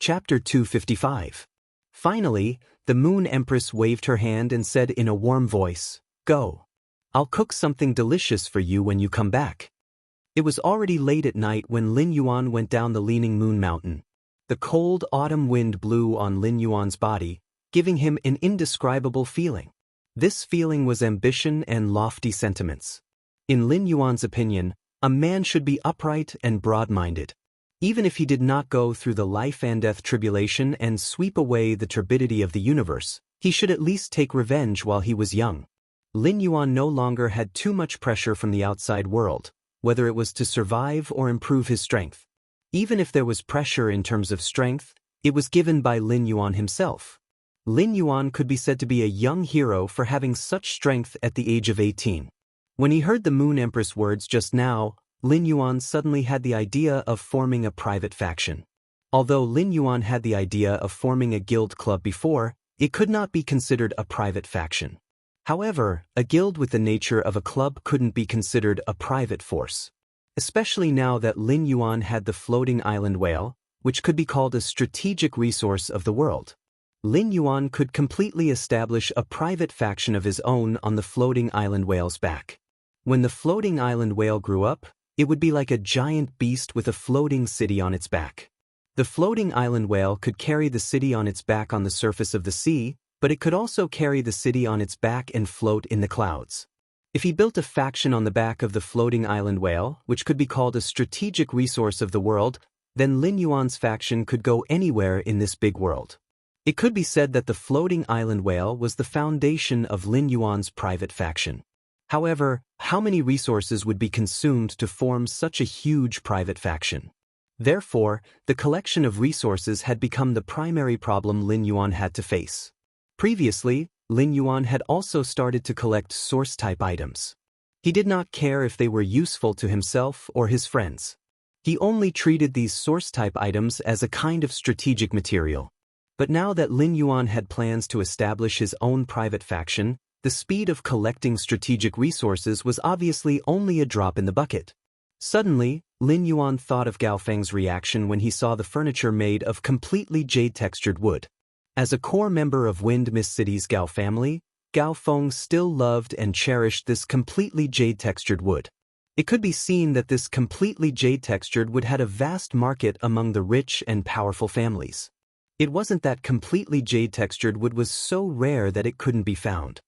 Chapter 255. Finally, the Moon Empress waved her hand and said in a warm voice, "Go. I'll cook something delicious for you when you come back." It was already late at night when Lin Yuan went down the leaning moon mountain. The cold autumn wind blew on Lin Yuan's body, giving him an indescribable feeling. This feeling was ambition and lofty sentiments. In Lin Yuan's opinion, a man should be upright and broad-minded. Even if he did not go through the life and death tribulation and sweep away the turbidity of the universe, he should at least take revenge while he was young. Lin Yuan no longer had too much pressure from the outside world, whether it was to survive or improve his strength. Even if there was pressure in terms of strength, it was given by Lin Yuan himself. Lin Yuan could be said to be a young hero for having such strength at the age of 18. When he heard the Moon Empress words just now, Lin Yuan suddenly had the idea of forming a private faction. Although Lin Yuan had the idea of forming a guild club before, it could not be considered a private faction. However, a guild with the nature of a club couldn't be considered a private force. Especially now that Lin Yuan had the floating island whale, which could be called a strategic resource of the world. Lin Yuan could completely establish a private faction of his own on the floating island whale's back. When the floating island whale grew up, it would be like a giant beast with a floating city on its back. The floating island whale could carry the city on its back on the surface of the sea, but it could also carry the city on its back and float in the clouds. If he built a faction on the back of the floating island whale, which could be called a strategic resource of the world, then Lin Yuan's faction could go anywhere in this big world. It could be said that the floating island whale was the foundation of Lin Yuan's private faction. However, how many resources would be consumed to form such a huge private faction? Therefore, the collection of resources had become the primary problem Lin Yuan had to face. Previously, Lin Yuan had also started to collect source-type items. He did not care if they were useful to himself or his friends. He only treated these source-type items as a kind of strategic material. But now that Lin Yuan had plans to establish his own private faction, the speed of collecting strategic resources was obviously only a drop in the bucket. Suddenly, Lin Yuan thought of Gao Feng's reaction when he saw the furniture made of completely jade-textured wood. As a core member of Wind Mist City's Gao family, Gao Feng still loved and cherished this completely jade-textured wood. It could be seen that this completely jade-textured wood had a vast market among the rich and powerful families. It wasn't that completely jade-textured wood was so rare that it couldn't be found.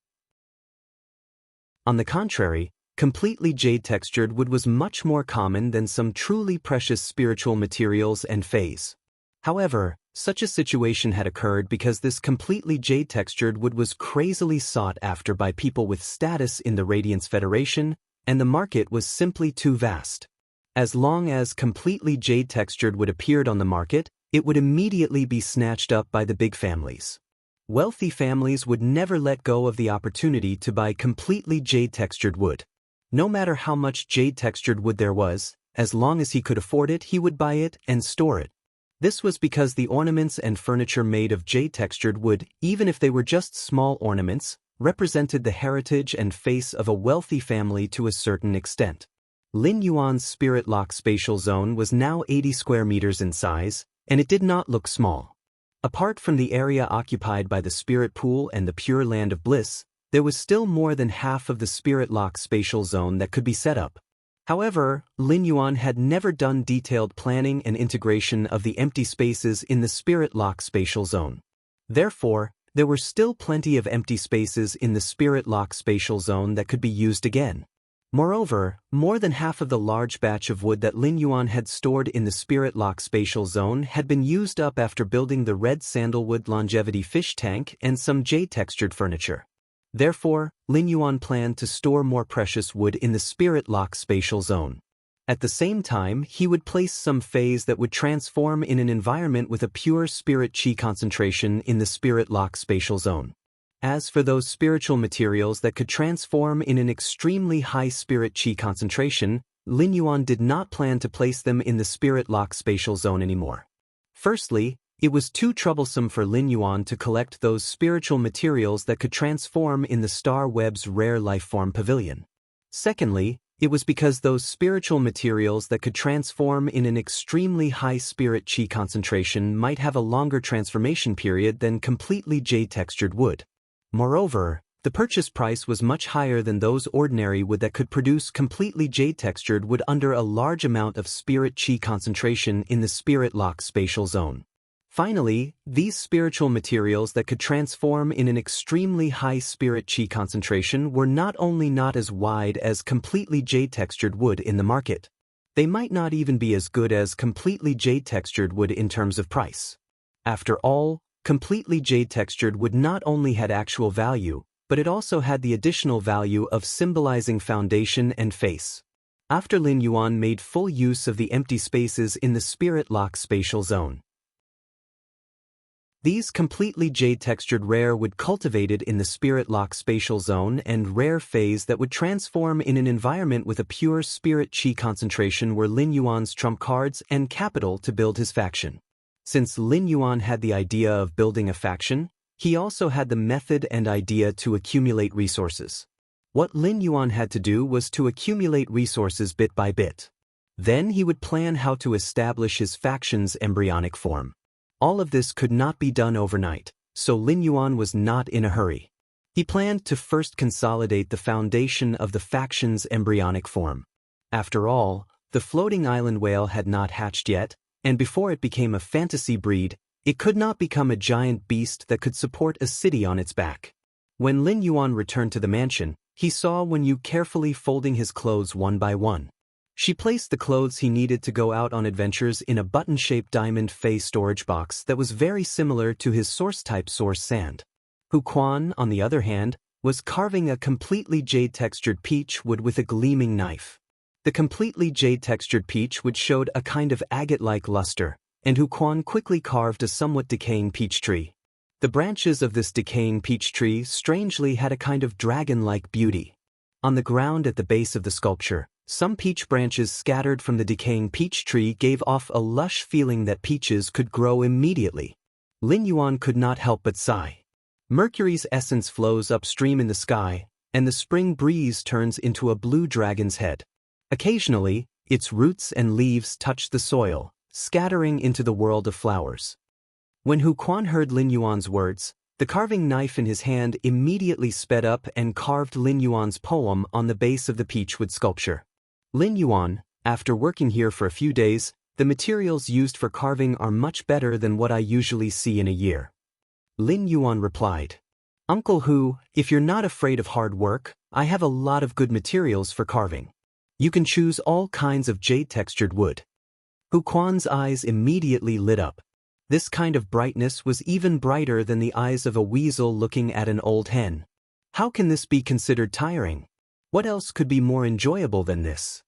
On the contrary, completely jade-textured wood was much more common than some truly precious spiritual materials and phase. However, such a situation had occurred because this completely jade-textured wood was crazily sought after by people with status in the Radiance Federation, and the market was simply too vast. As long as completely jade-textured wood appeared on the market, it would immediately be snatched up by the big families. Wealthy families would never let go of the opportunity to buy completely jade-textured wood. No matter how much jade-textured wood there was, as long as he could afford it, he would buy it and store it. This was because the ornaments and furniture made of jade-textured wood, even if they were just small ornaments, represented the heritage and face of a wealthy family to a certain extent. Lin Yuan's Spirit Lock spatial zone was now 80 square meters in size, and it did not look small. Apart from the area occupied by the Spirit Pool and the Pure Land of Bliss, there was still more than half of the Spirit Lock spatial zone that could be set up. However, Lin Yuan had never done detailed planning and integration of the empty spaces in the Spirit Lock spatial zone. Therefore, there were still plenty of empty spaces in the Spirit Lock spatial zone that could be used again. Moreover, more than half of the large batch of wood that Lin Yuan had stored in the Spirit Lock spatial zone had been used up after building the red sandalwood longevity fish tank and some jade-textured furniture. Therefore, Lin Yuan planned to store more precious wood in the Spirit Lock spatial zone. At the same time, he would place some phase that would transform in an environment with a pure spirit chi concentration in the Spirit Lock spatial zone. As for those spiritual materials that could transform in an extremely high spirit chi concentration, Lin Yuan did not plan to place them in the Spirit Lock spatial zone anymore. Firstly, it was too troublesome for Lin Yuan to collect those spiritual materials that could transform in the Star Web's rare lifeform pavilion. Secondly, It was because those spiritual materials that could transform in an extremely high spirit chi concentration might have a longer transformation period than completely jade-textured wood. Moreover, the purchase price was much higher than those ordinary wood that could produce completely jade-textured wood under a large amount of spirit chi concentration in the spirit-locked spatial zone. Finally, these spiritual materials that could transform in an extremely high spirit chi concentration were not only not as wide as completely jade-textured wood in the market, they might not even be as good as completely jade-textured wood in terms of price. After all, completely jade-textured wood not only had actual value, but it also had the additional value of symbolizing foundation and face. After Lin Yuan made full use of the empty spaces in the spirit-locked spatial zone, these completely jade-textured rare would cultivated in the spirit-locked spatial zone and rare phase that would transform in an environment with a pure spirit chi concentration were Lin Yuan's trump cards and capital to build his faction. Since Lin Yuan had the idea of building a faction, he also had the method and idea to accumulate resources. What Lin Yuan had to do was to accumulate resources bit by bit. Then he would plan how to establish his faction's embryonic form. All of this could not be done overnight, so Lin Yuan was not in a hurry. He planned to first consolidate the foundation of the faction's embryonic form. After all, the floating island whale had not hatched yet, and before it became a fantasy breed, it could not become a giant beast that could support a city on its back. When Lin Yuan returned to the mansion, he saw Wen Yu carefully folding his clothes one by one. She placed the clothes he needed to go out on adventures in a button-shaped diamond fey storage box that was very similar to his source-type source sand. Hu Quan, on the other hand, was carving a completely jade-textured peach wood with a gleaming knife. The completely jade-textured peach wood showed a kind of agate-like luster, and Hu Quan quickly carved a somewhat decaying peach tree. The branches of this decaying peach tree strangely had a kind of dragon-like beauty. On the ground at the base of the sculpture, some peach branches scattered from the decaying peach tree gave off a lush feeling that peaches could grow immediately. Lin Yuan could not help but sigh. Mercury's essence flows upstream in the sky, and the spring breeze turns into a blue dragon's head. Occasionally, its roots and leaves touch the soil, scattering into the world of flowers. When Hu Quan heard Lin Yuan's words, the carving knife in his hand immediately sped up and carved Lin Yuan's poem on the base of the peachwood sculpture. Lin Yuan, after working here for a few days, the materials used for carving are much better than what I usually see in a year. Lin Yuan replied, Uncle Hu, if you're not afraid of hard work, I have a lot of good materials for carving. You can choose all kinds of jade-textured wood. Hu Quan's eyes immediately lit up. This kind of brightness was even brighter than the eyes of a weasel looking at an old hen. How can this be considered tiring? What else could be more enjoyable than this?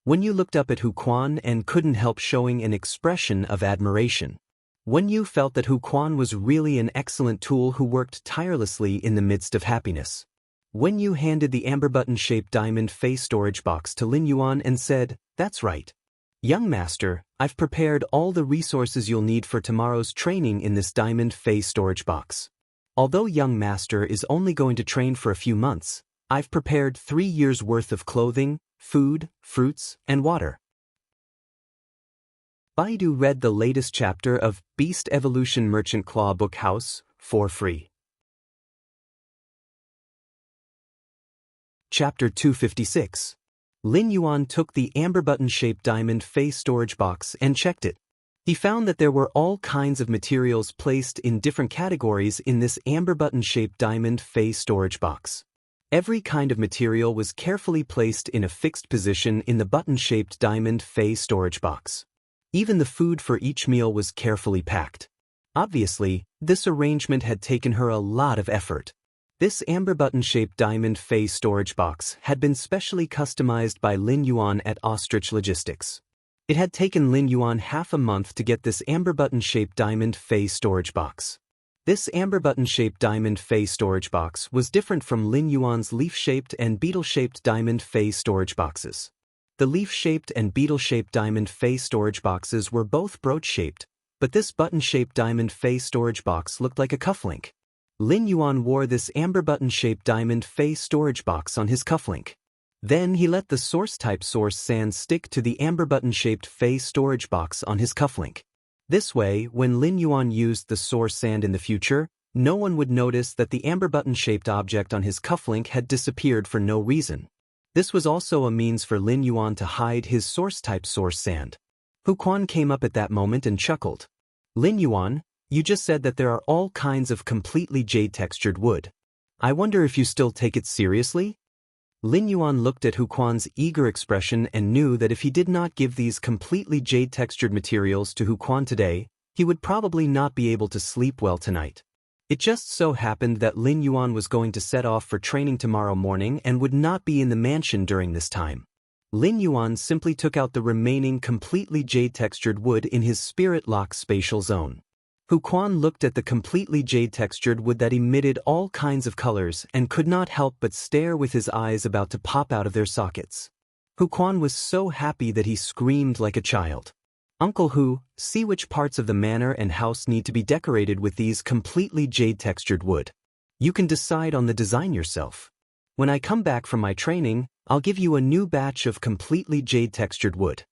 Wen Yu looked up at Hu Quan and couldn't help showing an expression of admiration. Wen Yu felt that Hu Quan was really an excellent tool who worked tirelessly in the midst of happiness. Wen Yu handed the amber button-shaped diamond face storage box to Lin Yuan and said, That's right. Young master, I've prepared all the resources you'll need for tomorrow's training in this diamond face storage box. Although young master is only going to train for a few months, I've prepared 3 years' worth of clothing, food, fruits, and water. Baidu read the latest chapter of Beast Evolution Merchant Claw Book House for free. Chapter 256. Lin Yuan took the amber button-shaped diamond face storage box and checked it. He found that there were all kinds of materials placed in different categories in this amber button-shaped diamond face storage box. Every kind of material was carefully placed in a fixed position in the button-shaped diamond face storage box. Even the food for each meal was carefully packed. Obviously, this arrangement had taken her a lot of effort. This amber button-shaped diamond face storage box had been specially customized by Lin Yuan at Ostrich Logistics. It had taken Lin Yuan half a month to get this amber button-shaped diamond face storage box. This amber button-shaped diamond face storage box was different from Lin Yuan's leaf-shaped and beetle-shaped diamond face storage boxes. The leaf-shaped and beetle-shaped diamond face storage boxes were both brooch-shaped, but this button-shaped diamond face storage box looked like a cufflink. Lin Yuan wore this amber button-shaped diamond face storage box on his cufflink. Then he let the source-type source sand stick to the amber button-shaped Fey storage box on his cufflink. This way, when Lin Yuan used the source sand in the future, no one would notice that the amber button-shaped object on his cufflink had disappeared for no reason. This was also a means for Lin Yuan to hide his source-type source sand. Hu Quan came up at that moment and chuckled. Lin Yuan, you just said that there are all kinds of completely jade-textured wood. I wonder if you still take it seriously? Lin Yuan looked at Hu Quan's eager expression and knew that if he did not give these completely jade-textured materials to Hu Quan today, he would probably not be able to sleep well tonight. It just so happened that Lin Yuan was going to set off for training tomorrow morning and would not be in the mansion during this time. Lin Yuan simply took out the remaining completely jade-textured wood in his spirit-lock spatial zone. Hu Quan looked at the completely jade-textured wood that emitted all kinds of colors and could not help but stare with his eyes about to pop out of their sockets. Hu Quan was so happy that he screamed like a child. Uncle Hu, see which parts of the manor and house need to be decorated with these completely jade-textured wood. You can decide on the design yourself. When I come back from my training, I'll give you a new batch of completely jade-textured wood.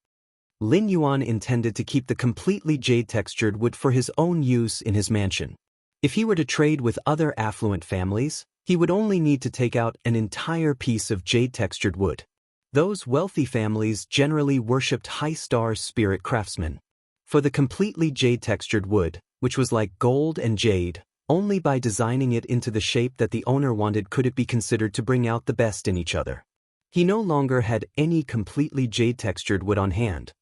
Lin Yuan intended to keep the completely jade-textured wood for his own use in his mansion. If he were to trade with other affluent families, he would only need to take out an entire piece of jade-textured wood. Those wealthy families generally worshipped high-star spirit craftsmen. For the completely jade-textured wood, which was like gold and jade, only by designing it into the shape that the owner wanted could it be considered to bring out the best in each other. He no longer had any completely jade-textured wood on hand.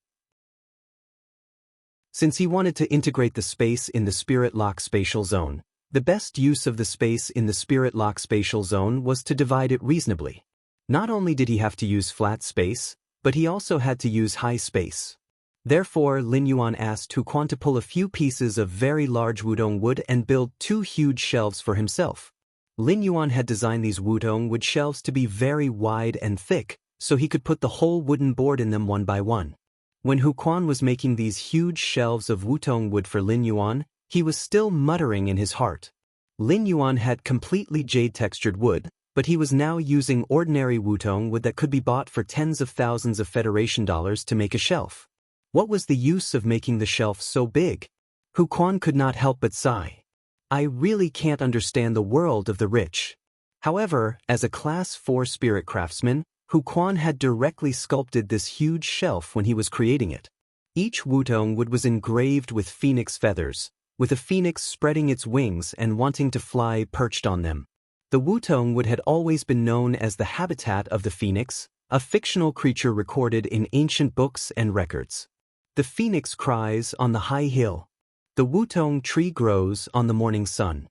Since he wanted to integrate the space in the spirit-lock spatial zone, the best use of the space in the spirit-lock spatial zone was to divide it reasonably. Not only did he have to use flat space, but he also had to use high space. Therefore, Lin Yuan asked Hu Quan to pull a few pieces of very large wudong wood and build 2 huge shelves for himself. Lin Yuan had designed these wudong wood shelves to be very wide and thick, so he could put the whole wooden board in them one by one. When Hu Quan was making these huge shelves of wudong wood for Lin Yuan, he was still muttering in his heart. Lin Yuan had completely jade-textured wood, but he was now using ordinary wudong wood that could be bought for tens of thousands of Federation dollars to make a shelf. What was the use of making the shelf so big? Hu Quan could not help but sigh. I really can't understand the world of the rich. However, as a Class 4 spirit craftsman, Hu Quan had directly sculpted this huge shelf when he was creating it. Each wudong wood was engraved with phoenix feathers, with a phoenix spreading its wings and wanting to fly perched on them. The wudong wood had always been known as the habitat of the phoenix, a fictional creature recorded in ancient books and records. The phoenix cries on the high hill. The wudong tree grows on the morning sun.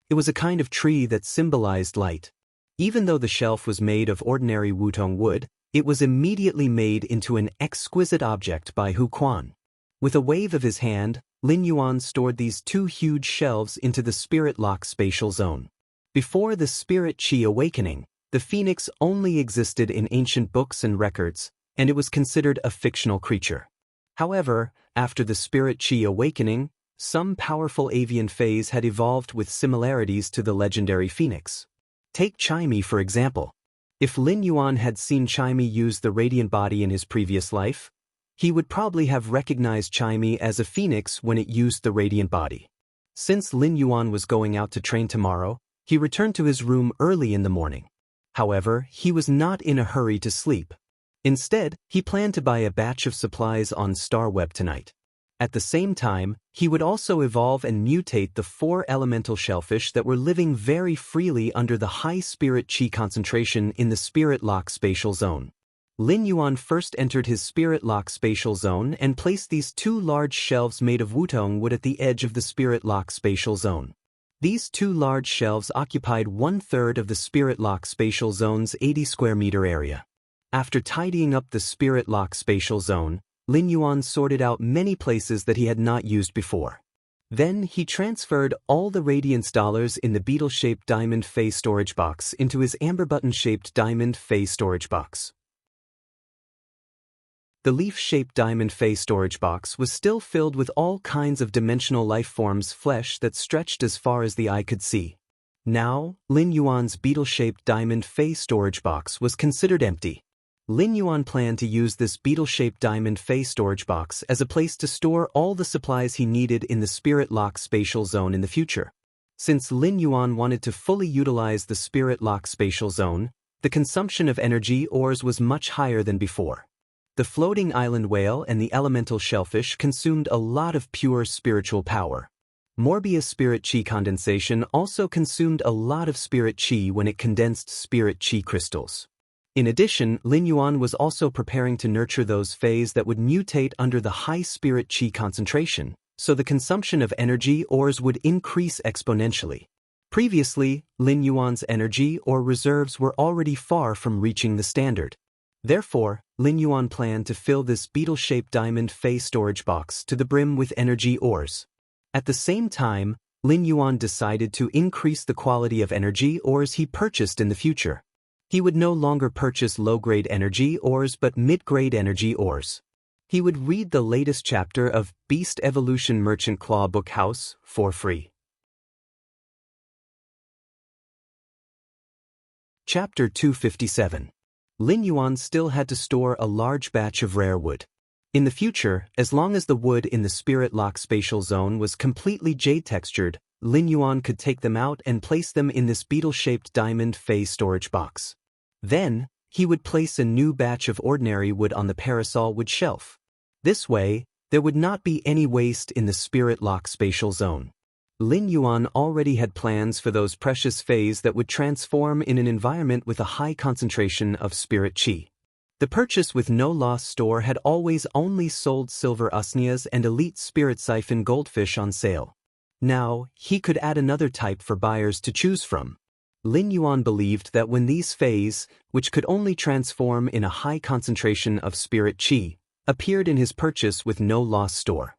It was a kind of tree that symbolized light. Even though the shelf was made of ordinary wudong wood, it was immediately made into an exquisite object by Hu Quan. With a wave of his hand, Lin Yuan stored these 2 huge shelves into the spirit-lock spatial zone. Before the spirit qi awakening, the phoenix only existed in ancient books and records, and it was considered a fictional creature. However, after the spirit qi awakening, some powerful avian fays had evolved with similarities to the legendary phoenix. Take Chime for example. If Lin Yuan had seen Chime use the radiant body in his previous life, he would probably have recognized Chime as a phoenix when it used the radiant body. Since Lin Yuan was going out to train tomorrow, he returned to his room early in the morning. However, he was not in a hurry to sleep. Instead, he planned to buy a batch of supplies on StarWeb tonight. At the same time, he would also evolve and mutate the 4 elemental shellfish that were living very freely under the high spirit qi concentration in the spirit-lock spatial zone. Lin Yuan first entered his spirit-lock spatial zone and placed these 2 large shelves made of wudong wood at the edge of the spirit-lock spatial zone. These 2 large shelves occupied 1/3 of the spirit-lock spatial zone's 80 square meter area. After tidying up the spirit-lock spatial zone, Lin Yuan sorted out many places that he had not used before. Then he transferred all the radiance dollars in the beetle-shaped diamond Fey storage box into his amber button-shaped diamond Fey storage box. The leaf-shaped diamond Fey storage box was still filled with all kinds of dimensional life forms' flesh that stretched as far as the eye could see. Now, Lin Yuan's beetle-shaped diamond Fey storage box was considered empty. Lin Yuan planned to use this beetle-shaped diamond Fey storage box as a place to store all the supplies he needed in the Spirit Lock spatial zone in the future. Since Lin Yuan wanted to fully utilize the Spirit Lock spatial zone, the consumption of energy ores was much higher than before. The floating island whale and the elemental shellfish consumed a lot of pure spiritual power. Morbius spirit chi condensation also consumed a lot of spirit chi when it condensed spirit chi crystals. In addition, Lin Yuan was also preparing to nurture those Feis that would mutate under the high spirit chi concentration, so the consumption of energy ores would increase exponentially. Previously, Lin Yuan's energy or reserves were already far from reaching the standard. Therefore, Lin Yuan planned to fill this beetle-shaped diamond Fey storage box to the brim with energy ores. At the same time, Lin Yuan decided to increase the quality of energy ores he purchased in the future. He would no longer purchase low-grade energy ores but mid-grade energy ores. He would read the latest chapter of Beast Evolution Merchant Claw Book House for free. Chapter 257. Lin Yuan still had to store a large batch of rare wood. In the future, as long as the wood in the Spirit Lock spatial zone was completely jade-textured, Lin Yuan could take them out and place them in this beetle-shaped diamond Fey storage box. Then, he would place a new batch of ordinary wood on the parasol wood shelf. This way, there would not be any waste in the Spirit Lock spatial zone. Lin Yuan already had plans for those precious Feis that would transform in an environment with a high concentration of spirit chi. The purchase with no loss store had always only sold silver usnias and elite spirit siphon goldfish on sale. Now, he could add another type for buyers to choose from. Lin Yuan believed that when these Feis, which could only transform in a high concentration of spirit chi, appeared in his purchase with no loss store,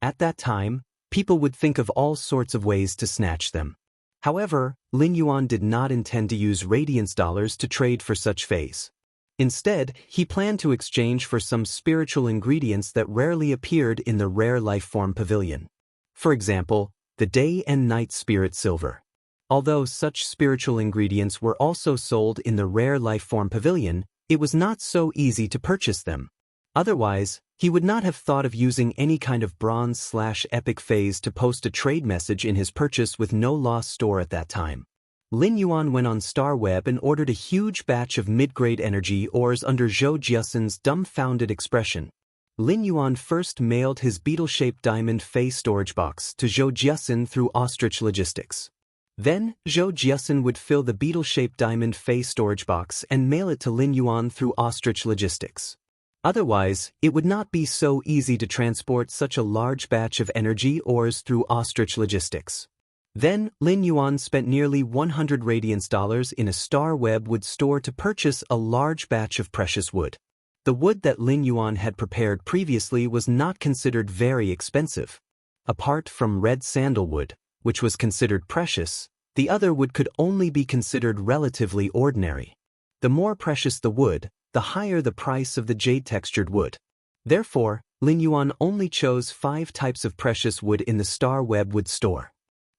at that time, people would think of all sorts of ways to snatch them. However, Lin Yuan did not intend to use radiance dollars to trade for such Feis. Instead, he planned to exchange for some spiritual ingredients that rarely appeared in the rare lifeform pavilion. For example, the day and night spirit silver. Although such spiritual ingredients were also sold in the rare lifeform pavilion, it was not so easy to purchase them. Otherwise, he would not have thought of using any kind of bronze/epic phase to post a trade message in his purchase with no loss store at that time. Lin Yuan went on StarWeb and ordered a huge batch of mid-grade energy ores under Zhou Jiasen's dumbfounded expression. Lin Yuan first mailed his beetle-shaped diamond Fey storage box to Zhou Jiasen through Ostrich Logistics. Then, Zhou Jiasen would fill the beetle-shaped diamond Fey storage box and mail it to Lin Yuan through Ostrich Logistics. Otherwise, it would not be so easy to transport such a large batch of energy ores through Ostrich Logistics. Then, Lin Yuan spent nearly 100 radiance dollars in a StarWeb wood store to purchase a large batch of precious wood. The wood that Lin Yuan had prepared previously was not considered very expensive. Apart from red sandalwood, which was considered precious, the other wood could only be considered relatively ordinary. The more precious the wood, the higher the price of the jade-textured wood. Therefore, Lin Yuan only chose 5 types of precious wood in the StarWeb wood store.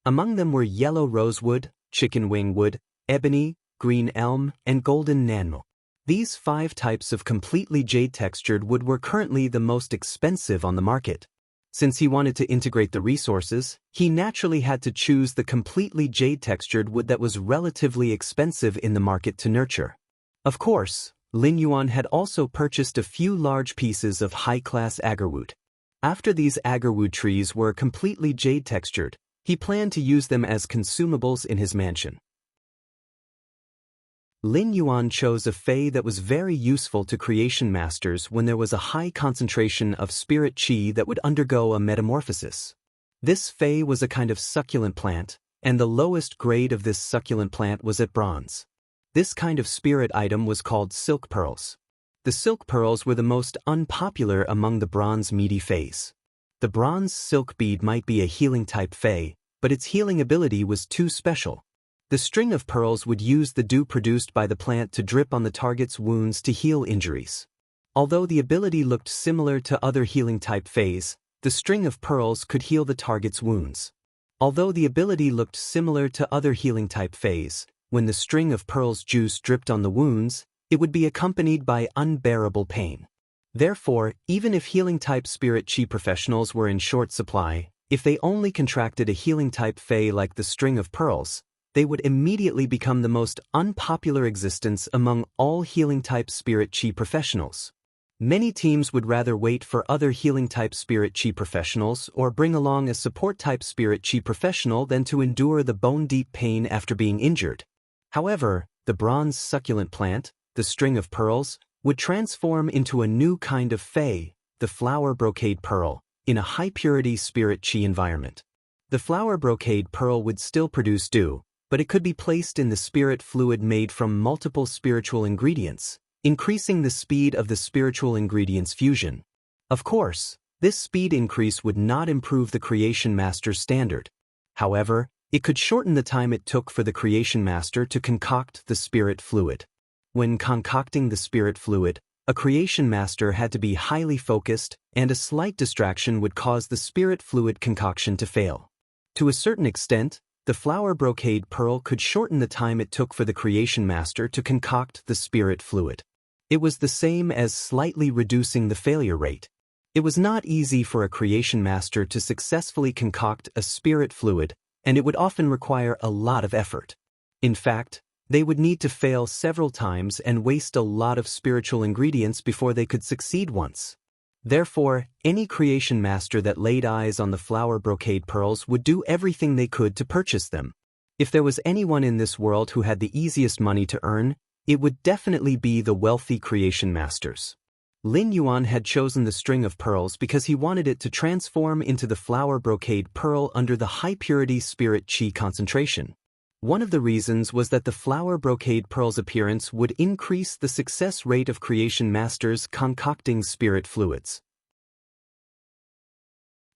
Among them were yellow rosewood, chicken wing wood, ebony, green elm, and golden nanmo. These 5 types of completely jade-textured wood were currently the most expensive on the market. Since he wanted to integrate the resources, he naturally had to choose the completely jade-textured wood that was relatively expensive in the market to nurture. Of course, Lin Yuan had also purchased a few large pieces of high-class agarwood. After these agarwood trees were completely jade-textured, he planned to use them as consumables in his mansion. Lin Yuan chose a Fey that was very useful to creation masters when there was a high concentration of spirit chi that would undergo a metamorphosis. This Fey was a kind of succulent plant, and the lowest grade of this succulent plant was at bronze. This kind of spirit item was called silk pearls. The silk pearls were the most unpopular among the bronze meaty Feys. The bronze silk bead might be a healing type Fey, but its healing ability was too special. The string of pearls would use the dew produced by the plant to drip on the target's wounds to heal injuries. Although the ability looked similar to other healing type Feys, the string of pearls could heal the target's wounds. Although the ability looked similar to other healing-type Fays, when the string of pearls juice dripped on the wounds, it would be accompanied by unbearable pain. Therefore, even if healing-type spirit chi professionals were in short supply, if they only contracted a healing-type Fey like the string of pearls, they would immediately become the most unpopular existence among all healing-type spirit chi professionals. Many teams would rather wait for other healing-type spirit chi professionals or bring along a support-type spirit chi professional than to endure the bone-deep pain after being injured. However, the bronze succulent plant, the string of pearls, would transform into a new kind of Fey, the flower brocade pearl, in a high-purity spirit chi environment. The flower brocade pearl would still produce dew, but it could be placed in the spirit fluid made from multiple spiritual ingredients, increasing the speed of the spiritual ingredients fusion. Of course, this speed increase would not improve the Creation Master's standard. However, it could shorten the time it took for the Creation Master to concoct the spirit fluid. When concocting the spirit fluid, a Creation Master had to be highly focused, and a slight distraction would cause the spirit fluid concoction to fail. To a certain extent, the flower brocade pearl could shorten the time it took for the Creation Master to concoct the spirit fluid. It was the same as slightly reducing the failure rate. It was not easy for a Creation Master to successfully concoct a spirit fluid, and it would often require a lot of effort. In fact, they would need to fail several times and waste a lot of spiritual ingredients before they could succeed once. Therefore, any Creation Master that laid eyes on the flower brocade pearls would do everything they could to purchase them. If there was anyone in this world who had the easiest money to earn, it would definitely be the wealthy Creation Masters. Lin Yuan had chosen the string of pearls because he wanted it to transform into the flower brocade pearl under the high-purity spirit chi concentration. One of the reasons was that the flower brocade pearl's appearance would increase the success rate of Creation Masters concocting spirit fluids.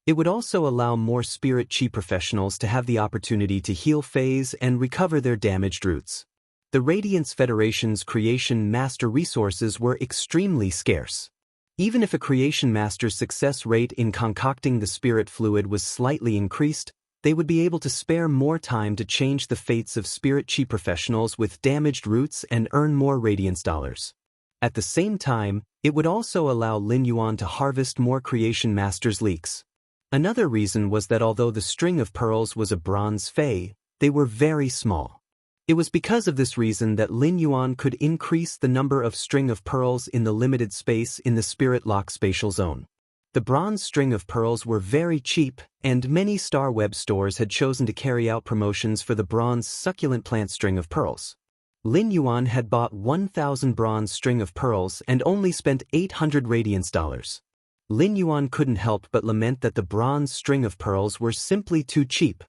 It would also allow more spirit chi professionals to have the opportunity to heal Fays and recover their damaged roots. The Radiance Federation's Creation Master resources were extremely scarce. Even if a Creation Master's success rate in concocting the spirit fluid was slightly increased, they would be able to spare more time to change the fates of spirit chi professionals with damaged roots and earn more Radiance dollars. At the same time, it would also allow Lin Yuan to harvest more Creation Master's leaks. Another reason was that although the string of pearls was a bronze Fey, they were very small. It was because of this reason that Lin Yuan could increase the number of string of pearls in the limited space in the Spirit Lock spatial zone. The bronze string of pearls were very cheap, and many Star Web stores had chosen to carry out promotions for the bronze succulent plant string of pearls. Lin Yuan had bought 1,000 bronze string of pearls and only spent 800 Radiance dollars. Lin Yuan couldn't help but lament that the bronze string of pearls were simply too cheap.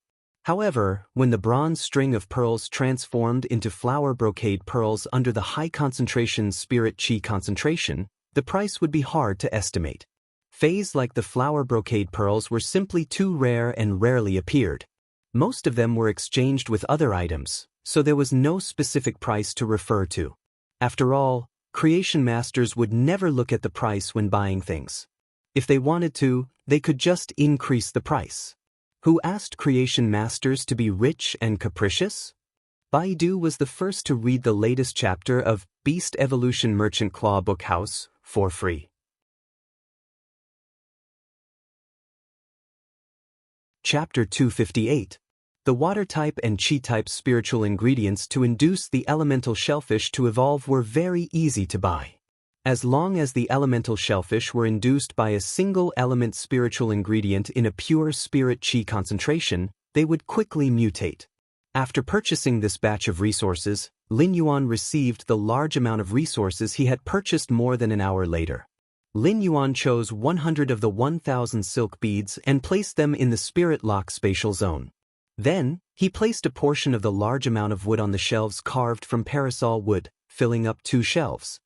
However, when the bronze string of pearls transformed into flower brocade pearls under the high concentration spirit chi concentration, the price would be hard to estimate. Fays like the flower brocade pearls were simply too rare and rarely appeared. Most of them were exchanged with other items, so there was no specific price to refer to. After all, Creation Masters would never look at the price when buying things. If they wanted to, they could just increase the price. Who asked Creation Masters to be rich and capricious? Baidu was the first to read the latest chapter of Beast Evolution Merchant Claw Book House for free. Chapter 258. The water-type and chi-type spiritual ingredients to induce the elemental shellfish to evolve were very easy to buy. As long as the elemental shellfish were induced by a single element spiritual ingredient in a pure spirit chi concentration, they would quickly mutate. After purchasing this batch of resources, Lin Yuan received the large amount of resources he had purchased more than an hour later. Lin Yuan chose 100 of the 1,000 silk beads and placed them in the Spirit Lock spatial zone. Then, he placed a portion of the large amount of wood on the shelves carved from parasol wood, filling up 2 shelves.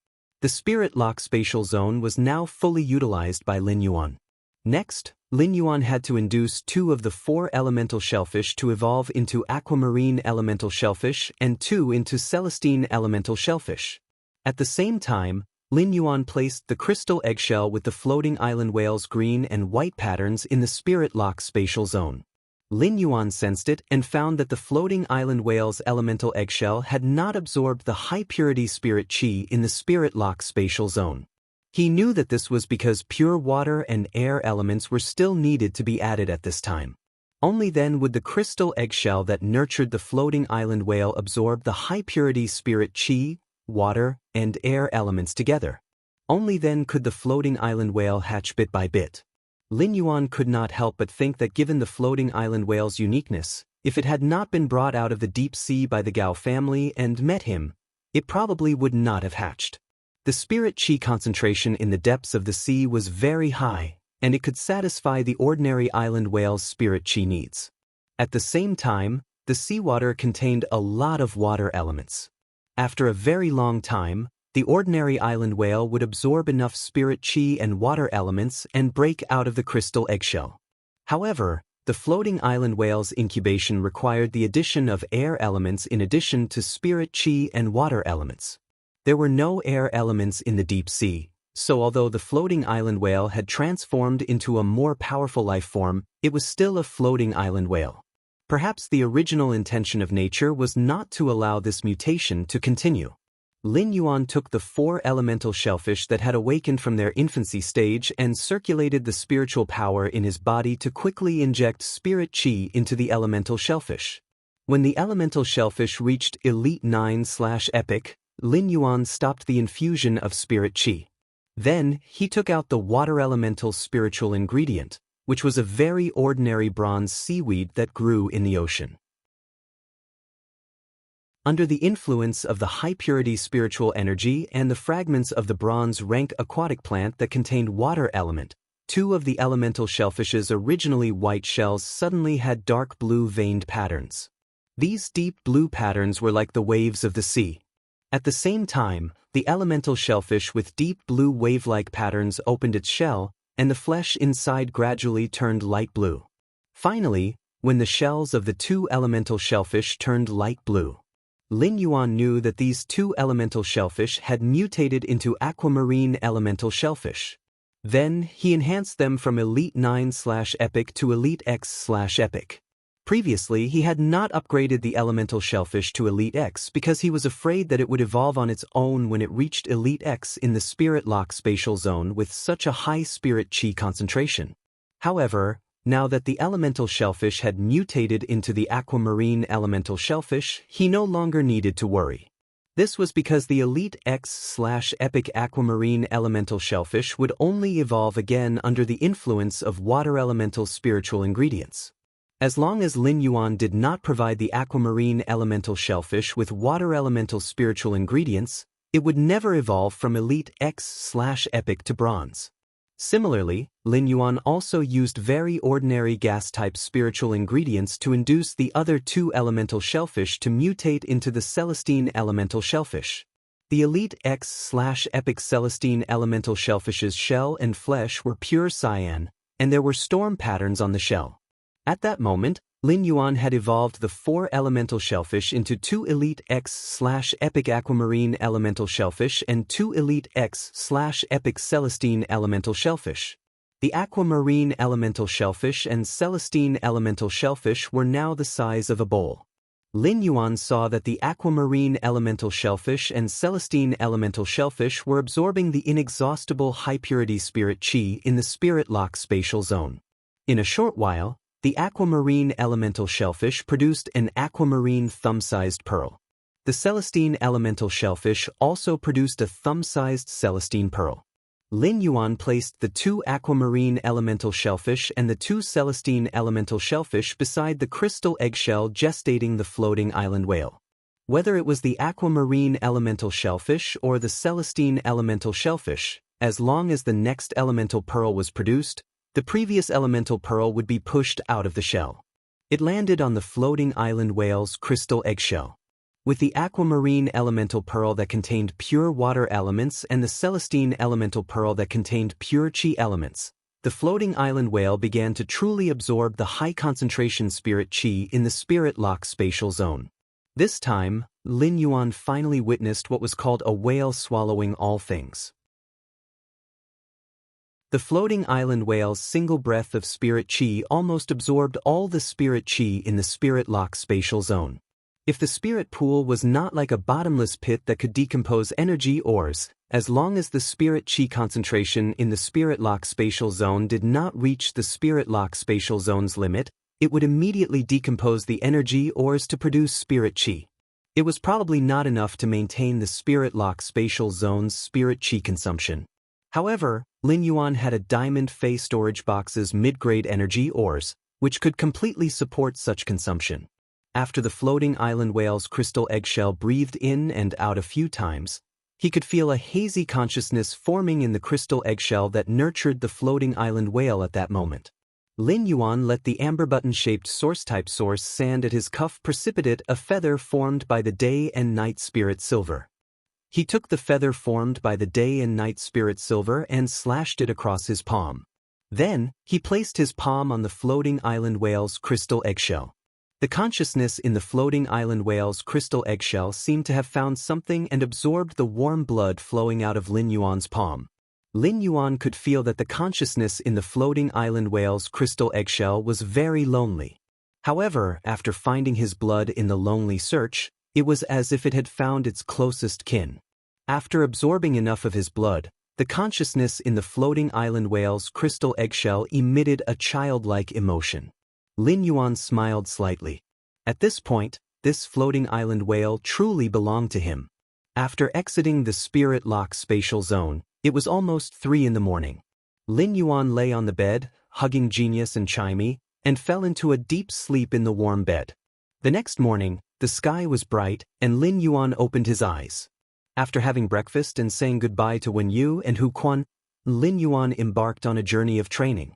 The Spirit Lock spatial zone was now fully utilized by Lin Yuan. Next, Lin Yuan had to induce 2 of the 4 elemental shellfish to evolve into aquamarine elemental shellfish and 2 into celestine elemental shellfish. At the same time, Lin Yuan placed the crystal eggshell with the floating island whales green and white patterns in the Spirit Lock spatial zone. Lin Yuan sensed it and found that the floating island whale's elemental eggshell had not absorbed the high-purity spirit qi in the spirit lock spatial zone. He knew that this was because pure water and air elements were still needed to be added at this time. Only then would the crystal eggshell that nurtured the floating island whale absorb the high-purity spirit qi, water, and air elements together. Only then could the floating island whale hatch bit by bit. Lin Yuan could not help but think that given the floating island whale's uniqueness, if it had not been brought out of the deep sea by the Gao family and met him, it probably would not have hatched. The spirit qi concentration in the depths of the sea was very high, and it could satisfy the ordinary island whale's spirit qi needs. At the same time, the seawater contained a lot of water elements. After a very long time, the ordinary island whale would absorb enough spirit qi and water elements and break out of the crystal eggshell. However, the floating island whale's incubation required the addition of air elements in addition to spirit qi and water elements. There were no air elements in the deep sea, so although the floating island whale had transformed into a more powerful life form, it was still a floating island whale. Perhaps the original intention of nature was not to allow this mutation to continue. Lin Yuan took the 4 elemental shellfish that had awakened from their infancy stage and circulated the spiritual power in his body to quickly inject spirit qi into the elemental shellfish. When the elemental shellfish reached Elite 9/Epic, Lin Yuan stopped the infusion of spirit qi. Then, he took out the water elemental spiritual ingredient, which was a very ordinary bronze seaweed that grew in the ocean. Under the influence of the high-purity spiritual energy and the fragments of the bronze-rank aquatic plant that contained water element, 2 of the elemental shellfish's originally white shells suddenly had dark blue veined patterns. These deep blue patterns were like the waves of the sea. At the same time, the elemental shellfish with deep blue wave-like patterns opened its shell, and the flesh inside gradually turned light blue. Finally, when the shells of the 2 elemental shellfish turned light blue, Lin Yuan knew that these 2 elemental shellfish had mutated into aquamarine elemental shellfish. Then, he enhanced them from Elite 9/Epic to Elite X/Epic. Previously, he had not upgraded the elemental shellfish to Elite X because he was afraid that it would evolve on its own when it reached Elite X in the spirit lock spatial zone with such a high spirit qi concentration. However, now that the elemental shellfish had mutated into the aquamarine elemental shellfish, he no longer needed to worry. This was because the Elite X/Epic aquamarine elemental shellfish would only evolve again under the influence of water elemental spiritual ingredients. As long as Lin Yuan did not provide the aquamarine elemental shellfish with water elemental spiritual ingredients, it would never evolve from Elite X/Epic to bronze. Similarly, Lin Yuan also used very ordinary gas-type spiritual ingredients to induce the other 2 elemental shellfish to mutate into the Celestine elemental shellfish. The Elite X/Epic Celestine elemental shellfish's shell and flesh were pure cyan, and there were storm patterns on the shell. At that moment, Lin Yuan had evolved the 4 elemental shellfish into 2 Elite X/Epic aquamarine elemental shellfish and 2 Elite X/Epic Celestine elemental shellfish. The aquamarine elemental shellfish and Celestine elemental shellfish were now the size of a bowl. Lin Yuan saw that the aquamarine elemental shellfish and Celestine elemental shellfish were absorbing the inexhaustible high-purity spirit qi in the spirit lock spatial zone. In a short while, the aquamarine elemental shellfish produced an aquamarine thumb-sized pearl. The Celestine elemental shellfish also produced a thumb-sized Celestine pearl. Lin Yuan placed the 2 aquamarine elemental shellfish and the 2 Celestine elemental shellfish beside the crystal eggshell gestating the floating island whale. Whether it was the aquamarine elemental shellfish or the Celestine elemental shellfish, as long as the next elemental pearl was produced, the previous elemental pearl would be pushed out of the shell. It landed on the floating island whale's crystal eggshell. With the aquamarine elemental pearl that contained pure water elements and the Celestine elemental pearl that contained pure qi elements, the floating island whale began to truly absorb the high-concentration spirit qi in the spirit lock spatial zone. This time, Lin Yuan finally witnessed what was called a whale swallowing all things. The floating island whale's single breath of spirit chi almost absorbed all the spirit chi in the spirit lock spatial zone. If the spirit pool was not like a bottomless pit that could decompose energy ores, as long as the spirit chi concentration in the spirit lock spatial zone did not reach the spirit lock spatial zone's limit, it would immediately decompose the energy ores to produce spirit chi. It was probably not enough to maintain the spirit lock spatial zone's spirit chi consumption. However, Lin Yuan had a diamond Fey storage box's mid-grade energy ores, which could completely support such consumption. After the floating island whale's crystal eggshell breathed in and out a few times, he could feel a hazy consciousness forming in the crystal eggshell that nurtured the floating island whale at that moment. Lin Yuan let the amber button-shaped source-type source sand at his cuff precipitate a feather formed by the day and night spirit silver. He took the feather formed by the day and night spirit silver and slashed it across his palm. Then, he placed his palm on the floating island whale's crystal eggshell. The consciousness in the floating island whale's crystal eggshell seemed to have found something and absorbed the warm blood flowing out of Lin Yuan's palm. Lin Yuan could feel that the consciousness in the floating island whale's crystal eggshell was very lonely. However, after finding his blood in the lonely search, it was as if it had found its closest kin. After absorbing enough of his blood, the consciousness in the floating island whale's crystal eggshell emitted a childlike emotion. Lin Yuan smiled slightly. At this point, this floating island whale truly belonged to him. After exiting the spirit lock spatial zone, it was almost 3 in the morning. Lin Yuan lay on the bed, hugging Genius and Chimey, and fell into a deep sleep in the warm bed. The next morning, the sky was bright, and Lin Yuan opened his eyes. After having breakfast and saying goodbye to Wen Yu and Hu Quan, Lin Yuan embarked on a journey of training.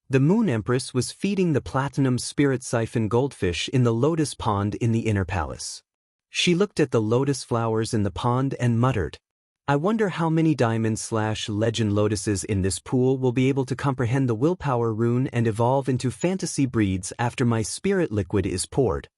The Moon Empress was feeding the platinum spirit siphon goldfish in the lotus pond in the inner palace. She looked at the lotus flowers in the pond and muttered, "I wonder how many diamond/legend lotuses in this pool will be able to comprehend the willpower rune and evolve into fantasy breeds after my spirit liquid is poured."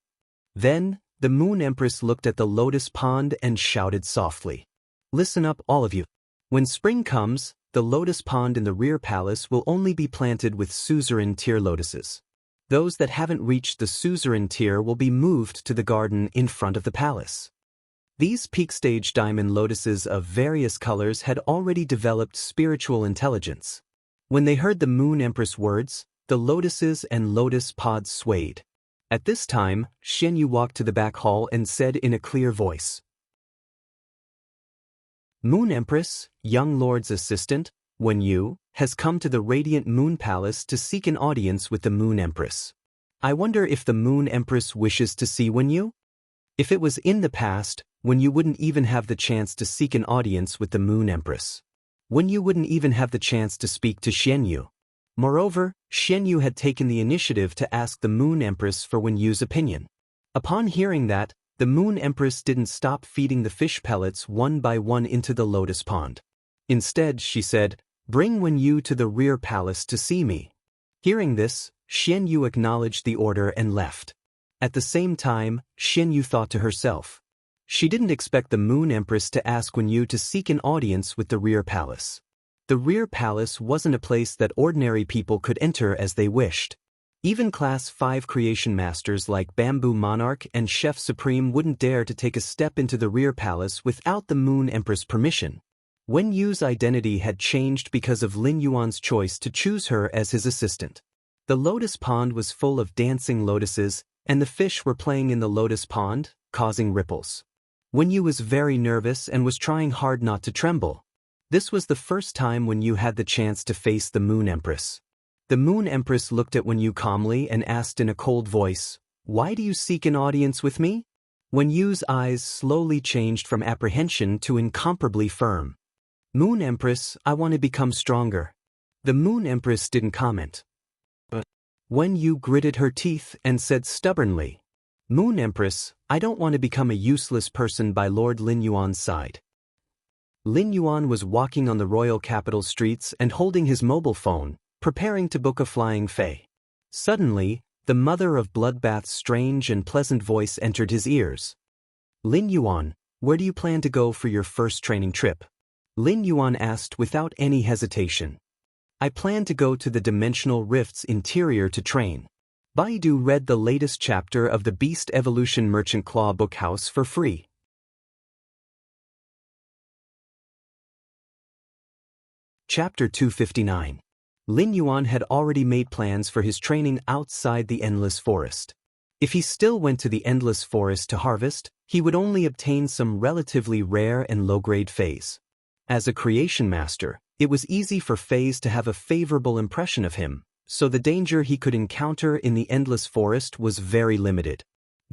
Then, the Moon Empress looked at the lotus pond and shouted softly, "Listen up, all of you. When spring comes, the lotus pond in the rear palace will only be planted with suzerain tier lotuses. Those that haven't reached the suzerain tier will be moved to the garden in front of the palace." These peak stage diamond lotuses of various colors had already developed spiritual intelligence. When they heard the Moon Empress words, the lotuses and lotus pods swayed. At this time, Xianyu walked to the back hall and said in a clear voice, "Moon Empress, young lord's assistant, Wen Yu, has come to the Radiant Moon Palace to seek an audience with the Moon Empress. I wonder if the Moon Empress wishes to see Wen Yu? If it was in the past, Wen Yu wouldn't even have the chance to seek an audience with the Moon Empress. Wen Yu wouldn't even have the chance to speak to Xianyu. Moreover, Xianyu had taken the initiative to ask the Moon Empress for Wen Yu's opinion. Upon hearing that, the Moon Empress didn't stop feeding the fish pellets one by one into the lotus pond. Instead, she said, "Bring Wen Yu to the rear palace to see me." Hearing this, Xianyu acknowledged the order and left. At the same time, Xianyu thought to herself. She didn't expect the Moon Empress to ask Wen Yu to seek an audience with the rear palace. The rear palace wasn't a place that ordinary people could enter as they wished. Even Class 5 creation masters like Bamboo Monarch and Chef Supreme wouldn't dare to take a step into the rear palace without the Moon Empress' permission. Wen Yu's identity had changed because of Lin Yuan's choice to choose her as his assistant. The lotus pond was full of dancing lotuses, and the fish were playing in the lotus pond, causing ripples. Wen Yu was very nervous and was trying hard not to tremble. This was the first time Wen Yu had the chance to face the Moon Empress. The Moon Empress looked at Wen Yu calmly and asked in a cold voice, "Why do you seek an audience with me?" Wen Yu's eyes slowly changed from apprehension to incomparably firm. "Moon Empress, I want to become stronger." The Moon Empress didn't comment. But Wen Yu gritted her teeth and said stubbornly, "Moon Empress, I don't want to become a useless person by Lord Lin Yuan's side." Lin Yuan was walking on the royal capital streets and holding his mobile phone, preparing to book a flying fei. Suddenly, the mother of Bloodbath's strange and pleasant voice entered his ears. "Lin Yuan, where do you plan to go for your first training trip?" Lin Yuan asked without any hesitation. I plan to go to the dimensional rift's interior to train. Baidu read the latest chapter of the Beast Evolution Merchant Claw Bookhouse for free. Chapter 259. Lin Yuan had already made plans for his training outside the Endless Forest. If he still went to the Endless Forest to harvest, he would only obtain some relatively rare and low-grade phase. As a creation master, it was easy for phase to have a favorable impression of him, so the danger he could encounter in the Endless Forest was very limited.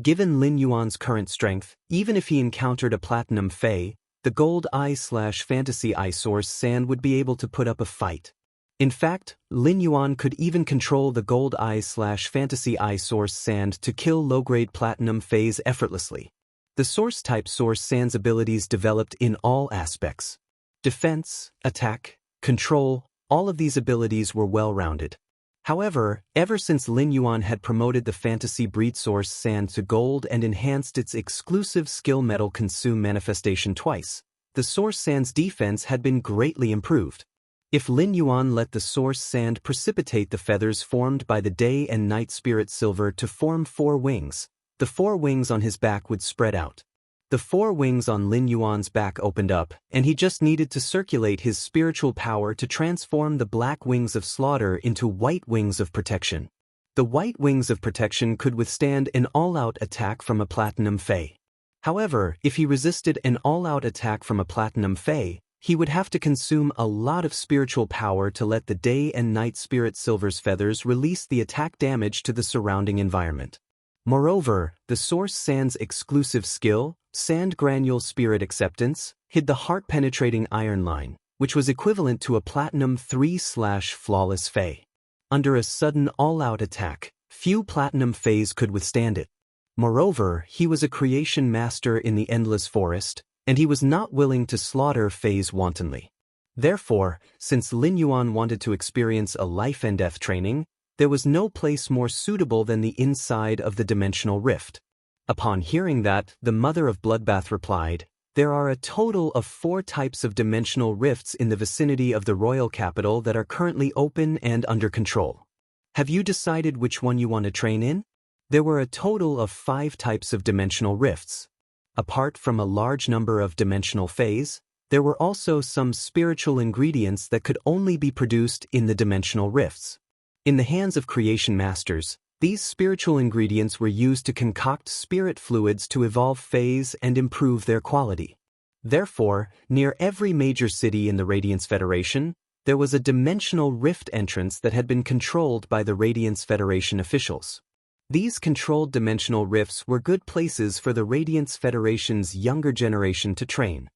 Given Lin Yuan's current strength, even if he encountered a Platinum Fae, the Gold Eye/Fantasy Eye Source Sand would be able to put up a fight. In fact, Lin Yuan could even control the Gold Eye/Fantasy Eye Source Sand to kill low-grade Platinum Faes effortlessly. The Source-type Source Sand's abilities developed in all aspects. Defense, attack, control, all of these abilities were well-rounded. However, ever since Lin Yuan had promoted the Fantasy Breed Source Sand to Gold and enhanced its exclusive skill Metal Consume manifestation twice, the Source Sand's defense had been greatly improved. If Lin Yuan let the Source Sand precipitate the feathers formed by the Day and Night Spirit Silver to form 4 wings, the 4 wings on his back would spread out. The 4 wings on Lin Yuan's back opened up, and he just needed to circulate his spiritual power to transform the black wings of slaughter into white wings of protection. The white wings of protection could withstand an all-out attack from a Platinum Fae. However, if he resisted an all-out attack from a Platinum Fae, he would have to consume a lot of spiritual power to let the Day and Night Spirit Silver's feathers release the attack damage to the surrounding environment. Moreover, the Source Sand's exclusive skill, Sand Granule Spirit Acceptance, hid the heart-penetrating Iron Line, which was equivalent to a Platinum 3/Flawless Fae. Under a sudden all-out attack, few Platinum Faes could withstand it. Moreover, he was a creation master in the Endless Forest, and he was not willing to slaughter Faes wantonly. Therefore, since Lin Yuan wanted to experience a life and death training, there was no place more suitable than the inside of the dimensional rift. Upon hearing that, the mother of Bloodbath replied, "There are a total of 4 types of dimensional rifts in the vicinity of the royal capital that are currently open and under control. Have you decided which one you want to train in?" There were a total of 5 types of dimensional rifts. Apart from a large number of dimensional phase, there were also some spiritual ingredients that could only be produced in the dimensional rifts. In the hands of creation masters, these spiritual ingredients were used to concoct spirit fluids to evolve phase and improve their quality. Therefore, near every major city in the Radiance Federation, there was a dimensional rift entrance that had been controlled by the Radiance Federation officials. These controlled dimensional rifts were good places for the Radiance Federation's younger generation to train.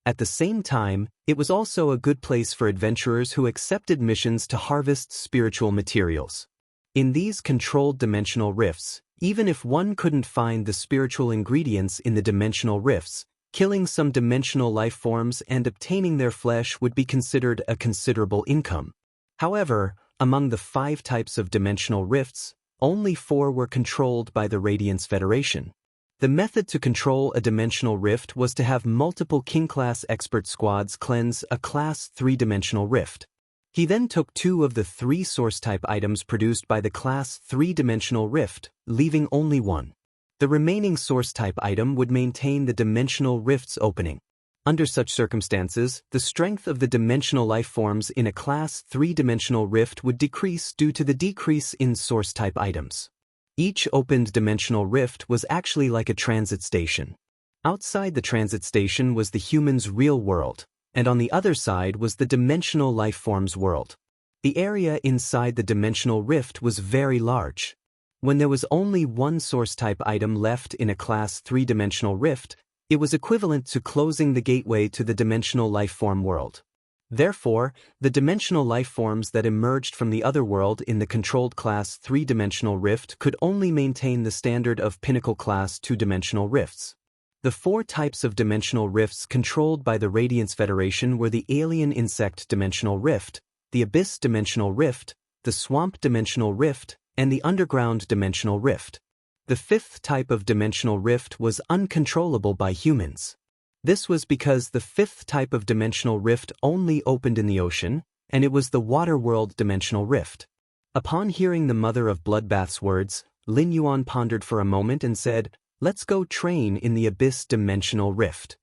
At the same time, it was also a good place for adventurers who accepted missions to harvest spiritual materials. In these controlled dimensional rifts, even if one couldn't find the spiritual ingredients in the dimensional rifts, killing some dimensional life forms and obtaining their flesh would be considered a considerable income. However, among the 5 types of dimensional rifts, only 4 were controlled by the Radiance Federation. The method to control a dimensional rift was to have multiple King-class expert squads cleanse a Class 3-dimensional rift. He then took 2 of the 3 source-type items produced by the Class 3-dimensional rift, leaving only 1. The remaining source-type item would maintain the dimensional rift's opening. Under such circumstances, the strength of the dimensional life forms in a Class 3-dimensional rift would decrease due to the decrease in source-type items. Each opened dimensional rift was actually like a transit station. Outside the transit station was the human's real world, and on the other side was the dimensional life form's world. The area inside the dimensional rift was very large. When there was only 1 source-type item left in a Class 3-dimensional rift, it was equivalent to closing the gateway to the dimensional life form world. Therefore, the dimensional life forms that emerged from the other world in the controlled Class 3-dimensional rift could only maintain the standard of Pinnacle Class 2-dimensional rifts. The 4 types of dimensional rifts controlled by the Radiance Federation were the Alien Insect Dimensional Rift, the Abyss Dimensional Rift, the Swamp Dimensional Rift, and the Underground Dimensional Rift. The 5th type of dimensional rift was uncontrollable by humans. This was because the fifth type of dimensional rift only opened in the ocean, and it was the water world dimensional rift. Upon hearing the mother of Bloodbath's words, Lin Yuan pondered for a moment and said, "Let's go train in the Abyss Dimensional Rift.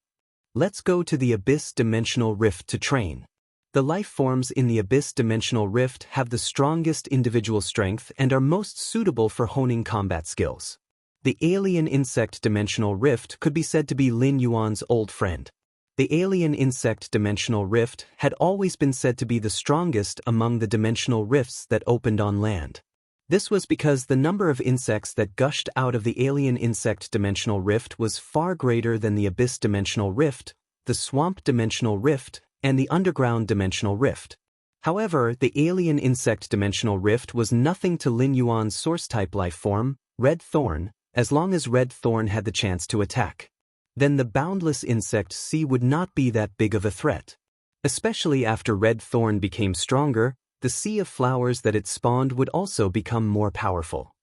Let's go to the Abyss Dimensional Rift to train." The life forms in the Abyss Dimensional Rift have the strongest individual strength and are most suitable for honing combat skills. The Alien Insect Dimensional Rift could be said to be Lin Yuan's old friend. The Alien Insect Dimensional Rift had always been said to be the strongest among the dimensional rifts that opened on land. This was because the number of insects that gushed out of the Alien Insect Dimensional Rift was far greater than the Abyss Dimensional Rift, the Swamp Dimensional Rift, and the Underground Dimensional Rift. However, the Alien Insect Dimensional Rift was nothing to Lin Yuan's source-type life form, Red Thorn, as long as Red Thorn had the chance to attack. Then the boundless insect sea would not be that big of a threat. Especially after Red Thorn became stronger, the sea of flowers that it spawned would also become more powerful.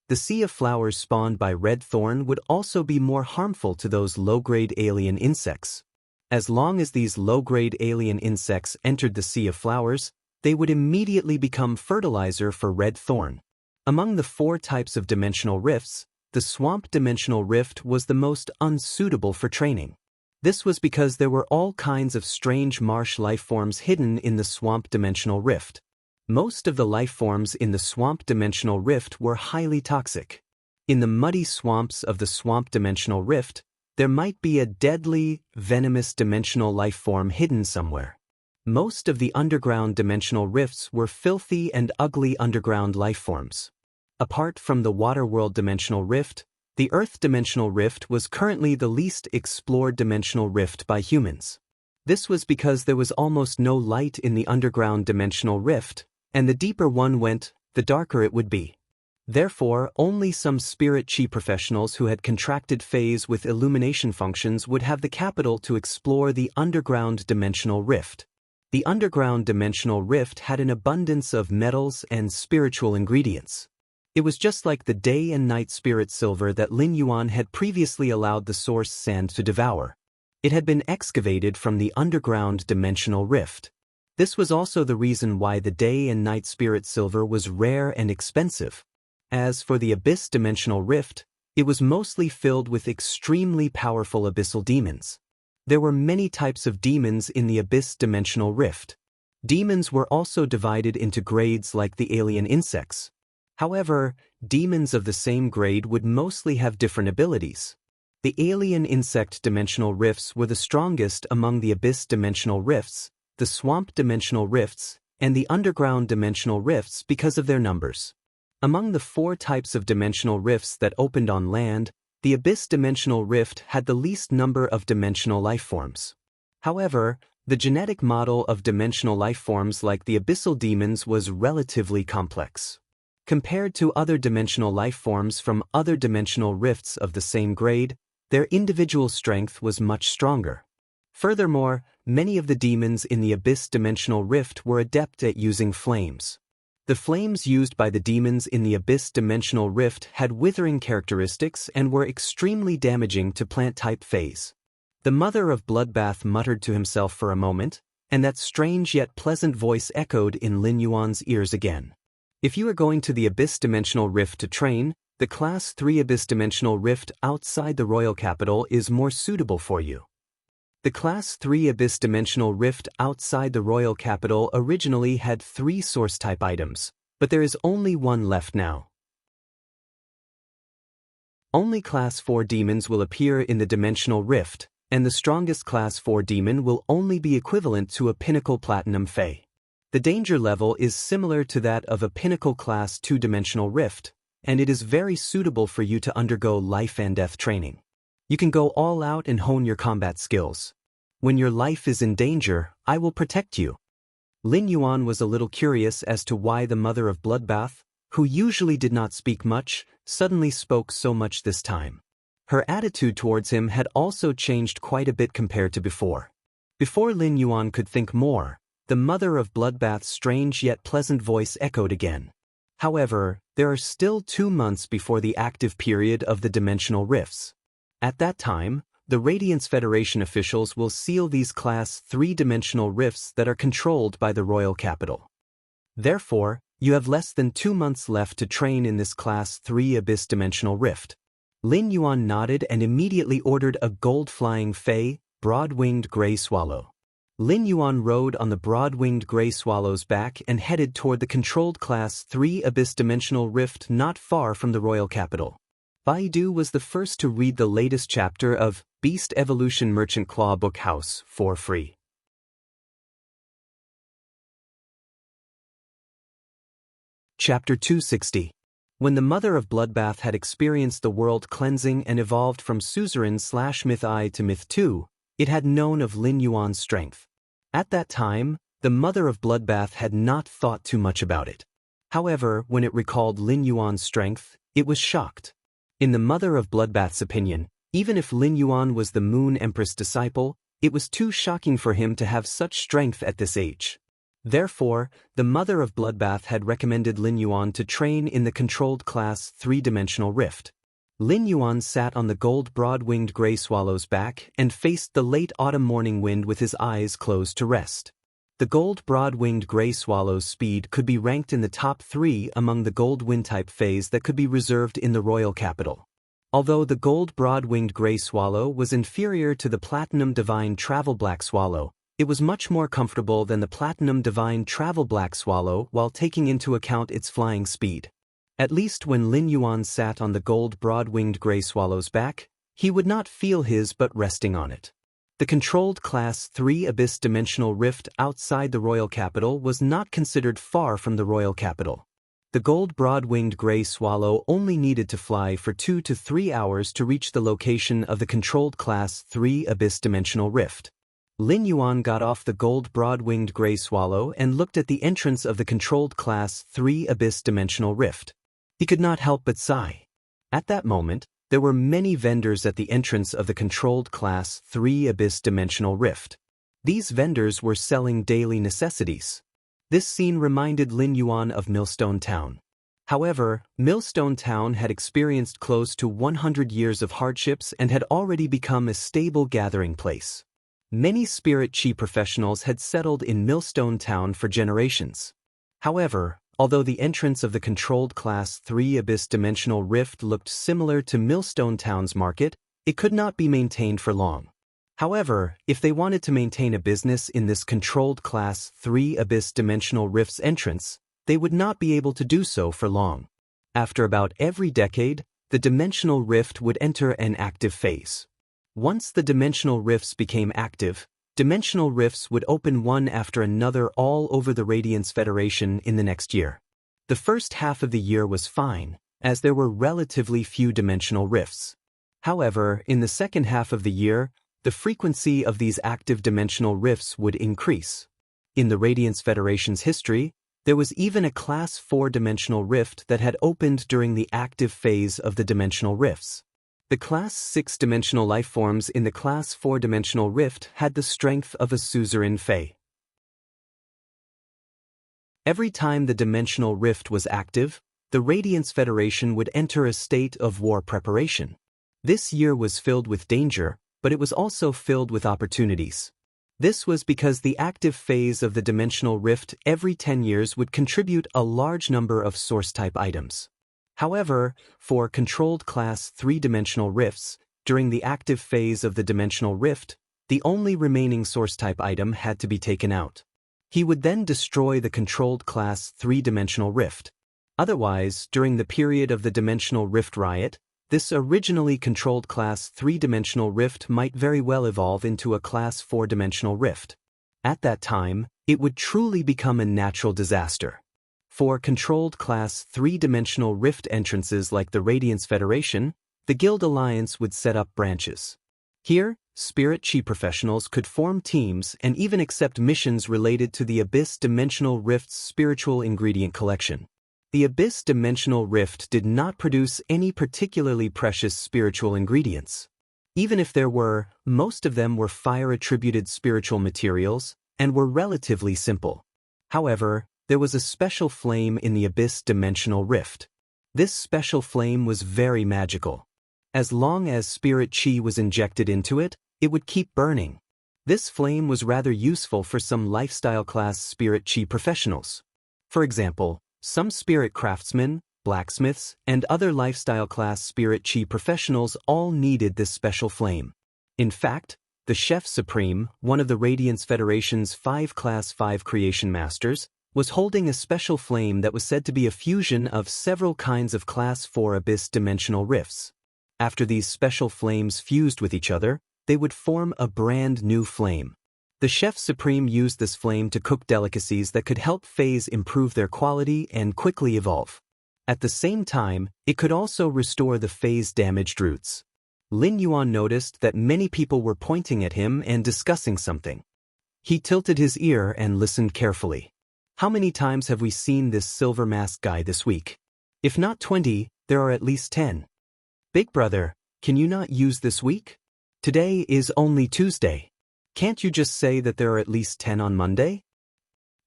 The sea of flowers spawned by Red Thorn would also be more harmful to those low-grade alien insects. As long as these low-grade alien insects entered the sea of flowers, they would immediately become fertilizer for Red Thorn. Among the four types of dimensional rifts, the Swamp Dimensional Rift was the most unsuitable for training. This was because there were all kinds of strange marsh life forms hidden in the Swamp Dimensional Rift. Most of the life forms in the Swamp Dimensional Rift were highly toxic. In the muddy swamps of the Swamp Dimensional Rift, there might be a deadly, venomous dimensional life form hidden somewhere. Most of the underground dimensional rifts were filthy and ugly underground life forms. Apart from the Waterworld Dimensional Rift, the Earth Dimensional Rift was currently the least explored dimensional rift by humans. This was because there was almost no light in the underground dimensional rift, and the deeper one went, the darker it would be. Therefore, only some spirit chi professionals who had contracted phase with illumination functions would have the capital to explore the underground dimensional rift. The underground dimensional rift had an abundance of metals and spiritual ingredients. It was just like the day and night spirit silver that Lin Yuan had previously allowed the source sand to devour. It had been excavated from the underground dimensional rift. This was also the reason why the day and night spirit silver was rare and expensive. As for the Abyss Dimensional Rift, it was mostly filled with extremely powerful abyssal demons. There were many types of demons in the Abyss Dimensional Rift. Demons were also divided into grades like the alien insects. However, demons of the same grade would mostly have different abilities. The Alien Insect Dimensional Rifts were the strongest among the Abyss Dimensional Rifts, the Swamp Dimensional Rifts, and the Underground Dimensional Rifts because of their numbers. Among the four types of dimensional rifts that opened on land, the Abyss Dimensional Rift had the least number of dimensional life forms. However, the genetic model of dimensional life forms like the abyssal demons was relatively complex. Compared to other dimensional life forms from other dimensional rifts of the same grade, their individual strength was much stronger. Furthermore, many of the demons in the Abyss Dimensional Rift were adept at using flames. The flames used by the demons in the Abyss Dimensional Rift had withering characteristics and were extremely damaging to plant-type phase. The mother of Bloodbath muttered to himself for a moment, and that strange yet pleasant voice echoed in Lin Yuan's ears again. If you are going to the Abyss Dimensional Rift to train, the Class 3 Abyss Dimensional Rift outside the Royal Capital is more suitable for you. The Class 3 Abyss Dimensional Rift outside the Royal Capital originally had 3 source-type items, but there is only one left now. Only Class 4 demons will appear in the Dimensional Rift, and the strongest Class 4 demon will only be equivalent to a Pinnacle Platinum Fae. The danger level is similar to that of a Pinnacle Class 2 Dimensional Rift, and it is very suitable for you to undergo life and death training. You can go all out and hone your combat skills. When your life is in danger, I will protect you. Lin Yuan was a little curious as to why the mother of Bloodbath, who usually did not speak much, suddenly spoke so much this time. Her attitude towards him had also changed quite a bit compared to before. Before Lin Yuan could think more, the mother of Bloodbath's strange yet pleasant voice echoed again. However, there are still 2 months before the active period of the dimensional rifts. At that time, the Radiance Federation officials will seal these Class 3-dimensional rifts that are controlled by the royal capital. Therefore, you have less than 2 months left to train in this Class 3 Abyss-dimensional rift. Lin Yuan nodded and immediately ordered a gold-flying fey, broad-winged gray swallow. Lin Yuan rode on the broad-winged gray swallow's back and headed toward the controlled Class 3 Abyss-dimensional rift not far from the royal capital. Baidu was the first to read the latest chapter of Beast Evolution Merchant Claw Book House for free. Chapter 260. When the Mother of Bloodbath had experienced the world cleansing and evolved from Suzerain/Myth I to Myth II, it had known of Lin Yuan's strength. At that time, the Mother of Bloodbath had not thought too much about it. However, when it recalled Lin Yuan's strength, it was shocked. In the Mother of Bloodbath's opinion, even if Lin Yuan was the Moon Empress disciple, it was too shocking for him to have such strength at this age. Therefore, the Mother of Bloodbath had recommended Lin Yuan to train in the controlled Class 3-dimensional rift. Lin Yuan sat on the gold broad-winged gray swallow's back and faced the late autumn morning wind with his eyes closed to rest. The gold broad-winged gray swallow's speed could be ranked in the top 3 among the gold wind-type fays that could be reserved in the royal capital. Although the gold broad-winged gray swallow was inferior to the platinum divine travel black swallow, it was much more comfortable than the platinum divine travel black swallow while taking into account its flying speed. At least when Lin Yuan sat on the gold broad-winged gray swallow's back, he would not feel his but resting on it. The controlled Class 3 Abyss-dimensional rift outside the royal capital was not considered far from the royal capital. The gold broad-winged gray swallow only needed to fly for 2 to 3 hours to reach the location of the controlled Class 3 Abyss-dimensional rift. Lin Yuan got off the gold broad-winged gray swallow and looked at the entrance of the controlled Class 3 Abyss-dimensional rift. He could not help but sigh. At that moment, there were many vendors at the entrance of the controlled Class 3 Abyss-dimensional rift. These vendors were selling daily necessities. This scene reminded Lin Yuan of Millstone Town. However, Millstone Town had experienced close to 100 years of hardships and had already become a stable gathering place. Many spirit chi professionals had settled in Millstone Town for generations. However, although the entrance of the controlled Class 3 Abyss-dimensional rift looked similar to Millstone Town's market, it could not be maintained for long. However, if they wanted to maintain a business in this controlled Class 3 Abyss-dimensional rift's entrance, they would not be able to do so for long. After about every decade, the dimensional rift would enter an active phase. Once the dimensional rifts became active, dimensional rifts would open one after another all over the Radiance Federation in the next year. The first half of the year was fine, as there were relatively few dimensional rifts. However, in the second half of the year, the frequency of these active dimensional rifts would increase. In the Radiance Federation's history, there was even a Class 4 dimensional rift that had opened during the active phase of the dimensional rifts. The Class 6 dimensional lifeforms in the Class 4 dimensional rift had the strength of a suzerain fey. Every time the dimensional rift was active, the Radiance Federation would enter a state of war preparation. This year was filled with danger, but it was also filled with opportunities. This was because the active phase of the dimensional rift every 10 years would contribute a large number of source-type items. However, for controlled Class 3-dimensional rifts, during the active phase of the dimensional rift, the only remaining source-type item had to be taken out. He would then destroy the controlled Class 3-dimensional rift. Otherwise, during the period of the dimensional rift riot, this originally controlled Class 3-dimensional rift might very well evolve into a Class 4-dimensional rift. At that time, it would truly become a natural disaster. For controlled Class 3-dimensional rift entrances like the Radiance Federation, the Guild Alliance would set up branches. Here, spirit chi professionals could form teams and even accept missions related to the Abyss Dimensional Rift's spiritual ingredient collection. The Abyss Dimensional Rift did not produce any particularly precious spiritual ingredients. Even if there were, most of them were fire-attributed spiritual materials and were relatively simple. However, there was a special flame in the Abyss Dimensional Rift. This special flame was very magical. As long as spirit chi was injected into it, it would keep burning. This flame was rather useful for some lifestyle class spirit chi professionals. For example, some spirit craftsmen, blacksmiths, and other lifestyle class spirit chi professionals all needed this special flame. In fact, the Chef Supreme, one of the Radiance Federation's 5 Class 5 creation masters, was holding a special flame that was said to be a fusion of several kinds of Class 4 abyss dimensional rifts. After these special flames fused with each other, they would form a brand new flame. The Chef Supreme used this flame to cook delicacies that could help phase improve their quality and quickly evolve. At the same time, it could also restore the phase-damaged roots. Lin Yuan noticed that many people were pointing at him and discussing something. He tilted his ear and listened carefully. How many times have we seen this silver mask guy this week? If not 20, there are at least 10. Big brother, can you not use this week? Today is only Tuesday. Can't you just say that there are at least 10 on Monday?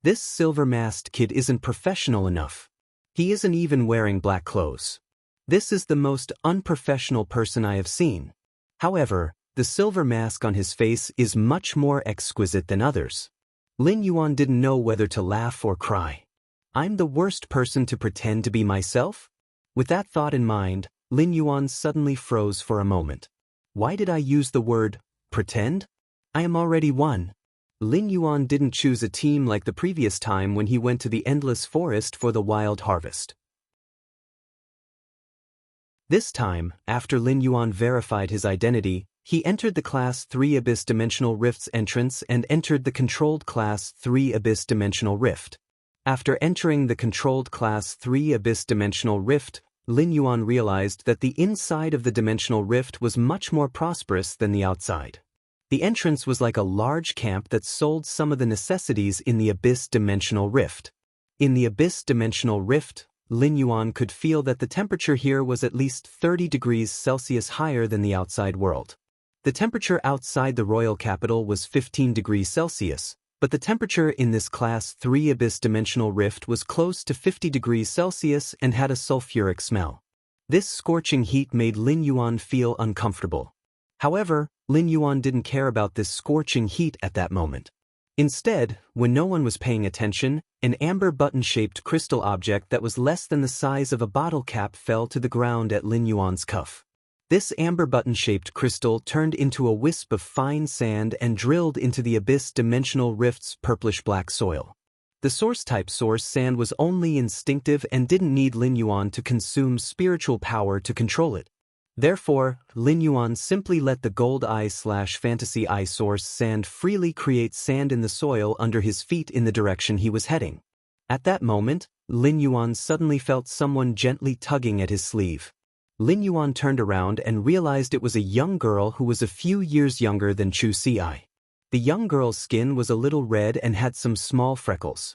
This silver-masked kid isn't professional enough. He isn't even wearing black clothes. This is the most unprofessional person I have seen. However, the silver mask on his face is much more exquisite than others. Lin Yuan didn't know whether to laugh or cry. I'm the worst person to pretend to be myself? With that thought in mind, Lin Yuan suddenly froze for a moment. Why did I use the word pretend? I am already one. Lin Yuan didn't choose a team like the previous time when he went to the endless forest for the wild harvest. This time, after Lin Yuan verified his identity, he entered the Class 3 Abyss Dimensional Rift's entrance and entered the controlled Class 3 Abyss Dimensional Rift. After entering the controlled Class 3 Abyss Dimensional Rift, Lin Yuan realized that the inside of the dimensional rift was much more prosperous than the outside. The entrance was like a large camp that sold some of the necessities in the Abyss Dimensional Rift. In the Abyss Dimensional Rift, Lin Yuan could feel that the temperature here was at least 30 degrees Celsius higher than the outside world. The temperature outside the royal capital was 15 degrees Celsius, but the temperature in this Class 3 Abyss Dimensional Rift was close to 50 degrees Celsius and had a sulfuric smell. This scorching heat made Lin Yuan feel uncomfortable. However, Lin Yuan didn't care about this scorching heat at that moment. Instead, when no one was paying attention, an amber button-shaped crystal object that was less than the size of a bottle cap fell to the ground at Lin Yuan's cuff. This amber button-shaped crystal turned into a wisp of fine sand and drilled into the Abyss Dimensional Rift's purplish-black soil. The source-type source sand was only instinctive and didn't need Lin Yuan to consume spiritual power to control it. Therefore, Lin Yuan simply let the gold eye/fantasy eye source sand freely create sand in the soil under his feet in the direction he was heading. At that moment, Lin Yuan suddenly felt someone gently tugging at his sleeve. Lin Yuan turned around and realized it was a young girl who was a few years younger than Chu Ci. The young girl's skin was a little red and had some small freckles.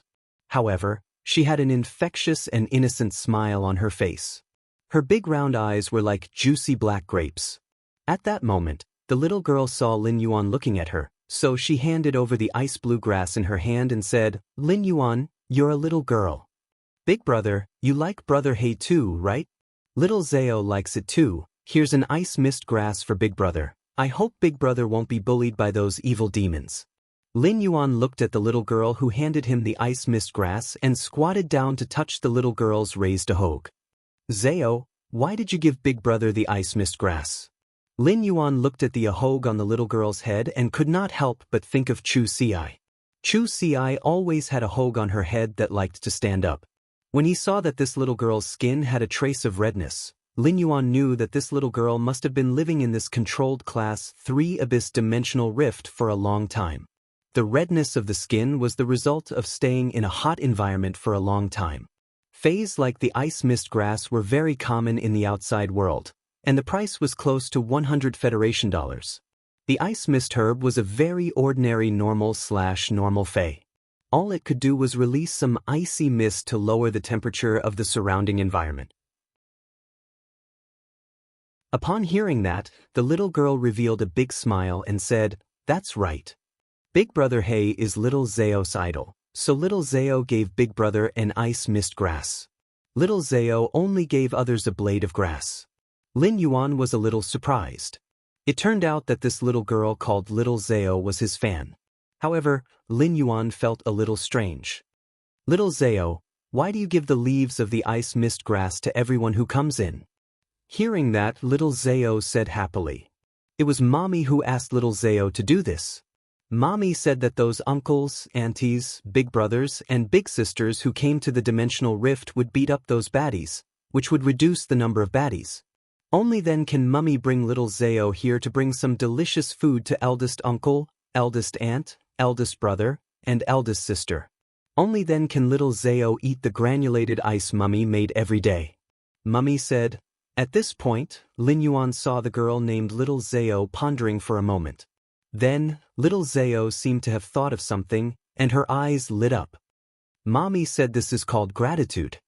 However, she had an infectious and innocent smile on her face. Her big round eyes were like juicy black grapes. At that moment, the little girl saw Lin Yuan looking at her, so she handed over the ice blue grass in her hand and said, "Lin Yuan, you're a little girl. Big brother, you like brother He too, right? Little Zhao likes it too. Here's an ice mist grass for big brother. I hope big brother won't be bullied by those evil demons." Lin Yuan looked at the little girl who handed him the ice mist grass and squatted down to touch the little girl's raised ahog. "Zhao, why did you give big brother the ice mist grass?" Lin Yuan looked at the ahog on the little girl's head and could not help but think of Chu Ci. Chu Ci always had a hog on her head that liked to stand up. When he saw that this little girl's skin had a trace of redness, Lin Yuan knew that this little girl must have been living in this controlled Class 3 Abyss Dimensional Rift for a long time. The redness of the skin was the result of staying in a hot environment for a long time. Phase like the ice mist grass were very common in the outside world, and the price was close to 100 Federation dollars. The ice mist herb was a very ordinary normal Fey. All it could do was release some icy mist to lower the temperature of the surrounding environment. Upon hearing that, the little girl revealed a big smile and said, "That's right. Big brother He is little Zhao's idol, so little Zhao gave big brother an ice mist grass. Little Zhao only gave others a blade of grass." Lin Yuan was a little surprised. It turned out that this little girl called Little Zhao was his fan. However, Lin Yuan felt a little strange. Little Zhao, why do you give the leaves of the ice mist grass to everyone who comes in? Hearing that, Little Zhao said happily. It was Mommy who asked Little Zhao to do this. Mommy said that those uncles, aunties, big brothers, and big sisters who came to the dimensional rift would beat up those baddies, which would reduce the number of baddies. Only then can Mummy bring Little Zhao here to bring some delicious food to eldest uncle, eldest aunt, eldest brother, and eldest sister. Only then can Little Zhao eat the granulated ice Mummy made every day. Mummy said. At this point, Lin Yuan saw the girl named Little Zhao pondering for a moment. Then, Little Zhao seemed to have thought of something, and her eyes lit up. Mommy said this is called gratitude.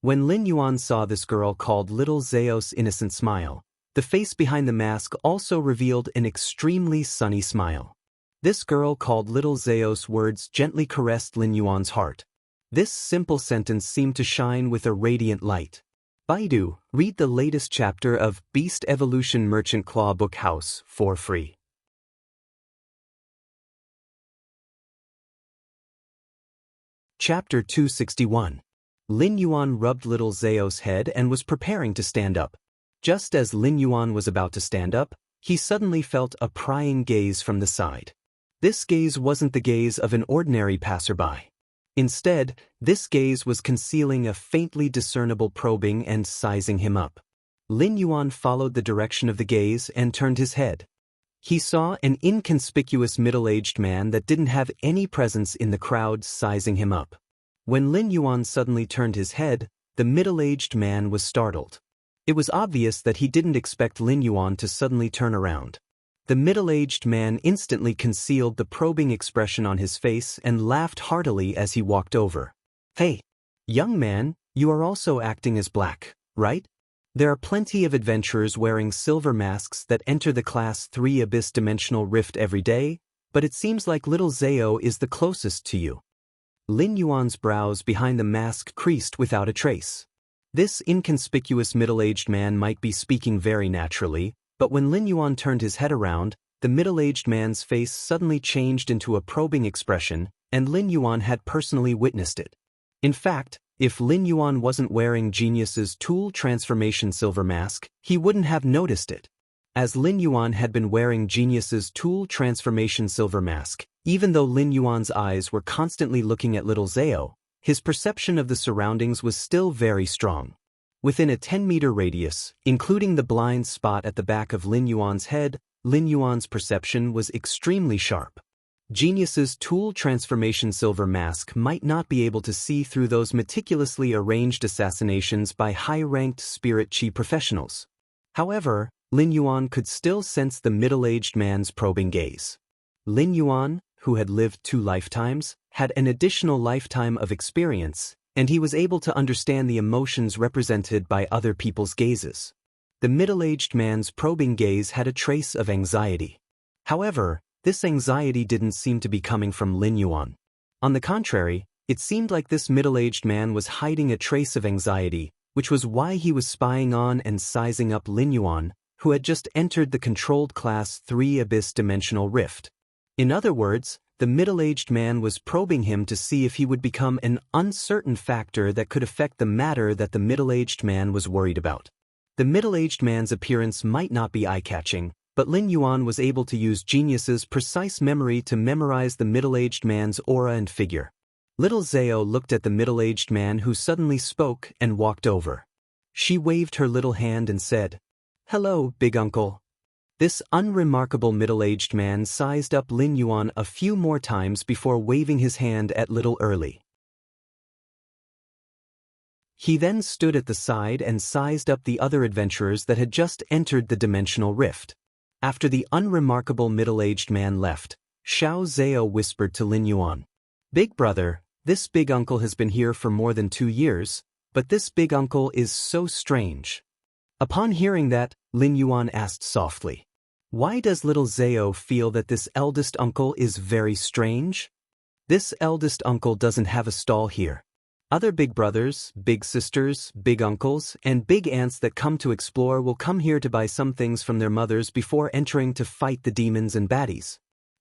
When Lin Yuan saw this girl called Little Zhao's innocent smile, the face behind the mask also revealed an extremely sunny smile. This girl called Little Zhao's words gently caressed Lin Yuan's heart. This simple sentence seemed to shine with a radiant light. Baidu, read the latest chapter of Beast Evolution Merchant Claw Book House for free. Chapter 261. Lin Yuan rubbed Little Zhao's head and was preparing to stand up. Just as Lin Yuan was about to stand up, he suddenly felt a prying gaze from the side. This gaze wasn't the gaze of an ordinary passerby. Instead, this gaze was concealing a faintly discernible probing and sizing him up. Lin Yuan followed the direction of the gaze and turned his head. He saw an inconspicuous middle-aged man that didn't have any presence in the crowd sizing him up. When Lin Yuan suddenly turned his head, the middle-aged man was startled. It was obvious that he didn't expect Lin Yuan to suddenly turn around. The middle-aged man instantly concealed the probing expression on his face and laughed heartily as he walked over. Hey, young man, you are also acting as black, right? There are plenty of adventurers wearing silver masks that enter the Class 3 Abyss Dimensional Rift every day, but it seems like Little Zhao is the closest to you. Lin Yuan's brows behind the mask creased without a trace. This inconspicuous middle-aged man might be speaking very naturally, but when Lin Yuan turned his head around, the middle-aged man's face suddenly changed into a probing expression, and Lin Yuan had personally witnessed it. In fact, if Lin Yuan wasn't wearing Genius's Tool Transformation Silver Mask, he wouldn't have noticed it. As Lin Yuan had been wearing Genius's Tool Transformation Silver Mask, even though Lin Yuan's eyes were constantly looking at Little Zhao, his perception of the surroundings was still very strong. Within a 10-meter radius, including the blind spot at the back of Lin Yuan's head, Lin Yuan's perception was extremely sharp. Genius's Tool Transformation Silver Mask might not be able to see through those meticulously arranged assassinations by high-ranked spirit chi professionals. However, Lin Yuan could still sense the middle-aged man's probing gaze. Lin Yuan, who had lived 2 lifetimes, had an additional lifetime of experience, and he was able to understand the emotions represented by other people's gazes. The middle-aged man's probing gaze had a trace of anxiety. However, this anxiety didn't seem to be coming from Lin Yuan. On the contrary, it seemed like this middle-aged man was hiding a trace of anxiety, which was why he was spying on and sizing up Lin Yuan, who had just entered the controlled Class 3 Abyss Dimensional Rift. In other words, the middle-aged man was probing him to see if he would become an uncertain factor that could affect the matter that the middle-aged man was worried about. The middle-aged man's appearance might not be eye-catching, but Lin Yuan was able to use Genius's precise memory to memorize the middle-aged man's aura and figure. Little Zhao looked at the middle-aged man who suddenly spoke and walked over. She waved her little hand and said, "Hello, big uncle." This unremarkable middle-aged man sized up Lin Yuan a few more times before waving his hand at Little Early. He then stood at the side and sized up the other adventurers that had just entered the dimensional rift. After the unremarkable middle-aged man left, Xiao Zhao whispered to Lin Yuan, "Big brother, this big uncle has been here for more than 2 years, but this big uncle is so strange." Upon hearing that, Lin Yuan asked softly, "Why does Little Zhao feel that this eldest uncle is very strange? This eldest uncle doesn't have a stall here." Other big brothers, big sisters, big uncles, and big aunts that come to explore will come here to buy some things from their mothers before entering to fight the demons and baddies.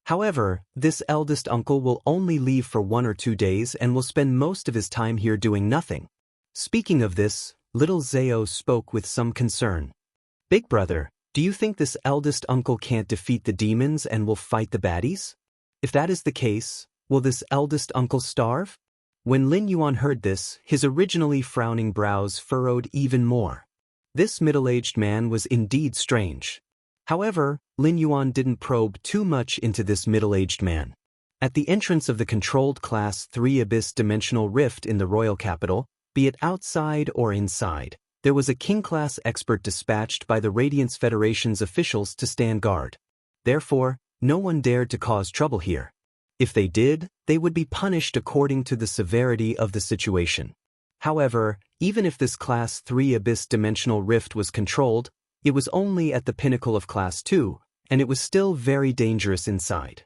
However, this eldest uncle will only leave for 1 or 2 days and will spend most of his time here doing nothing. Speaking of this, little Zhao spoke with some concern. Big brother, do you think this eldest uncle can't defeat the demons and will fight the baddies? If that is the case, will this eldest uncle starve? When Lin Yuan heard this, his originally frowning brows furrowed even more. This middle-aged man was indeed strange. However, Lin Yuan didn't probe too much into this middle-aged man. At the entrance of the controlled Class 3 Abyss Dimensional Rift in the royal capital, be it outside or inside, there was a King-class expert dispatched by the Radiance Federation's officials to stand guard. Therefore, no one dared to cause trouble here. If they did, they would be punished according to the severity of the situation. However, even if this Class 3 Abyss Dimensional Rift was controlled, it was only at the pinnacle of Class 2, and it was still very dangerous inside.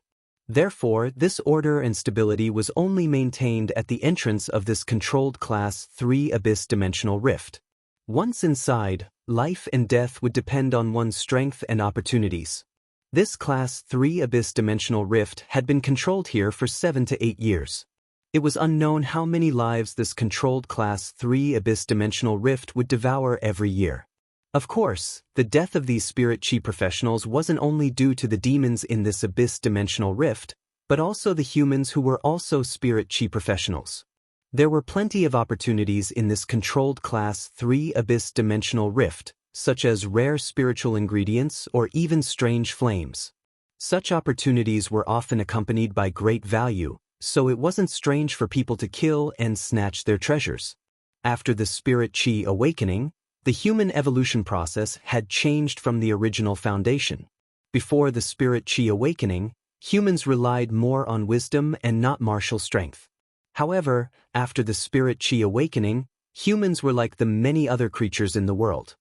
Therefore, this order and stability was only maintained at the entrance of this controlled Class 3 Abyss Dimensional Rift. Once inside, life and death would depend on one's strength and opportunities. This Class 3 Abyss Dimensional Rift had been controlled here for 7 to 8 years. It was unknown how many lives this controlled Class 3 Abyss Dimensional Rift would devour every year. Of course, the death of these spirit chi professionals wasn't only due to the demons in this Abyss Dimensional Rift, but also the humans who were also spirit chi professionals. There were plenty of opportunities in this controlled Class 3 Abyss Dimensional Rift, such as rare spiritual ingredients or even strange flames. Such opportunities were often accompanied by great value, so it wasn't strange for people to kill and snatch their treasures. After the spirit chi awakening, the human evolution process had changed from the original foundation. Before the spirit chi awakening, humans relied more on wisdom and not martial strength. However, after the spirit chi awakening, humans were like the many other creatures in the world.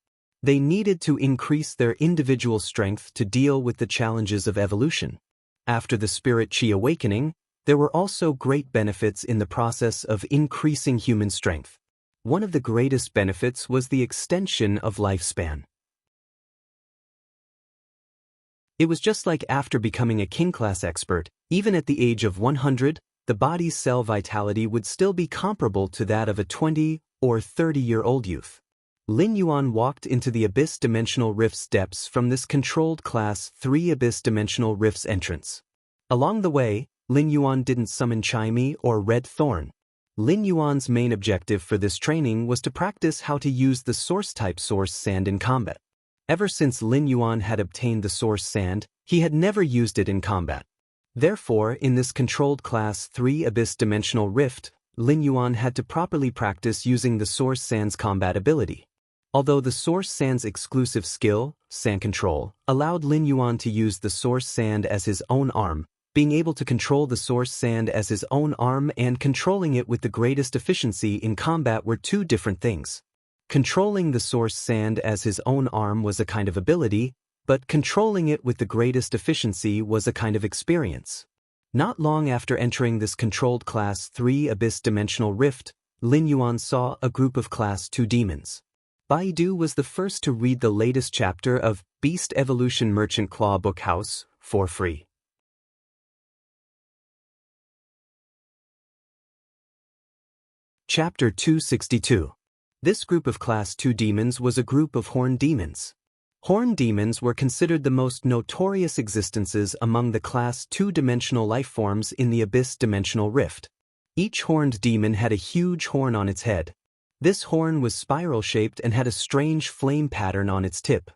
They needed to increase their individual strength to deal with the challenges of evolution. After the spirit chi awakening, there were also great benefits in the process of increasing human strength. One of the greatest benefits was the extension of lifespan. It was just like after becoming a king-class expert, even at the age of 100, the body's cell vitality would still be comparable to that of a 20 or 30-year-old youth. Lin Yuan walked into the Abyss Dimensional Rift's depths from this controlled Class 3 Abyss Dimensional Rift's entrance. Along the way, Lin Yuan didn't summon Chimey or Red Thorn. Lin Yuan's main objective for this training was to practice how to use the Source-type Source Sand in combat. Ever since Lin Yuan had obtained the Source Sand, he had never used it in combat. Therefore, in this controlled Class 3 Abyss Dimensional Rift, Lin Yuan had to properly practice using the Source Sand's combat ability. Although the Source Sand's exclusive skill, Sand Control, allowed Lin Yuan to use the Source Sand as his own arm, being able to control the Source Sand as his own arm and controlling it with the greatest efficiency in combat were two different things. Controlling the Source Sand as his own arm was a kind of ability, but controlling it with the greatest efficiency was a kind of experience. Not long after entering this controlled Class 3 Abyss Dimensional Rift, Lin Yuan saw a group of Class 2 demons. Baidu was the first to read the latest chapter of Beast Evolution Merchant Claw Book House for free. Chapter 262. This group of Class 2 demons was a group of horned demons. Horned demons were considered the most notorious existences among the Class 2-dimensional life forms in the Abyss Dimensional Rift. Each horned demon had a huge horn on its head. This horn was spiral-shaped and had a strange flame pattern on its tip.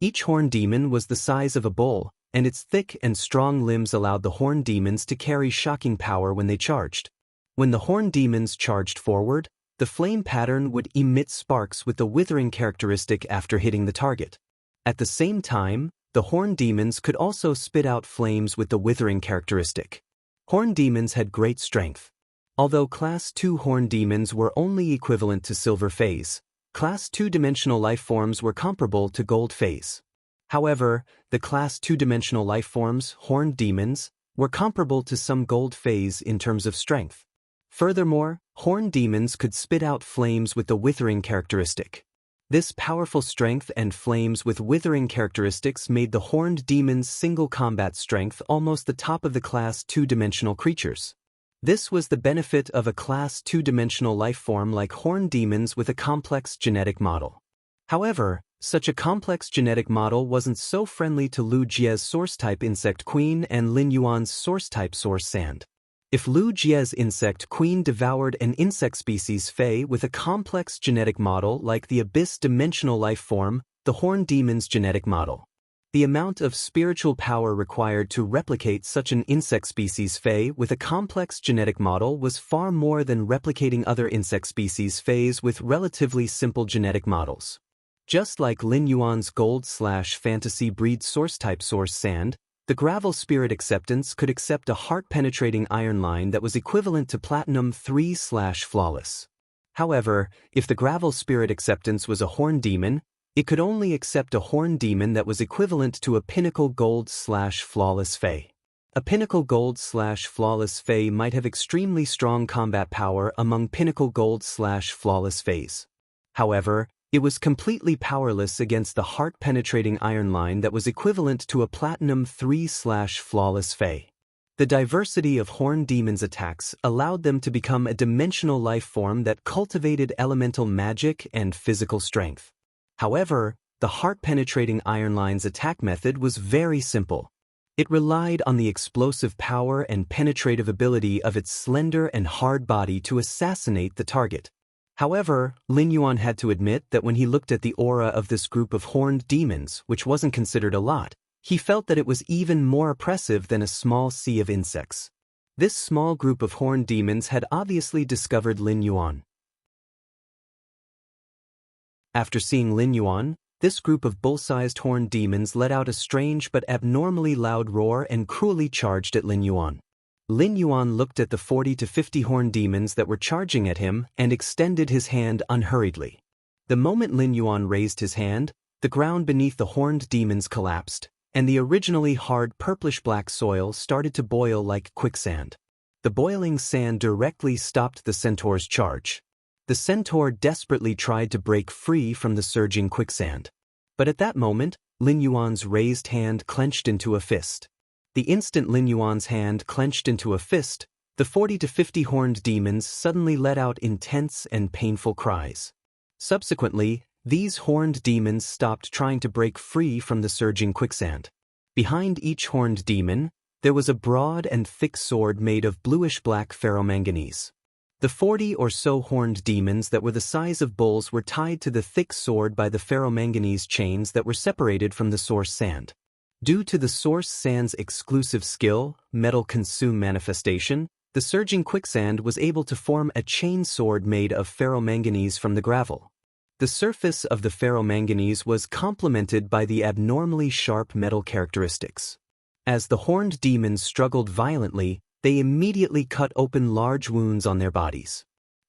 Each horned demon was the size of a bull, and its thick and strong limbs allowed the horned demons to carry shocking power when they charged. When the horned demons charged forward, the flame pattern would emit sparks with the withering characteristic after hitting the target. At the same time, the horned demons could also spit out flames with the withering characteristic. Horned demons had great strength. Although Class 2 horned demons were only equivalent to Silver Phase, Class 2-dimensional life forms were comparable to Gold Phase. However, the Class 2-dimensional life forms, horned demons, were comparable to some Gold Phase in terms of strength. Furthermore, horned demons could spit out flames with the withering characteristic. This powerful strength and flames with withering characteristics made the horned demon's single combat strength almost the top of the class 2-dimensional creatures. This was the benefit of a class 2-dimensional life form like horned demons with a complex genetic model. However, such a complex genetic model wasn't so friendly to Lu Jie's source-type insect queen and Lin Yuan's source-type source sand. If Lu Jie's insect queen devoured an insect species Fey with a complex genetic model like the abyss-dimensional life form, the horned demon's genetic model, the amount of spiritual power required to replicate such an insect species Fey with a complex genetic model was far more than replicating other insect species Feys with relatively simple genetic models. Just like Lin Yuan's gold/fantasy breed source-type source sand, the gravel spirit acceptance could accept a heart-penetrating iron line that was equivalent to platinum 3/flawless. However, if the gravel spirit acceptance was a horned demon, it could only accept a horned demon that was equivalent to a pinnacle gold/flawless Fey. A pinnacle gold/flawless Fey might have extremely strong combat power among pinnacle gold/flawless Feys. However, it was completely powerless against the heart-penetrating iron line that was equivalent to a platinum 3/flawless Fey. The diversity of horned demons' attacks allowed them to become a dimensional life form that cultivated elemental magic and physical strength. However, the heart-penetrating iron line's attack method was very simple. It relied on the explosive power and penetrative ability of its slender and hard body to assassinate the target. However, Lin Yuan had to admit that when he looked at the aura of this group of horned demons, which wasn't considered a lot, he felt that it was even more oppressive than a small sea of insects. This small group of horned demons had obviously discovered Lin Yuan. After seeing Lin Yuan, this group of bull-sized horned demons let out a strange but abnormally loud roar and cruelly charged at Lin Yuan. Lin Yuan looked at the 40 to 50 horned demons that were charging at him and extended his hand unhurriedly. The moment Lin Yuan raised his hand, the ground beneath the horned demons collapsed, and the originally hard purplish-black soil started to boil like quicksand. The boiling sand directly stopped the centaur's charge. The centaur desperately tried to break free from the surging quicksand. But at that moment, Lin Yuan's raised hand clenched into a fist. The instant Lin Yuan's hand clenched into a fist, the 40 to 50 horned demons suddenly let out intense and painful cries. Subsequently, these horned demons stopped trying to break free from the surging quicksand. Behind each horned demon, there was a broad and thick sword made of bluish-black ferromanganese. The 40 or so horned demons that were the size of bulls were tied to the thick sword by the ferromanganese chains that were separated from the source sand. Due to the source sand's exclusive skill, metal consume manifestation, the surging quicksand was able to form a chain sword made of ferromanganese from the gravel. The surface of the ferromanganese was complemented by the abnormally sharp metal characteristics. As the horned demons struggled violently, they immediately cut open large wounds on their bodies.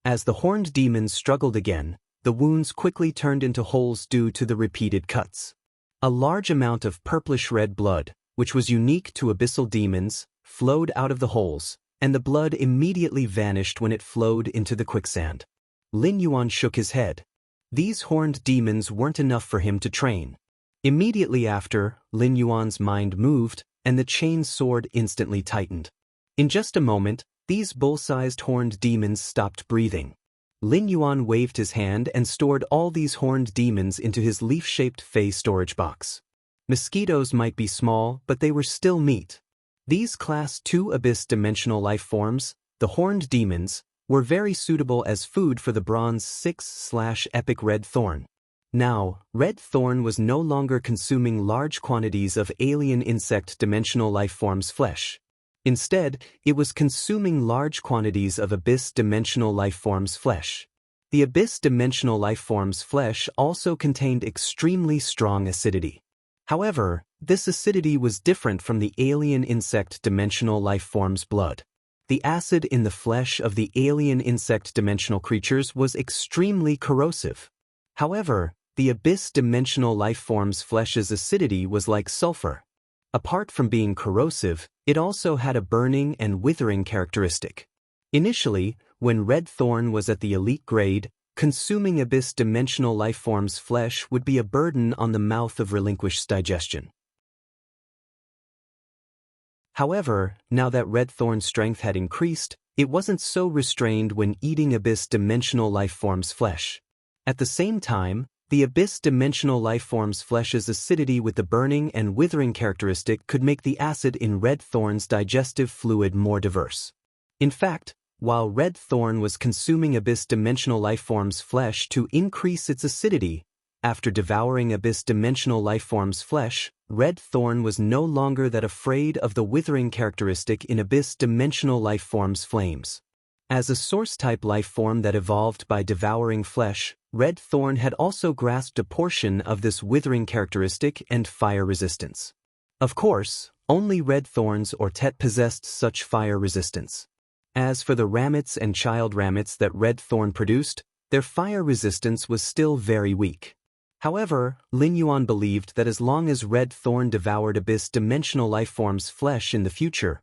As the horned demons struggled again, the wounds quickly turned into holes due to the repeated cuts. A large amount of purplish-red blood, which was unique to abyssal demons, flowed out of the holes, and the blood immediately vanished when it flowed into the quicksand. Lin Yuan shook his head. These horned demons weren't enough for him to train. Immediately after, Lin Yuan's mind moved, and the chain sword instantly tightened. In just a moment, these bull-sized horned demons stopped breathing. Lin Yuan waved his hand and stored all these horned demons into his leaf-shaped Fey storage box. Mosquitoes might be small, but they were still meat. These Class 2 abyss-dimensional life forms, the horned demons, were very suitable as food for the Bronze 6/Epic Red Thorn. Now, Red Thorn was no longer consuming large quantities of alien insect dimensional life forms' flesh. Instead, it was consuming large quantities of abyss-dimensional life forms' flesh. The abyss-dimensional life forms' flesh also contained extremely strong acidity. However, this acidity was different from the alien insect dimensional life forms' blood. The acid in the flesh of the alien insect dimensional creatures was extremely corrosive. However, the abyss-dimensional life forms' flesh's acidity was like sulfur. Apart from being corrosive, it also had a burning and withering characteristic. Initially, When red thorn was at the elite grade, consuming abyss-dimensional lifeforms' flesh would be a burden on the mouth of relinquished digestion. However, now that red thorn's strength had increased, it wasn't so restrained when eating abyss-dimensional lifeforms' flesh. At the same time, the abyss-dimensional lifeform's flesh's acidity with the burning and withering characteristic could make the acid in red thorn's digestive fluid more diverse. In fact, while red thorn was consuming abyss-dimensional lifeform's flesh to increase its acidity, after devouring abyss-dimensional lifeform's flesh, red thorn was no longer that afraid of the withering characteristic in abyss-dimensional lifeform's flames. As a source-type lifeform that evolved by devouring flesh, red thorn had also grasped a portion of this withering characteristic and fire resistance. Of course, only red thorns or tet possessed such fire resistance. As for the ramets and child ramets that red thorn produced, their fire resistance was still very weak. However, Lin Yuan believed that as long as red thorn devoured abyss-dimensional lifeforms' flesh in the future,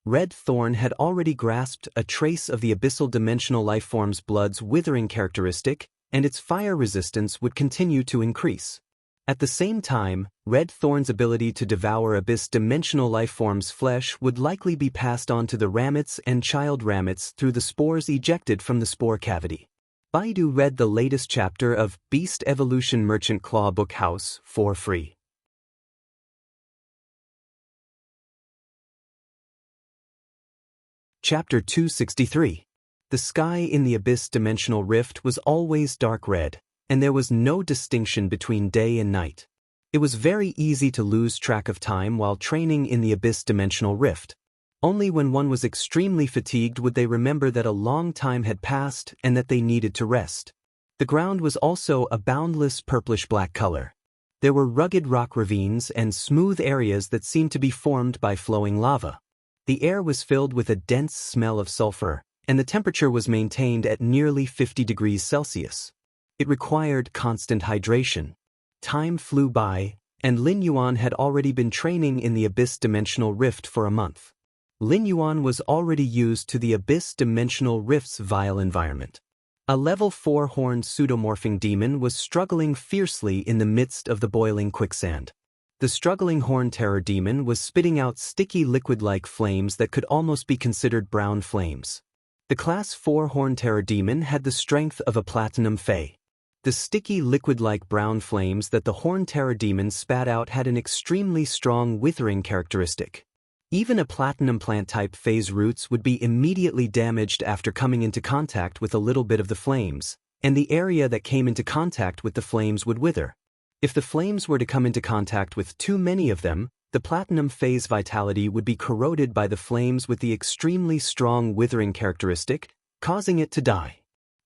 red thorn had already grasped a trace of the abyssal dimensional lifeform's blood's withering characteristic, and its fire resistance would continue to increase. At the same time, red thorn's ability to devour abyss-dimensional lifeforms' flesh would likely be passed on to the ramets and child ramets through the spores ejected from the spore cavity. Baidu read the latest chapter of Beast Evolution Merchant Claw Book House for free. Chapter 263. The sky in the abyss-dimensional rift was always dark red, and there was no distinction between day and night. It was very easy to lose track of time while training in the abyss-dimensional rift. Only when one was extremely fatigued would they remember that a long time had passed and that they needed to rest. The ground was also a boundless purplish-black color. There were rugged rock ravines and smooth areas that seemed to be formed by flowing lava. The air was filled with a dense smell of sulfur, and the temperature was maintained at nearly 50 degrees Celsius. It required constant hydration. Time flew by, and Lin Yuan had already been training in the abyss-dimensional rift for a month. Lin Yuan was already used to the abyss-dimensional rift's vile environment. A level 4 horned pseudomorphing demon was struggling fiercely in the midst of the boiling quicksand. The struggling horn terror demon was spitting out sticky liquid-like flames that could almost be considered brown flames. The Class 4 horn terror demon had the strength of a platinum fae. The sticky liquid-like brown flames that the horn terror demon spat out had an extremely strong withering characteristic. Even a platinum plant-type phase roots would be immediately damaged after coming into contact with a little bit of the flames, and the area that came into contact with the flames would wither. If the flames were to come into contact with too many of them, the platinum phase vitality would be corroded by the flames with the extremely strong withering characteristic, causing it to die.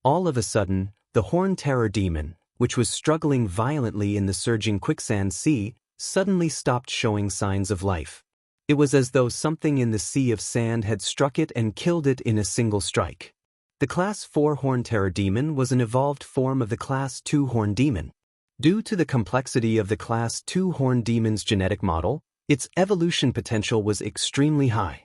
All of a sudden, the horn terror demon, which was struggling violently in the surging quicksand sea, suddenly stopped showing signs of life. It was as though something in the sea of sand had struck it and killed it in a single strike. The Class 4 horn terror demon was an evolved form of the Class 2 horn demon. Due to the complexity of the Class 2 horn demon's genetic model, its evolution potential was extremely high.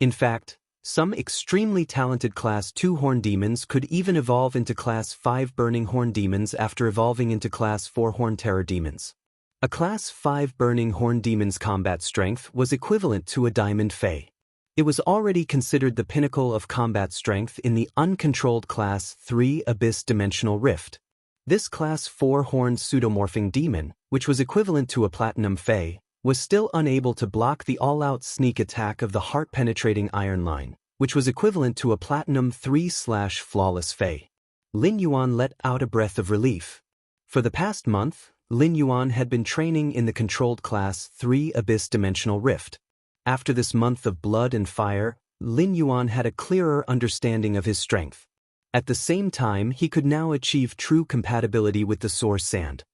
In fact, some extremely talented Class 2 horn demons could even evolve into Class 5 burning horn demons after evolving into Class 4 horn terror demons. A Class 5 burning horn demon's combat strength was equivalent to a diamond fae. It was already considered the pinnacle of combat strength in the uncontrolled Class 3 abyss-dimensional rift. This Class 4 horned pseudomorphing demon, which was equivalent to a platinum fae, was still unable to block the all-out sneak attack of the heart-penetrating iron line, which was equivalent to a platinum 3/flawless fae. Lin Yuan let out a breath of relief. For the past month, Lin Yuan had been training in the controlled Class 3 abyss-dimensional rift. After this month of blood and fire, Lin Yuan had a clearer understanding of his strength. At the same time, he could now achieve true compatibility with the source sand.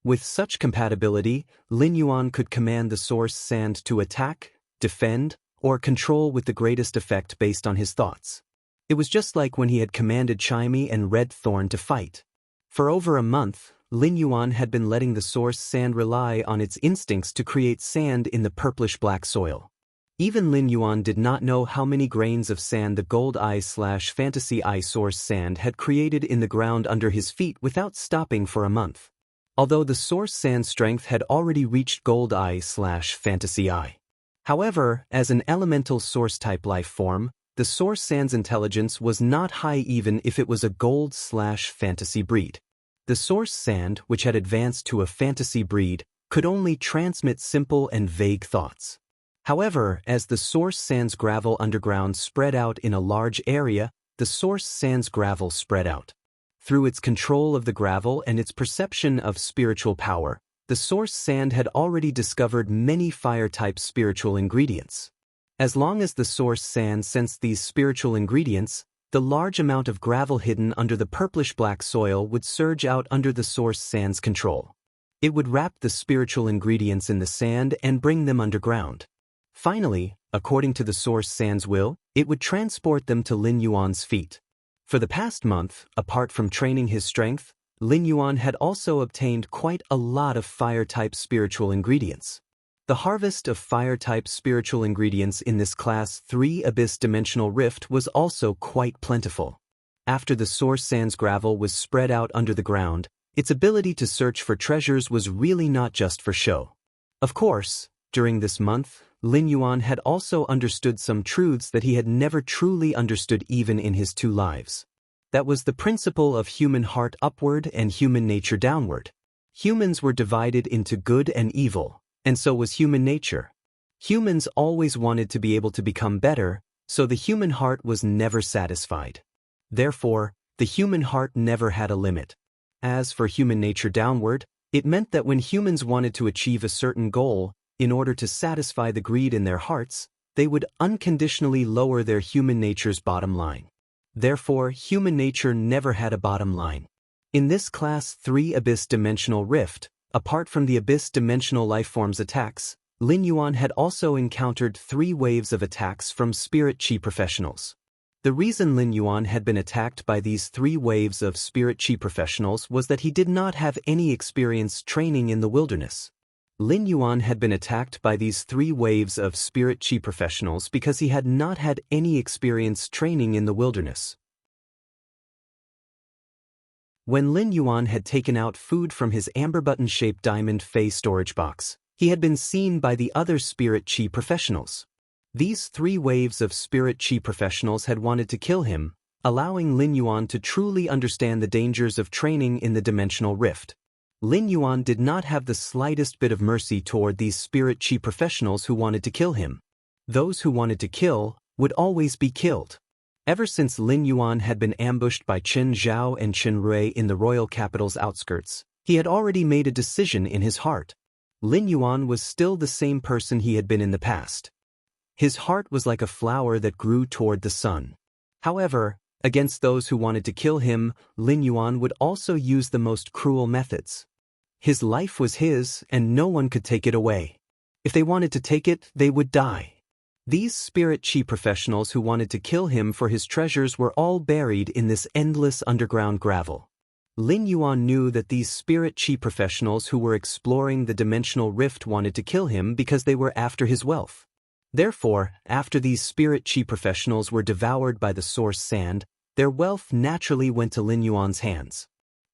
With such compatibility, Lin Yuan could command the source sand to attack, defend, or control with the greatest effect based on his thoughts. It was just like when he had commanded Chimey and Red Thorn to fight. For over a month, Lin Yuan had been letting the source sand rely on its instincts to create sand in the purplish-black soil. Even Lin Yuan did not know how many grains of sand the gold eye/fantasy eye source sand had created in the ground under his feet without stopping for a month. Although the source sand strength had already reached gold eye/fantasy eye. However, as an elemental source-type life form, the source sand's intelligence was not high even if it was a gold/fantasy breed. The source sand, which had advanced to a fantasy breed, could only transmit simple and vague thoughts. However, as the source sand's gravel underground spread out in a large area, the source sand's gravel spread out. Through its control of the gravel and its perception of spiritual power, the source sand had already discovered many fire-type spiritual ingredients. As long as the source sand sensed these spiritual ingredients, the large amount of gravel hidden under the purplish-black soil would surge out under the source sand's control. It would wrap the spiritual ingredients in the sand and bring them underground. Finally, according to the source sand's will, it would transport them to Lin Yuan's feet. For the past month, apart from training his strength, Lin Yuan had also obtained quite a lot of fire-type spiritual ingredients. The harvest of fire-type spiritual ingredients in this Class 3 Abyss Dimensional Rift was also quite plentiful. After the source sand's gravel was spread out under the ground, its ability to search for treasures was really not just for show. Of course, during this month, Lin Yuan had also understood some truths that he had never truly understood even in his 2 lives. That was the principle of human heart upward and human nature downward. Humans were divided into good and evil, and so was human nature. Humans always wanted to be able to become better, so the human heart was never satisfied. Therefore, the human heart never had a limit. As for human nature downward, it meant that when humans wanted to achieve a certain goal, in order to satisfy the greed in their hearts, they would unconditionally lower their human nature's bottom line. Therefore, human nature never had a bottom line. In this Class 3 Abyss Dimensional Rift, apart from the Abyss Dimensional Lifeforms attacks, Lin Yuan had also encountered 3 waves of attacks from Spirit Chi professionals. The reason Lin Yuan had been attacked by these 3 waves of Spirit Chi professionals was that he did not have any experience training in the wilderness. Lin Yuan had been attacked by these 3 waves of Spirit Chi professionals because he had not had any experience training in the wilderness. When Lin Yuan had taken out food from his amber button-shaped diamond Fey storage box, he had been seen by the other Spirit Chi professionals. These 3 waves of Spirit Chi professionals had wanted to kill him, allowing Lin Yuan to truly understand the dangers of training in the dimensional rift. Lin Yuan did not have the slightest bit of mercy toward these Spirit Chi professionals who wanted to kill him. Those who wanted to kill would always be killed. Ever since Lin Yuan had been ambushed by Chen Zhao and Chen Rui in the royal capital's outskirts, he had already made a decision in his heart. Lin Yuan was still the same person he had been in the past. His heart was like a flower that grew toward the sun. However, against those who wanted to kill him, Lin Yuan would also use the most cruel methods. His life was his, and no one could take it away. If they wanted to take it, they would die. These Spirit Chi professionals who wanted to kill him for his treasures were all buried in this endless underground gravel. Lin Yuan knew that these Spirit Chi professionals who were exploring the dimensional rift wanted to kill him because they were after his wealth. Therefore, after these Spirit Chi professionals were devoured by the source sand, their wealth naturally went to Lin Yuan's hands.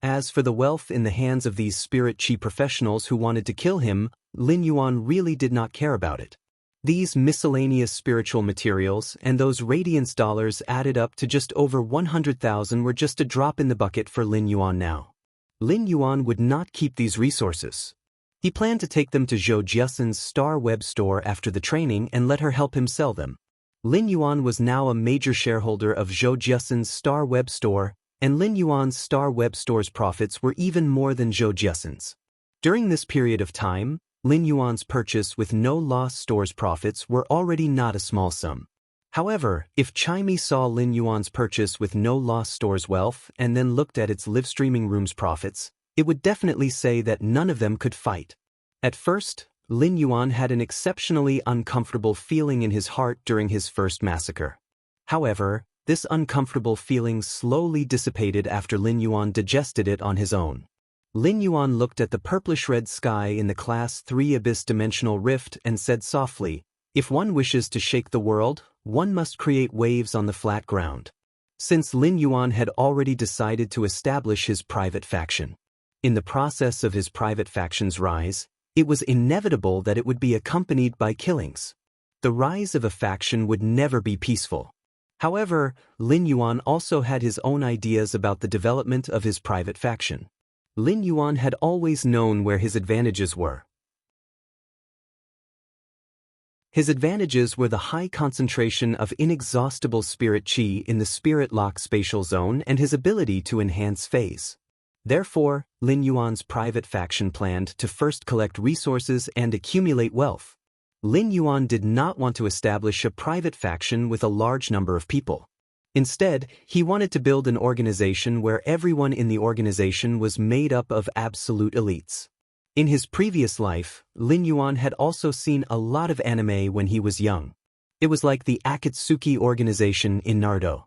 As for the wealth in the hands of these Spirit Chi professionals who wanted to kill him, Lin Yuan really did not care about it. These miscellaneous spiritual materials and those radiance dollars added up to just over 100,000 were just a drop in the bucket for Lin Yuan now. Lin Yuan would not keep these resources. He planned to take them to Zhou Jiasen's Star Web store after the training and let her help him sell them. Lin Yuan was now a major shareholder of Zhou Jiasen's Star Web store, and Lin Yuan's Star Web store's profits were even more than Zhou Jiasen's. During this period of time, Lin Yuan's purchase with no loss store's profits were already not a small sum. However, if Chimey saw Lin Yuan's purchase with no loss store's wealth and then looked at its live streaming room's profits, it would definitely say that none of them could fight. At first, Lin Yuan had an exceptionally uncomfortable feeling in his heart during his first massacre. However, this uncomfortable feeling slowly dissipated after Lin Yuan digested it on his own. Lin Yuan looked at the purplish-red sky in the Class 3 Abyss Dimensional Rift and said softly, If one wishes to shake the world, one must create waves on the flat ground. Since Lin Yuan had already decided to establish his private faction. In the process of his private faction's rise, it was inevitable that it would be accompanied by killings. The rise of a faction would never be peaceful. However, Lin Yuan also had his own ideas about the development of his private faction. Lin Yuan had always known where his advantages were. His advantages were the high concentration of inexhaustible spirit qi in the spirit lock spatial zone and his ability to enhance phase. Therefore, Lin Yuan's private faction planned to first collect resources and accumulate wealth. Lin Yuan did not want to establish a private faction with a large number of people. Instead, he wanted to build an organization where everyone in the organization was made up of absolute elites. In his previous life, Lin Yuan had also seen a lot of anime when he was young. It was like the Akatsuki organization in Naruto.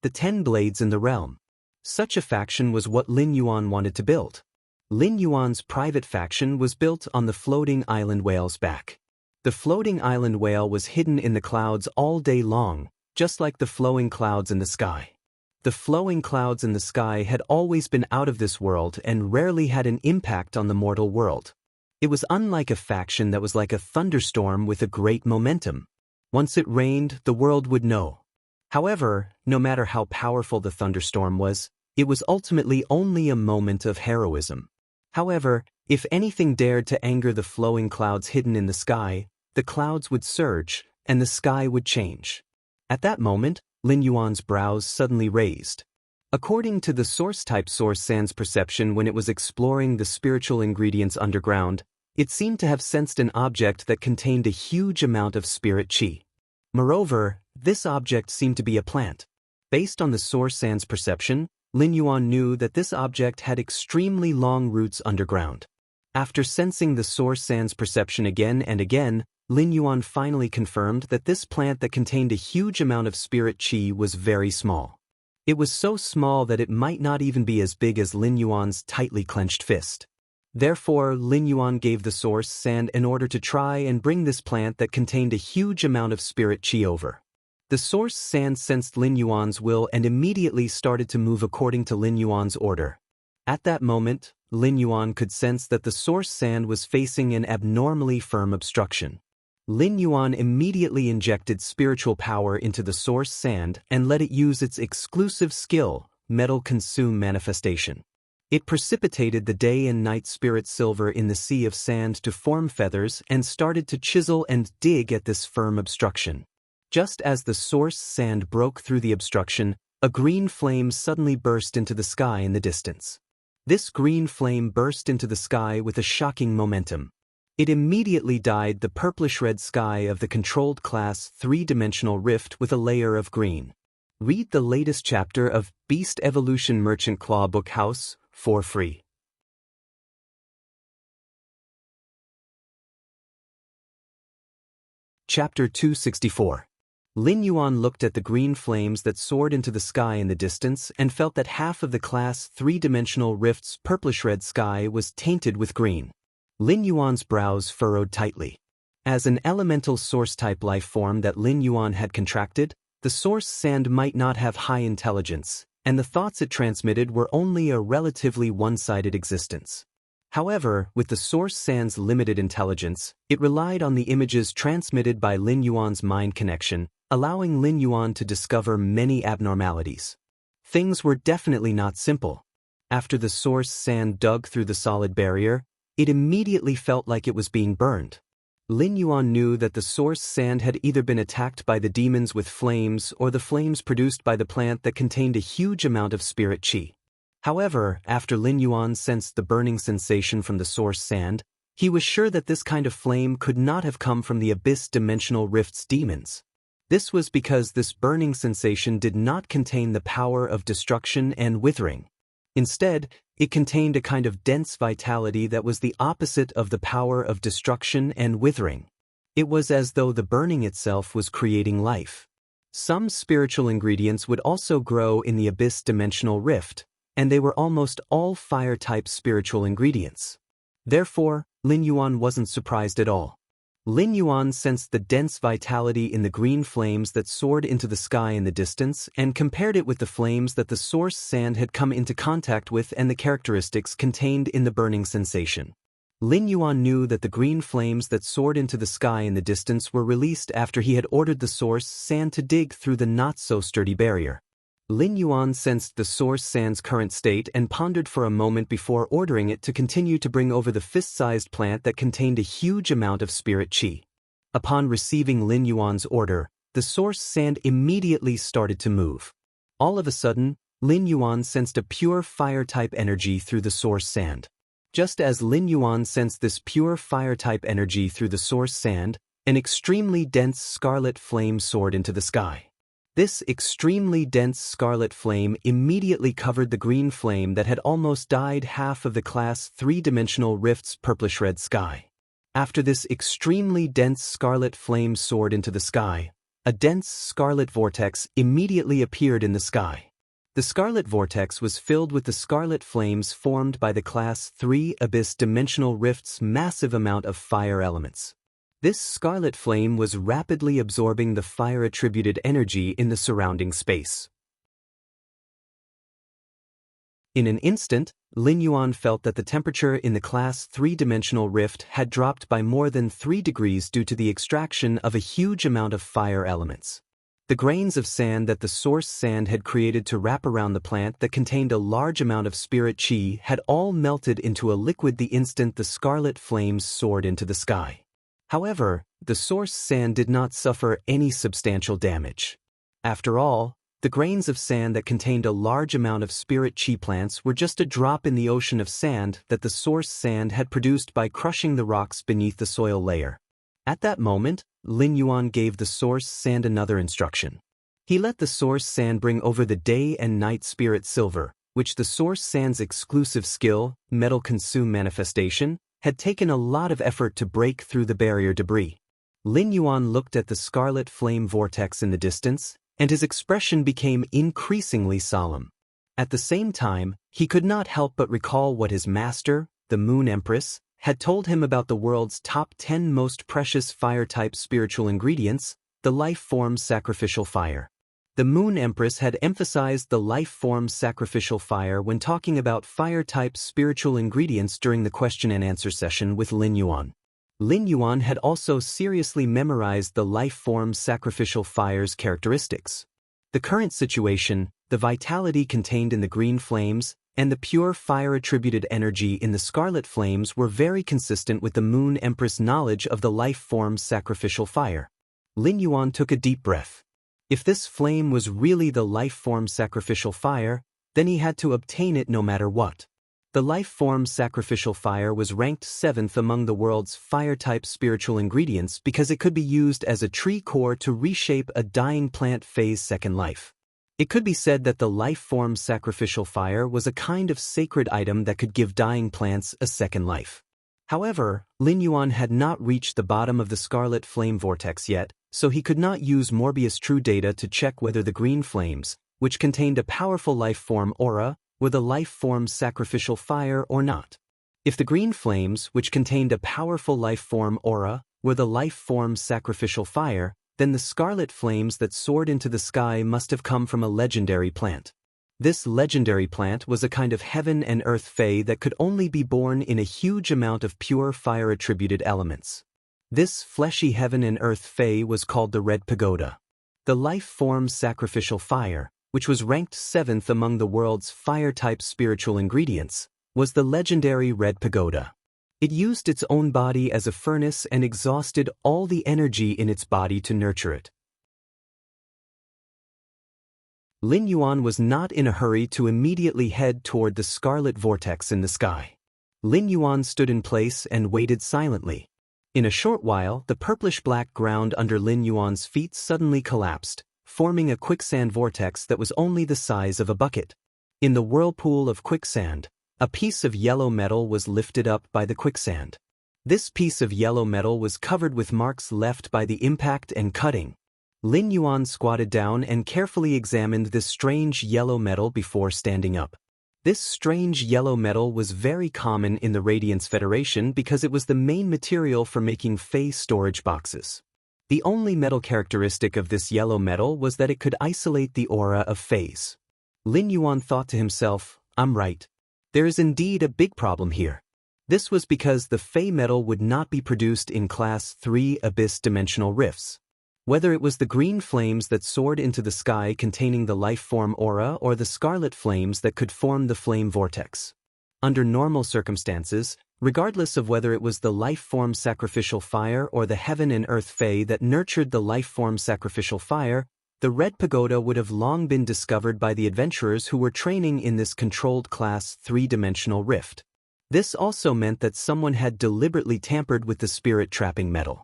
The 10 Blades in the Realm. Such a faction was what Lin Yuan wanted to build. Lin Yuan's private faction was built on the floating island whale's back. The floating island whale was hidden in the clouds all day long, just like the flowing clouds in the sky. The flowing clouds in the sky had always been out of this world and rarely had an impact on the mortal world. It was unlike a faction that was like a thunderstorm with a great momentum. Once it rained, the world would know. However, no matter how powerful the thunderstorm was, it was ultimately only a moment of heroism. However, if anything dared to anger the flowing clouds hidden in the sky, the clouds would surge, and the sky would change. At that moment, Lin Yuan's brows suddenly raised. According to the source-type Source Sand's perception when it was exploring the spiritual ingredients underground, it seemed to have sensed an object that contained a huge amount of spirit qi. Moreover, this object seemed to be a plant. Based on the Source Sand's perception, Lin Yuan knew that this object had extremely long roots underground. After sensing the Source Sand's perception again and again, Lin Yuan finally confirmed that this plant that contained a huge amount of spirit qi was very small. It was so small that it might not even be as big as Lin Yuan's tightly clenched fist. Therefore, Lin Yuan gave the Source Sand an order to try and bring this plant that contained a huge amount of spirit qi over. The Source Sand sensed Lin Yuan's will and immediately started to move according to Lin Yuan's order. At that moment, Lin Yuan could sense that the Source Sand was facing an abnormally firm obstruction. Lin Yuan immediately injected spiritual power into the Source Sand and let it use its exclusive skill, Metal Consume Manifestation. It precipitated the day and night spirit silver in the sea of sand to form feathers and started to chisel and dig at this firm obstruction. Just as the Source Sand broke through the obstruction, a green flame suddenly burst into the sky in the distance. This green flame burst into the sky with a shocking momentum. It immediately dyed the purplish-red sky of the controlled class 3-dimensional rift with a layer of green. Read the latest chapter of Beast Evolution Merchant Claw Book House for free. Chapter 264. Lin Yuan looked at the green flames that soared into the sky in the distance and felt that half of the class 3-dimensional rift's purplish-red sky was tainted with green. Lin Yuan's brows furrowed tightly. As an elemental source-type life form that Lin Yuan had contracted, the Source Sand might not have high intelligence, and the thoughts it transmitted were only a relatively one-sided existence. However, with the Source Sand's limited intelligence, it relied on the images transmitted by Lin Yuan's mind connection, allowing Lin Yuan to discover many abnormalities. Things were definitely not simple. After the Source Sand dug through the solid barrier, it immediately felt like it was being burned. Lin Yuan knew that the Source Sand had either been attacked by the demons with flames or the flames produced by the plant that contained a huge amount of spirit qi. However, after Lin Yuan sensed the burning sensation from the Source Sand, he was sure that this kind of flame could not have come from the Abyss Dimensional Rift's demons. This was because this burning sensation did not contain the power of destruction and withering. Instead, it contained a kind of dense vitality that was the opposite of the power of destruction and withering. It was as though the burning itself was creating life. Some spiritual ingredients would also grow in the Abyss Dimensional Rift, and they were almost all fire-type spiritual ingredients. Therefore, Lin Yuan wasn't surprised at all. Lin Yuan sensed the dense vitality in the green flames that soared into the sky in the distance and compared it with the flames that the source sand had come into contact with and the characteristics contained in the burning sensation. Lin Yuan knew that the green flames that soared into the sky in the distance were released after he had ordered the source sand to dig through the not-so-sturdy barrier. Lin Yuan sensed the source sand's current state and pondered for a moment before ordering it to continue to bring over the fist-sized plant that contained a huge amount of spirit qi. Upon receiving Lin Yuan's order, the source sand immediately started to move. All of a sudden, Lin Yuan sensed a pure fire-type energy through the source sand. Just as Lin Yuan sensed this pure fire-type energy through the source sand, an extremely dense scarlet flame soared into the sky. This extremely dense scarlet flame immediately covered the green flame that had almost dyed half of the class 3-dimensional rift's purplish-red sky. After this extremely dense scarlet flame soared into the sky, a dense scarlet vortex immediately appeared in the sky. The scarlet vortex was filled with the scarlet flames formed by the class 3 abyss dimensional rift's massive amount of fire elements. This scarlet flame was rapidly absorbing the fire-attributed energy in the surrounding space. In an instant, Lin Yuan felt that the temperature in the class 3-dimensional rift had dropped by more than 3 degrees due to the extraction of a huge amount of fire elements. The grains of sand that the source sand had created to wrap around the plant that contained a large amount of spirit qi had all melted into a liquid the instant the scarlet flames soared into the sky. However, the source sand did not suffer any substantial damage. After all, the grains of sand that contained a large amount of spirit qi plants were just a drop in the ocean of sand that the source sand had produced by crushing the rocks beneath the soil layer. At that moment, Lin Yuan gave the source sand another instruction. He let the source sand bring over the day and night spirit silver, which the source sand's exclusive skill, metal consume manifestation, had taken a lot of effort to break through the barrier debris. Lin Yuan looked at the scarlet flame vortex in the distance, and his expression became increasingly solemn. At the same time, he could not help but recall what his master, the Moon Empress, had told him about the world's top 10 most precious fire-type spiritual ingredients, the life-form sacrificial fire. The Moon Empress had emphasized the life-form sacrificial fire when talking about fire-type spiritual ingredients during the question-and-answer session with Lin Yuan. Lin Yuan had also seriously memorized the life-form sacrificial fire's characteristics. The current situation, the vitality contained in the green flames, and the pure fire-attributed energy in the scarlet flames were very consistent with the Moon Empress' knowledge of the life-form sacrificial fire. Lin Yuan took a deep breath. If this flame was really the life-form sacrificial fire, then he had to obtain it no matter what. The life-form sacrificial fire was ranked 7th among the world's fire-type spiritual ingredients because it could be used as a tree core to reshape a dying plant phase second life. It could be said that the life-form sacrificial fire was a kind of sacred item that could give dying plants a second life. However, Lin Yuan had not reached the bottom of the scarlet flame vortex yet, so he could not use Morbius True data to check whether the green flames, which contained a powerful life-form aura, were the life-form sacrificial fire or not. If the green flames, which contained a powerful life-form aura, were the life-form sacrificial fire, then the scarlet flames that soared into the sky must have come from a legendary plant. This legendary plant was a kind of heaven and earth fae that could only be born in a huge amount of pure fire-attributed elements. This fleshy heaven and earth fae was called the Red Pagoda. The life-form sacrificial fire, which was ranked 7th among the world's fire-type spiritual ingredients, was the legendary Red Pagoda. It used its own body as a furnace and exhausted all the energy in its body to nurture it. Lin Yuan was not in a hurry to immediately head toward the scarlet vortex in the sky. Lin Yuan stood in place and waited silently. In a short while, the purplish-black ground under Lin Yuan's feet suddenly collapsed, forming a quicksand vortex that was only the size of a bucket. In the whirlpool of quicksand, a piece of yellow metal was lifted up by the quicksand. This piece of yellow metal was covered with marks left by the impact and cutting. Lin Yuan squatted down and carefully examined this strange yellow metal before standing up. This strange yellow metal was very common in the Radiance Federation because it was the main material for making Fey storage boxes. The only metal characteristic of this yellow metal was that it could isolate the aura of Feys. Lin Yuan thought to himself, I'm right. There is indeed a big problem here. This was because the Fey metal would not be produced in Class 3 Abyss Dimensional Rifts. Whether it was the green flames that soared into the sky containing the life form aura or the scarlet flames that could form the flame vortex. Under normal circumstances, regardless of whether it was the life form sacrificial fire or the heaven and earth Fey that nurtured the life form sacrificial fire, the Red Pagoda would have long been discovered by the adventurers who were training in this controlled Class 3-dimensional rift. This also meant that someone had deliberately tampered with the spirit-trapping metal.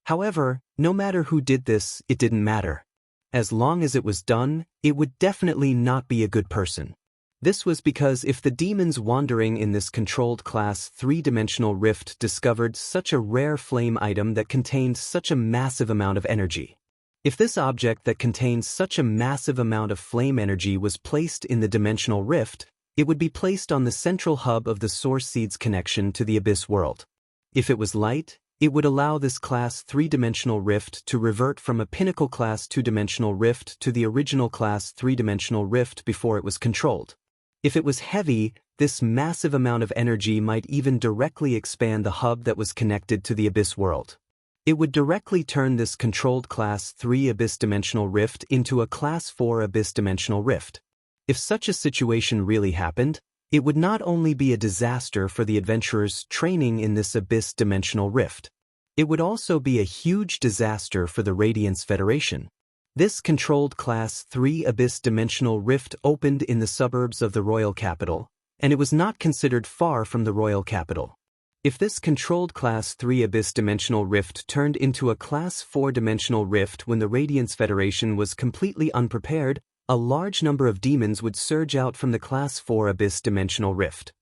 However, no matter who did this, it didn't matter. As long as it was done, it would definitely not be a good person. This was because if the demons wandering in this controlled Class 3-dimensional rift discovered such a rare flame item that contained such a massive amount of energy. If this object that contains such a massive amount of flame energy was placed in the dimensional rift, it would be placed on the central hub of the Source Seed's connection to the Abyss world. If it was light, it would allow this Class 3-dimensional rift to revert from a pinnacle Class 2-dimensional rift to the original Class 3-dimensional rift before it was controlled. If it was heavy, this massive amount of energy might even directly expand the hub that was connected to the Abyss world. It would directly turn this controlled Class 3 Abyss Dimensional Rift into a Class 4 Abyss Dimensional Rift. If such a situation really happened, it would not only be a disaster for the adventurers training in this Abyss Dimensional Rift. It would also be a huge disaster for the Radiance Federation. This controlled Class 3 Abyss Dimensional Rift opened in the suburbs of the royal capital, and it was not considered far from the royal capital. If this controlled Class 3 Abyss Dimensional Rift turned into a Class 4 Dimensional Rift when the Radiance Federation was completely unprepared, a large number of demons would surge out from the Class 4 Abyss Dimensional Rift.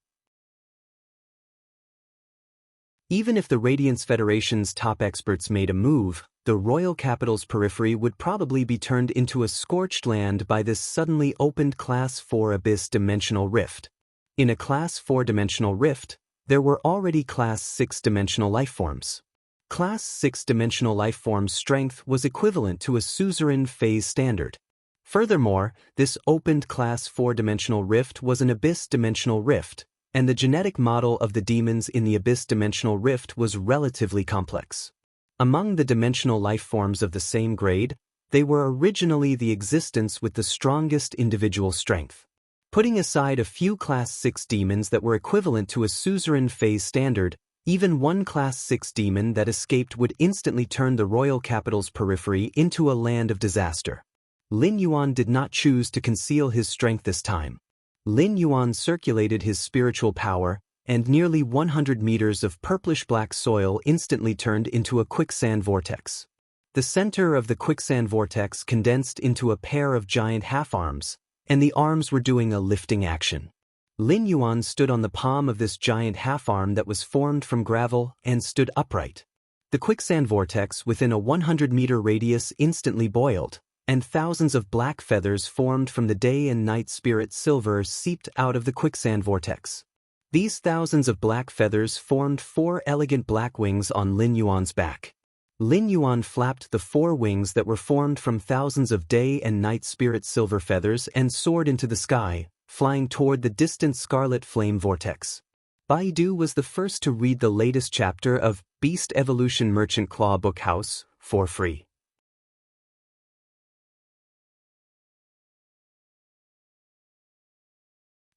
Even if the Radiance Federation's top experts made a move, the royal capital's periphery would probably be turned into a scorched land by this suddenly opened Class 4 Abyss Dimensional Rift. In a Class 4 Dimensional Rift, there were already Class 6 dimensional lifeforms. Class 6 dimensional lifeform's strength was equivalent to a suzerain phase standard. Furthermore, this opened Class 4 dimensional rift was an Abyss dimensional rift, and the genetic model of the demons in the Abyss dimensional rift was relatively complex. Among the dimensional lifeforms of the same grade, they were originally the existence with the strongest individual strength. Putting aside a few Class 6 demons that were equivalent to a suzerain phase standard, even one Class 6 demon that escaped would instantly turn the royal capital's periphery into a land of disaster. Lin Yuan did not choose to conceal his strength this time. Lin Yuan circulated his spiritual power, and nearly 100 meters of purplish-black soil instantly turned into a quicksand vortex. The center of the quicksand vortex condensed into a pair of giant half-arms, and the arms were doing a lifting action. Lin Yuan stood on the palm of this giant half-arm that was formed from gravel and stood upright. The quicksand vortex within a 100-meter radius instantly boiled, and thousands of black feathers formed from the day and night spirit silver seeped out of the quicksand vortex. These thousands of black feathers formed 4 elegant black wings on Lin Yuan's back. Lin Yuan flapped the 4 wings that were formed from thousands of day and night spirit silver feathers and soared into the sky, flying toward the distant scarlet flame vortex. Baidu was the first to read the latest chapter of Beast Evolution Merchant Claw Bookhouse for free.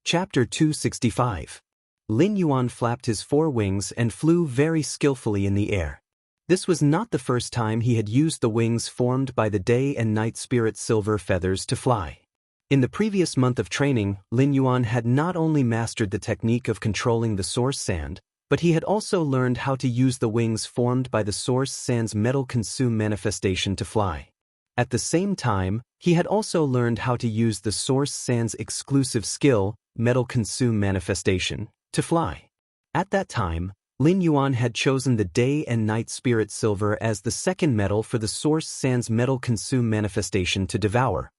Chapter 265. Lin Yuan flapped his 4 wings and flew very skillfully in the air. This was not the first time he had used the wings formed by the day and night spirit silver feathers to fly. In the previous month of training, Lin Yuan had not only mastered the technique of controlling the source sand, but he had also learned how to use the wings formed by the source sand's metal consume manifestation to fly. At the same time, he had also learned how to use the source sand's exclusive skill, metal consume manifestation, to fly. At that time, Lin Yuan had chosen the day and night spirit silver as the second metal for the source sand's metal consume manifestation to devour.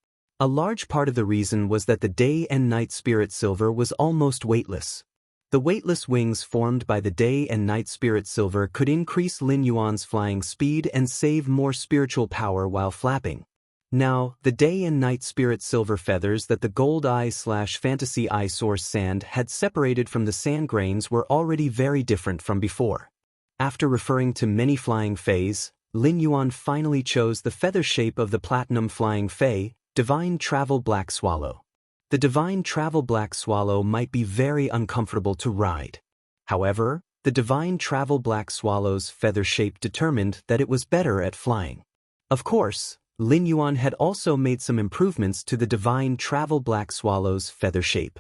A large part of the reason was that the day and night spirit silver was almost weightless. The weightless wings formed by the day and night spirit silver could increase Lin Yuan's flying speed and save more spiritual power while flapping. Now, the day and night spirit silver feathers that the gold eye/fantasy eye source sand had separated from the sand grains were already very different from before. After referring to many flying fays, Lin Yuan finally chose the feather shape of the platinum flying fay, Divine Travel Black Swallow. The Divine Travel Black Swallow might be very uncomfortable to ride. However, the Divine Travel Black Swallow's feather shape determined that it was better at flying. Of course, Lin Yuan had also made some improvements to the Divine Travel Black Swallow's feather shape.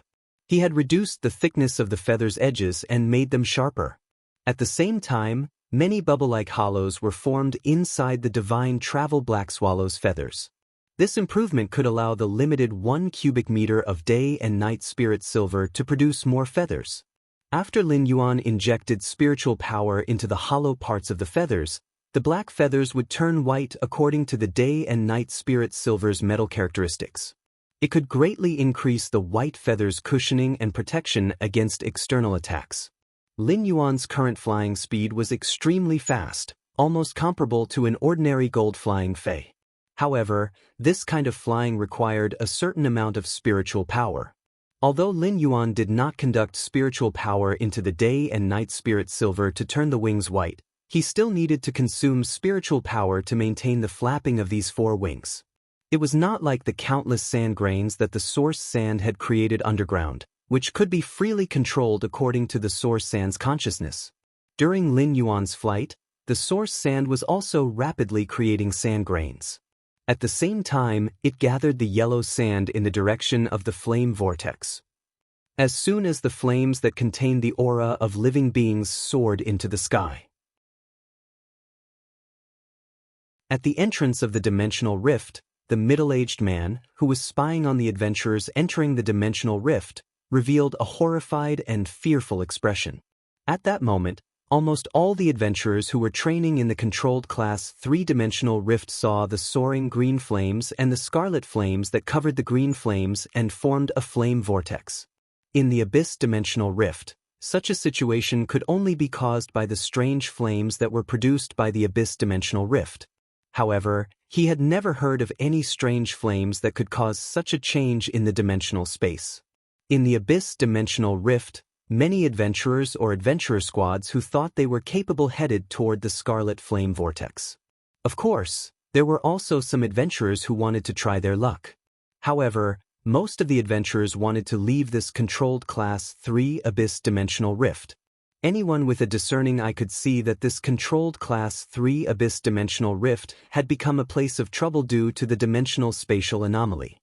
He had reduced the thickness of the feather's edges and made them sharper. At the same time, many bubble-like hollows were formed inside the Divine Travel Black Swallow's feathers. This improvement could allow the limited 1 cubic meter of day and night spirit silver to produce more feathers. After Lin Yuan injected spiritual power into the hollow parts of the feathers, the black feathers would turn white according to the day and night spirit silver's metal characteristics. It could greatly increase the white feathers' cushioning and protection against external attacks. Lin Yuan's current flying speed was extremely fast, almost comparable to an ordinary gold flying fay. However, this kind of flying required a certain amount of spiritual power. Although Lin Yuan did not conduct spiritual power into the day and night spirit silver to turn the wings white, he still needed to consume spiritual power to maintain the flapping of these 4 wings. It was not like the countless sand grains that the source sand had created underground, which could be freely controlled according to the source sand's consciousness. During Lin Yuan's flight, the source sand was also rapidly creating sand grains. At the same time, it gathered the yellow sand in the direction of the flame vortex. As soon as the flames that contained the aura of living beings soared into the sky. At the entrance of the dimensional rift, the middle-aged man, who was spying on the adventurers entering the dimensional rift, revealed a horrified and fearful expression. At that moment, almost all the adventurers who were training in the controlled class 3-dimensional rift saw the soaring green flames and the scarlet flames that covered the green flames and formed a flame vortex. In the abyss dimensional rift, such a situation could only be caused by the strange flames that were produced by the abyss dimensional rift. However, he had never heard of any strange flames that could cause such a change in the dimensional space. In the abyss dimensional rift, many adventurers or adventurer squads who thought they were capable headed toward the scarlet flame vortex. Of course, there were also some adventurers who wanted to try their luck. However, most of the adventurers wanted to leave this controlled class 3 abyss dimensional rift. Anyone with a discerning eye could see that this controlled class 3 abyss dimensional rift had become a place of trouble due to the dimensional spatial anomaly.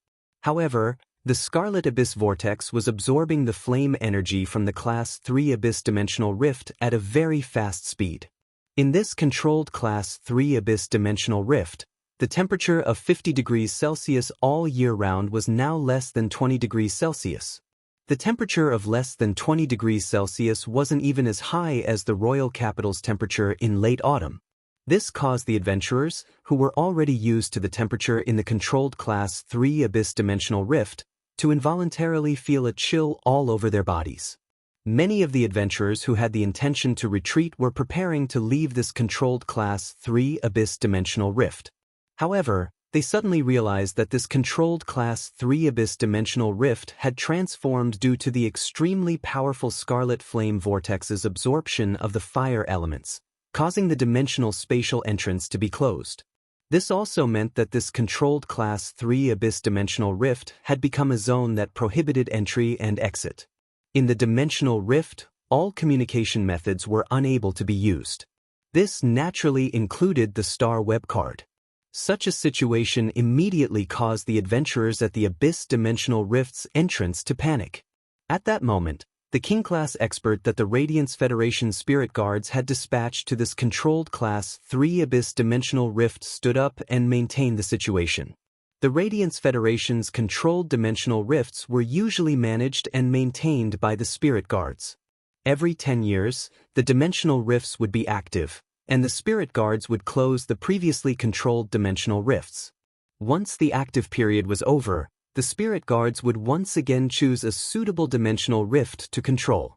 However, the scarlet abyss vortex was absorbing the flame energy from the class 3 abyss dimensional rift at a very fast speed. In this controlled class 3 abyss dimensional rift, the temperature of 50 degrees Celsius all year round was now less than 20 degrees Celsius. The temperature of less than 20 degrees Celsius wasn't even as high as the royal capital's temperature in late autumn. This caused the adventurers, who were already used to the temperature in the controlled class 3 abyss dimensional rift, to involuntarily feel a chill all over their bodies. Many of the adventurers who had the intention to retreat were preparing to leave this controlled class 3 abyss dimensional rift. However, they suddenly realized that this controlled class 3 abyss dimensional rift had transformed due to the extremely powerful scarlet flame vortex's absorption of the fire elements, causing the dimensional spatial entrance to be closed. This also meant that this controlled class 3 abyss dimensional rift had become a zone that prohibited entry and exit. In the dimensional rift, all communication methods were unable to be used. This naturally included the star web card. Such a situation immediately caused the adventurers at the abyss dimensional rift's entrance to panic. At that moment, the King-class expert that the Radiance Federation Spirit Guards had dispatched to this controlled class 3 abyss dimensional rift stood up and maintained the situation. The Radiance Federation's controlled dimensional rifts were usually managed and maintained by the Spirit Guards. Every 10 years, the dimensional rifts would be active, and the Spirit Guards would close the previously controlled dimensional rifts. Once the active period was over, the spirit guards would once again choose a suitable dimensional rift to control.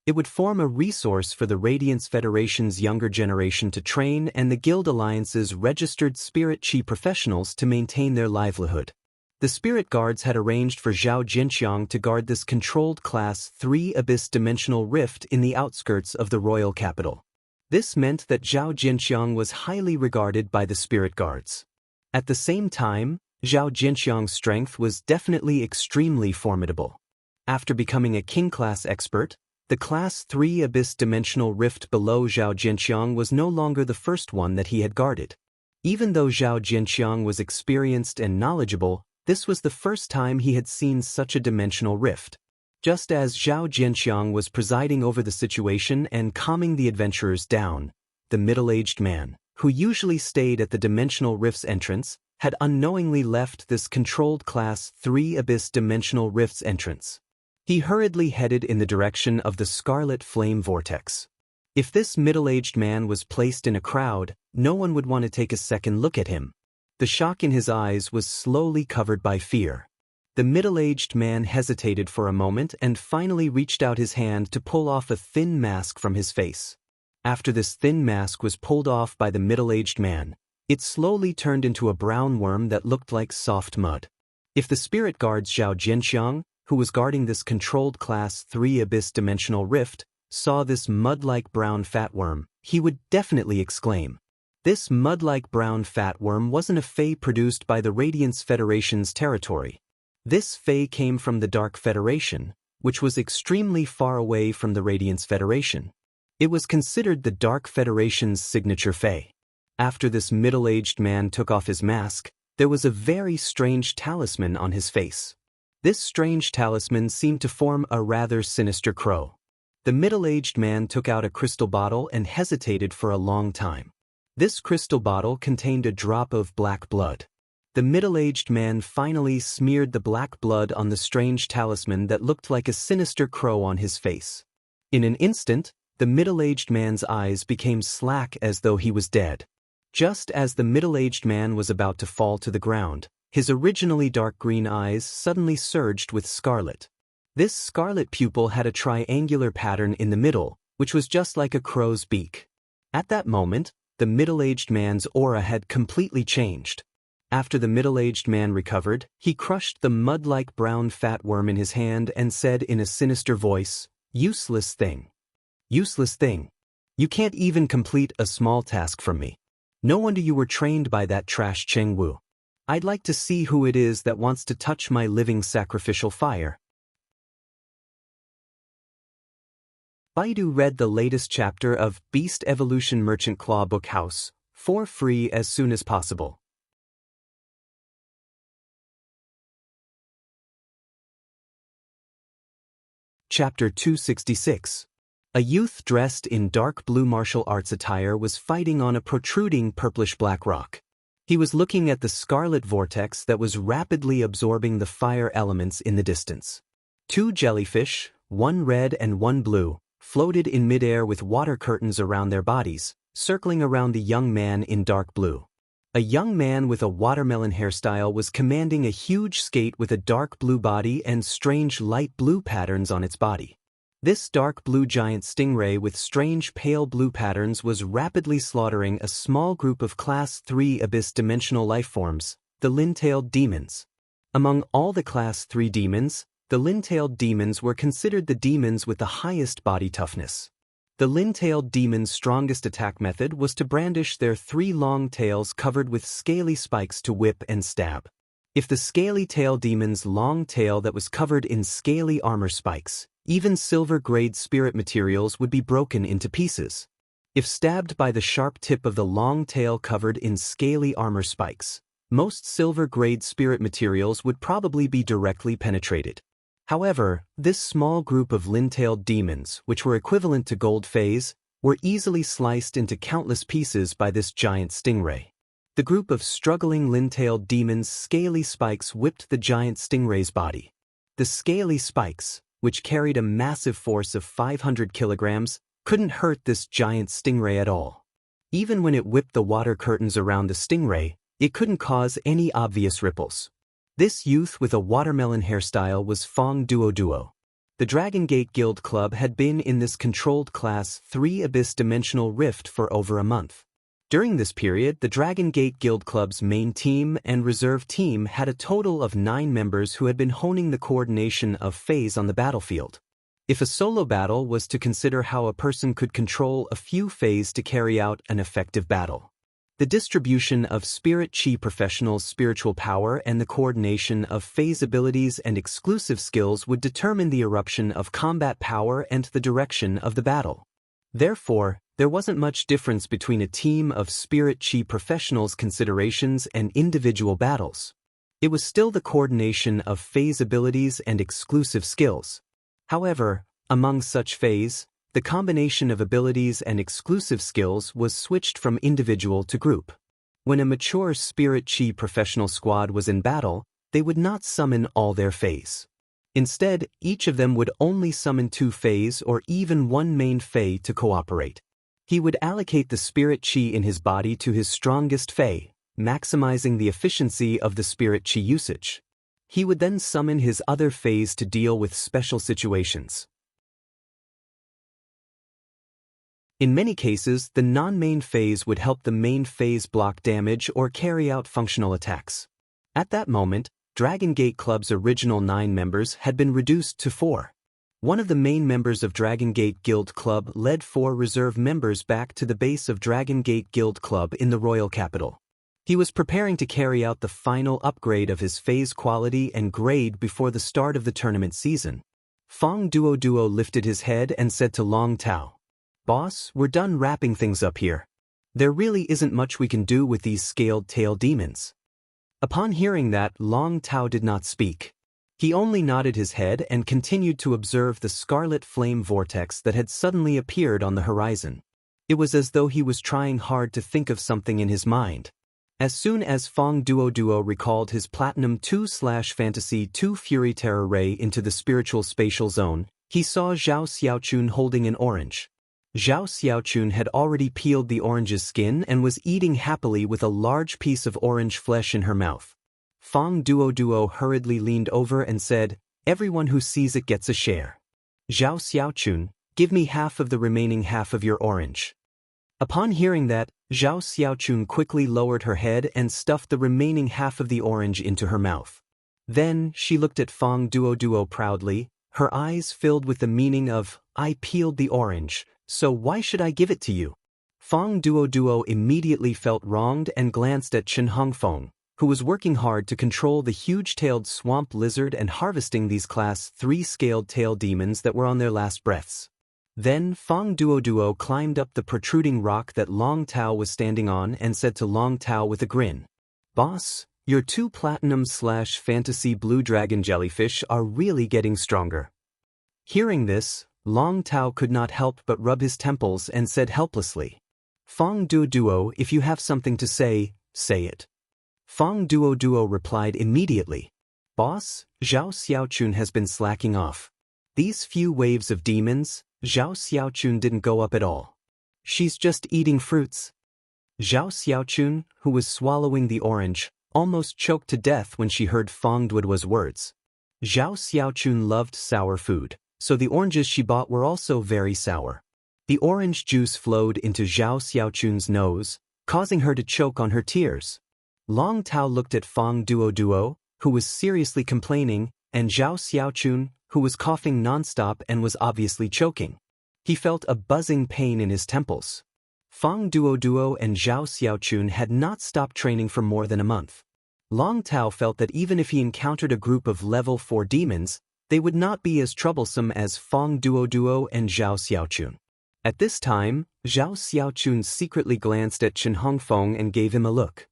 It would form a resource for the Radiance Federation's younger generation to train and the Guild Alliance's registered spirit chi professionals to maintain their livelihood. The spirit guards had arranged for Zhao Jinxiang to guard this controlled Class 3 Abyss dimensional rift in the outskirts of the royal capital. This meant that Zhao Jinxiang was highly regarded by the spirit guards. At the same time, Zhao Jinxiang's strength was definitely extremely formidable. After becoming a king-class expert, the Class 3 Abyss dimensional rift below Zhao Jinxiang was no longer the first one that he had guarded. Even though Zhao Jinxiang was experienced and knowledgeable, this was the first time he had seen such a dimensional rift. Just as Zhao Jinxiang was presiding over the situation and calming the adventurers down, the middle-aged man, who usually stayed at the dimensional rift's entrance, had unknowingly left this controlled Class 3 Abyss dimensional rift's entrance. He hurriedly headed in the direction of the scarlet flame vortex. If this middle-aged man was placed in a crowd, no one would want to take a second look at him. The shock in his eyes was slowly covered by fear. The middle-aged man hesitated for a moment and finally reached out his hand to pull off a thin mask from his face. After this thin mask was pulled off by the middle-aged man, it slowly turned into a brown worm that looked like soft mud. If the spirit guards Zhao Jinxiang, who was guarding this controlled Class 3 Abyss dimensional rift, saw this mud-like brown fatworm, he would definitely exclaim. This mud-like brown fatworm wasn't a fae produced by the Radiance Federation's territory. This fae came from the Dark Federation, which was extremely far away from the Radiance Federation. It was considered the Dark Federation's signature fae. After this middle-aged man took off his mask, there was a very strange talisman on his face. This strange talisman seemed to form a rather sinister crow. The middle-aged man took out a crystal bottle and hesitated for a long time. This crystal bottle contained a drop of black blood. The middle-aged man finally smeared the black blood on the strange talisman that looked like a sinister crow on his face. In an instant, the middle-aged man's eyes became slack as though he was dead. Just as the middle-aged man was about to fall to the ground, his originally dark green eyes suddenly surged with scarlet. This scarlet pupil had a triangular pattern in the middle, which was just like a crow's beak. At that moment, the middle-aged man's aura had completely changed. After the middle-aged man recovered, he crushed the mud-like brown fatworm in his hand and said in a sinister voice, "Useless thing. Useless thing. You can't even complete a small task from me. No wonder you were trained by that trash Cheng Wu. I'd like to see who it is that wants to touch my living sacrificial fire." Baidu read the latest chapter of Beast Evolution Merchant Claw Book House for free as soon as possible. Chapter 266. A youth dressed in dark blue martial arts attire was fighting on a protruding purplish-black rock. He was looking at the scarlet vortex that was rapidly absorbing the fire elements in the distance. Two jellyfish, one red and one blue, floated in midair with water curtains around their bodies, circling around the young man in dark blue. A young man with a watermelon hairstyle was commanding a huge skate with a dark blue body and strange light blue patterns on its body. This dark blue giant stingray with strange pale blue patterns was rapidly slaughtering a small group of Class 3 Abyss dimensional lifeforms, the lin-tailed demons. Among all the Class 3 demons, the lin-tailed demons were considered the demons with the highest body toughness. The lin-tailed demons' strongest attack method was to brandish their three long tails covered with scaly spikes to whip and stab. If the scaly tail demon's long tail that was covered in scaly armor spikes, even silver-grade spirit materials would be broken into pieces. If stabbed by the sharp tip of the long tail covered in scaly armor spikes, most silver-grade spirit materials would probably be directly penetrated. However, this small group of lin-tailed demons, which were equivalent to gold fays, were easily sliced into countless pieces by this giant stingray. The group of struggling lin-tailed demons' scaly spikes whipped the giant stingray's body. The scaly spikes, which carried a massive force of 500 kilograms, couldn't hurt this giant stingray at all. Even when it whipped the water curtains around the stingray, it couldn't cause any obvious ripples. This youth with a watermelon hairstyle was Fong Duo. The Dragon Gate Guild Club had been in this controlled Class 3 Abyss Dimensional Rift for over a month. During this period, the Dragon Gate Guild Club's main team and reserve team had a total of 9 members who had been honing the coordination of phase on the battlefield. If a solo battle was to consider how a person could control a few phase to carry out an effective battle, the distribution of spirit chi professionals' spiritual power and the coordination of phase abilities and exclusive skills would determine the eruption of combat power and the direction of the battle. Therefore, there wasn't much difference between a team of spirit chi professionals' considerations and individual battles. It was still the coordination of phase abilities and exclusive skills. However, among such phase, the combination of abilities and exclusive skills was switched from individual to group. When a mature spirit chi professional squad was in battle, they would not summon all their phase. Instead, each of them would only summon 2 phase or even 1 main phase to cooperate. He would allocate the spirit chi in his body to his strongest phase, maximizing the efficiency of the spirit chi usage. He would then summon his other phase to deal with special situations. In many cases, the non-main phase would help the main phase block damage or carry out functional attacks. At that moment, Dragon Gate Club's original 9 members had been reduced to 4. One of the main members of Dragon Gate Guild Club led 4 reserve members back to the base of Dragon Gate Guild Club in the royal capital. He was preparing to carry out the final upgrade of his phase quality and grade before the start of the tournament season. Fong Duo lifted his head and said to Long Tao, "Boss, we're done wrapping things up here. There really isn't much we can do with these scaled tail demons." Upon hearing that, Long Tao did not speak. He only nodded his head and continued to observe the scarlet flame vortex that had suddenly appeared on the horizon. It was as though he was trying hard to think of something in his mind. As soon as Fong Duo recalled his Platinum 2/Fantasy 2 Fury Terror Ray into the spiritual spatial zone, he saw Zhao Xiaochun holding an orange. Zhao Xiaochun had already peeled the orange's skin and was eating happily with a large piece of orange flesh in her mouth. Fong Duo hurriedly leaned over and said, "Everyone who sees it gets a share. Zhao Xiaochun, give me half of the remaining half of your orange." Upon hearing that, Zhao Xiaochun quickly lowered her head and stuffed the remaining half of the orange into her mouth. Then, she looked at Fong Duo proudly, her eyes filled with the meaning of, "I peeled the orange, so why should I give it to you?" Fong Duo immediately felt wronged and glanced at Chen Hongfeng, who was working hard to control the huge-tailed swamp lizard and harvesting these Class 3 scaled tail demons that were on their last breaths. Then Fong Duo climbed up the protruding rock that Long Tao was standing on and said to Long Tao with a grin, "Boss, your 2 Platinum/Fantasy Blue Dragon jellyfish are really getting stronger." Hearing this, Long Tao could not help but rub his temples and said helplessly, "Fong Duo, if you have something to say, say it." Fong Duo replied immediately, "Boss, Zhao Xiaochun has been slacking off. These few waves of demons, Zhao Xiaochun didn't go up at all. She's just eating fruits." Zhao Xiaochun, who was swallowing the orange, almost choked to death when she heard Fong Duo's words. Zhao Xiaochun loved sour food, so the oranges she bought were also very sour. The orange juice flowed into Zhao Xiaochun's nose, causing her to choke on her tears. Long Tao looked at Fong Duo, who was seriously complaining, and Zhao Xiaochun, who was coughing nonstop and was obviously choking. He felt a buzzing pain in his temples. Fong Duo and Zhao Xiaochun had not stopped training for more than a month. Long Tao felt that even if he encountered a group of level 4 demons, they would not be as troublesome as Fong Duo and Zhao Xiaochun. At this time, Zhao Xiaochun secretly glanced at Chen Hongfeng and gave him a look.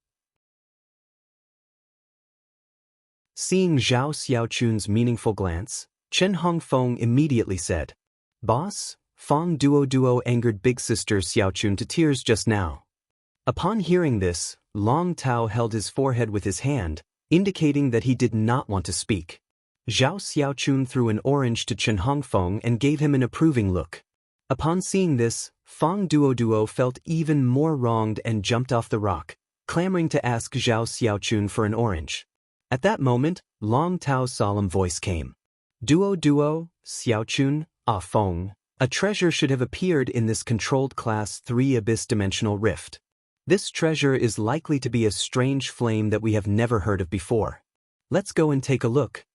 Seeing Zhao Xiaochun's meaningful glance, Chen Hongfeng immediately said, "Boss, Fong Duo angered big sister Xiaochun to tears just now." Upon hearing this, Long Tao held his forehead with his hand, indicating that he did not want to speak. Zhao Xiaochun threw an orange to Chen Hongfeng and gave him an approving look. Upon seeing this, Fang Duo felt even more wronged and jumped off the rock, clamoring to ask Zhao Xiaochun for an orange. At that moment, Long Tao's solemn voice came. Duo, Xiaochun, Feng, a treasure should have appeared in this controlled Class 3 abyss-dimensional rift. This treasure is likely to be a strange flame that we have never heard of before. Let's go and take a look.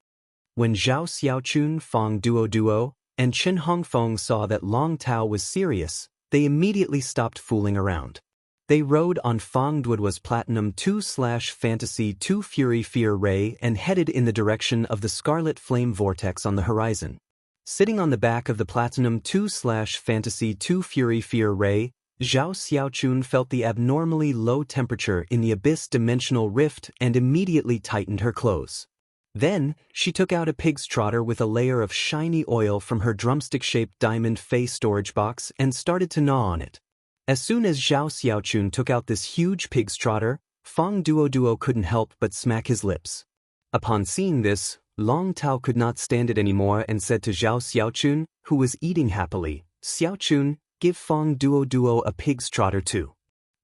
When Zhao Xiaochun, Fang Duo, and Chen Hongfeng saw that Long Tao was serious, they immediately stopped fooling around. They rode on Fang Duo's Platinum 2/Fantasy 2 Fury Fear Ray and headed in the direction of the Scarlet Flame Vortex on the horizon. Sitting on the back of the Platinum 2/Fantasy 2 Fury Fear Ray, Zhao Xiaochun felt the abnormally low temperature in the abyss-dimensional rift and immediately tightened her clothes. Then, she took out a pig's trotter with a layer of shiny oil from her drumstick-shaped diamond face storage box and started to gnaw on it. As soon as Zhao Xiaochun took out this huge pig's trotter, Fang Duo couldn't help but smack his lips. Upon seeing this, Long Tao could not stand it anymore and said to Zhao Xiaochun, who was eating happily, "Xiaochun, give Fang Duo a pig's trotter too.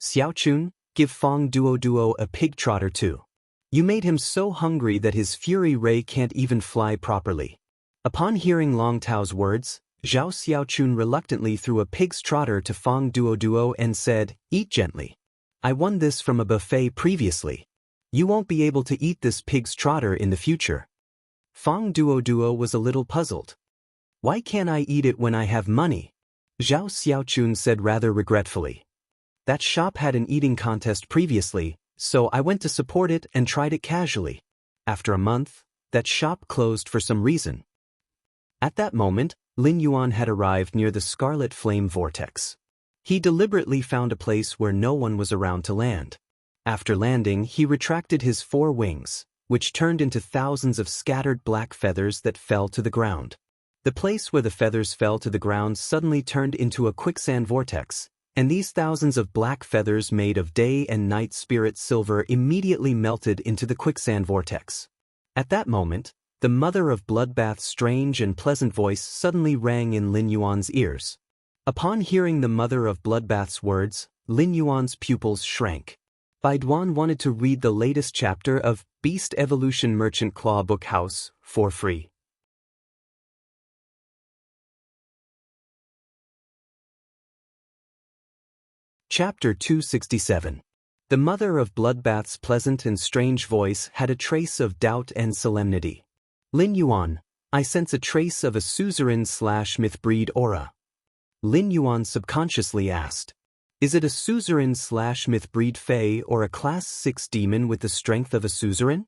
Xiaochun, give Fang Duo a pig trotter too." You made him so hungry that his fury ray can't even fly properly. Upon hearing Long Tao's words, Zhao Xiaochun reluctantly threw a pig's trotter to Fang Duo and said, "Eat gently. I won this from a buffet previously. You won't be able to eat this pig's trotter in the future." Fang Duo was a little puzzled. "Why can't I eat it when I have money?" Zhao Xiaochun said rather regretfully. "That shop had an eating contest previously, so I went to support it and tried it casually. After a month, that shop closed for some reason." At that moment, Lin Yuan had arrived near the Scarlet Flame Vortex. He deliberately found a place where no one was around to land. After landing, he retracted his 4 wings, which turned into thousands of scattered black feathers that fell to the ground. The place where the feathers fell to the ground suddenly turned into a quicksand vortex, and these thousands of black feathers made of day and night spirit silver immediately melted into the quicksand vortex. At that moment, the mother of Bloodbath's strange and pleasant voice suddenly rang in Lin Yuan's ears. Upon hearing the mother of Bloodbath's words, Lin Yuan's pupils shrank. Baiduan wanted to read the latest chapter of Beast Evolution Merchant Claw Book House for free. Chapter 267. The mother of Bloodbath's pleasant and strange voice had a trace of doubt and solemnity. "Lin Yuan, I sense a trace of a suzerain/myth breed aura." Lin Yuan subconsciously asked, "Is it a suzerain/myth breed fae or a class 6 demon with the strength of a suzerain?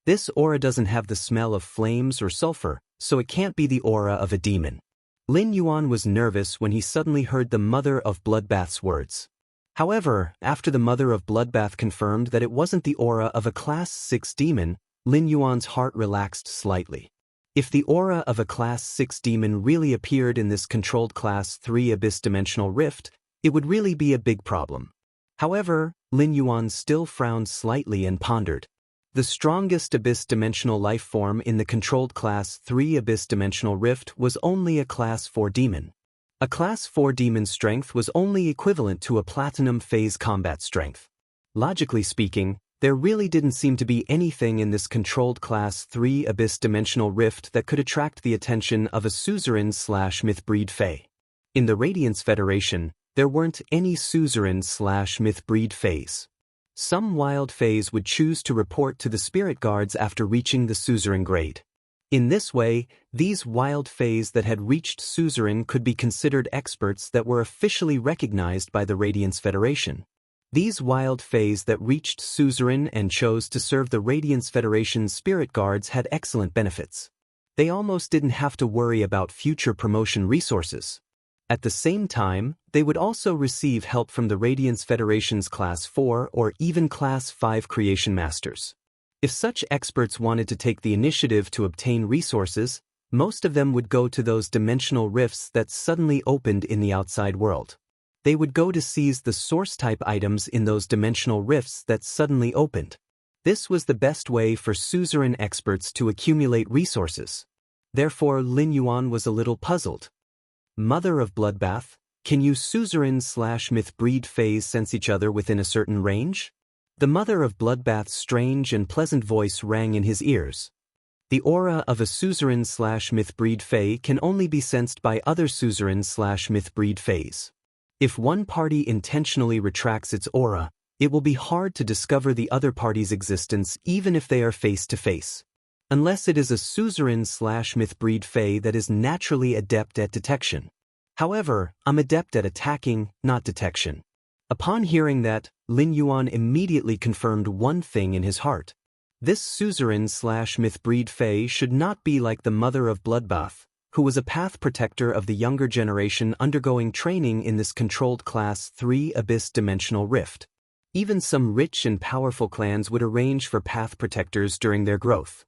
This aura doesn't have the smell of flames or sulfur, so it can't be the aura of a demon." Lin Yuan was nervous when he suddenly heard the mother of Bloodbath's words. However, after the mother of Bloodbath confirmed that it wasn't the aura of a class 6 demon, Lin Yuan's heart relaxed slightly. If the aura of a class 6 demon really appeared in this controlled class 3 abyss-dimensional rift, it would really be a big problem. However, Lin Yuan still frowned slightly and pondered. The strongest abyss-dimensional life form in the controlled class 3 abyss-dimensional rift was only a class 4 demon. A class 4 demon's strength was only equivalent to a platinum phase combat strength. Logically speaking, there really didn't seem to be anything in this controlled class 3 abyss-dimensional rift that could attract the attention of a suzerain/myth breed fae. In the Radiance Federation, there weren't any suzerain/myth breed faes. Some wild faes would choose to report to the spirit guards after reaching the suzerain grade. In this way, these wild faes that had reached suzerain could be considered experts that were officially recognized by the Radiance Federation. These wild faes that reached suzerain and chose to serve the Radiance Federation's spirit guards had excellent benefits. They almost didn't have to worry about future promotion resources. At the same time, they would also receive help from the Radiance Federation's Class 4 or even Class 5 Creation Masters. If such experts wanted to take the initiative to obtain resources, most of them would go to those dimensional rifts that suddenly opened in the outside world. They would go to seize the source-type items in those dimensional rifts that suddenly opened. This was the best way for suzerain experts to accumulate resources. Therefore, Lin Yuan was a little puzzled. "Mother of Bloodbath, Can you suzerain/myth breed phase sense each other within a certain range? The mother of Bloodbath's strange and pleasant voice rang in his ears. The aura of a suzerain/myth breed fae can only be sensed by other suzerain/myth breed faes. If one party intentionally retracts its aura, it will be hard to discover the other party's existence even if they are face to face. Unless it is a suzerain/myth breed fae that is naturally adept at detection. However, I'm adept at attacking, not detection. Upon hearing that, Lin Yuan immediately confirmed one thing in his heart. This suzerain/myth breed fae should not be like the mother of Bloodbath, who was a path protector of the younger generation undergoing training in this controlled Class 3 Abyss Dimensional Rift. Even some rich and powerful clans would arrange for path protectors during their growth.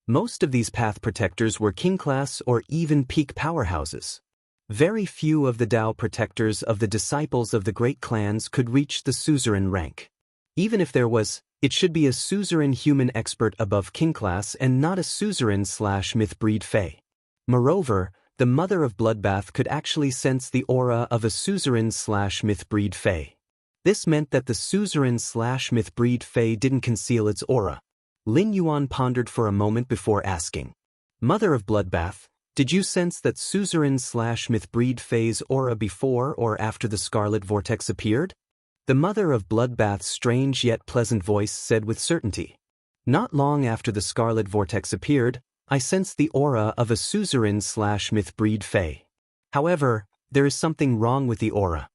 Most of these path protectors were king class or even peak powerhouses. Very few of the Dao protectors of the disciples of the great clans could reach the suzerain rank. Even if there was, it should be a suzerain human expert above king class and not a suzerain/myth breed fae. Moreover, the mother of Bloodbath could actually sense the aura of a suzerain/myth breed fae. This meant that the suzerain/myth breed fae didn't conceal its aura. Lin Yuan pondered for a moment before asking, "Mother of Bloodbath, did you sense that suzerain/myth breed fae's aura before or after the Scarlet Vortex appeared?" The mother of Bloodbath's strange yet pleasant voice said with certainty. "Not long after the Scarlet Vortex appeared, I sensed the aura of a suzerain/myth breed fae. However, there is something wrong with the aura."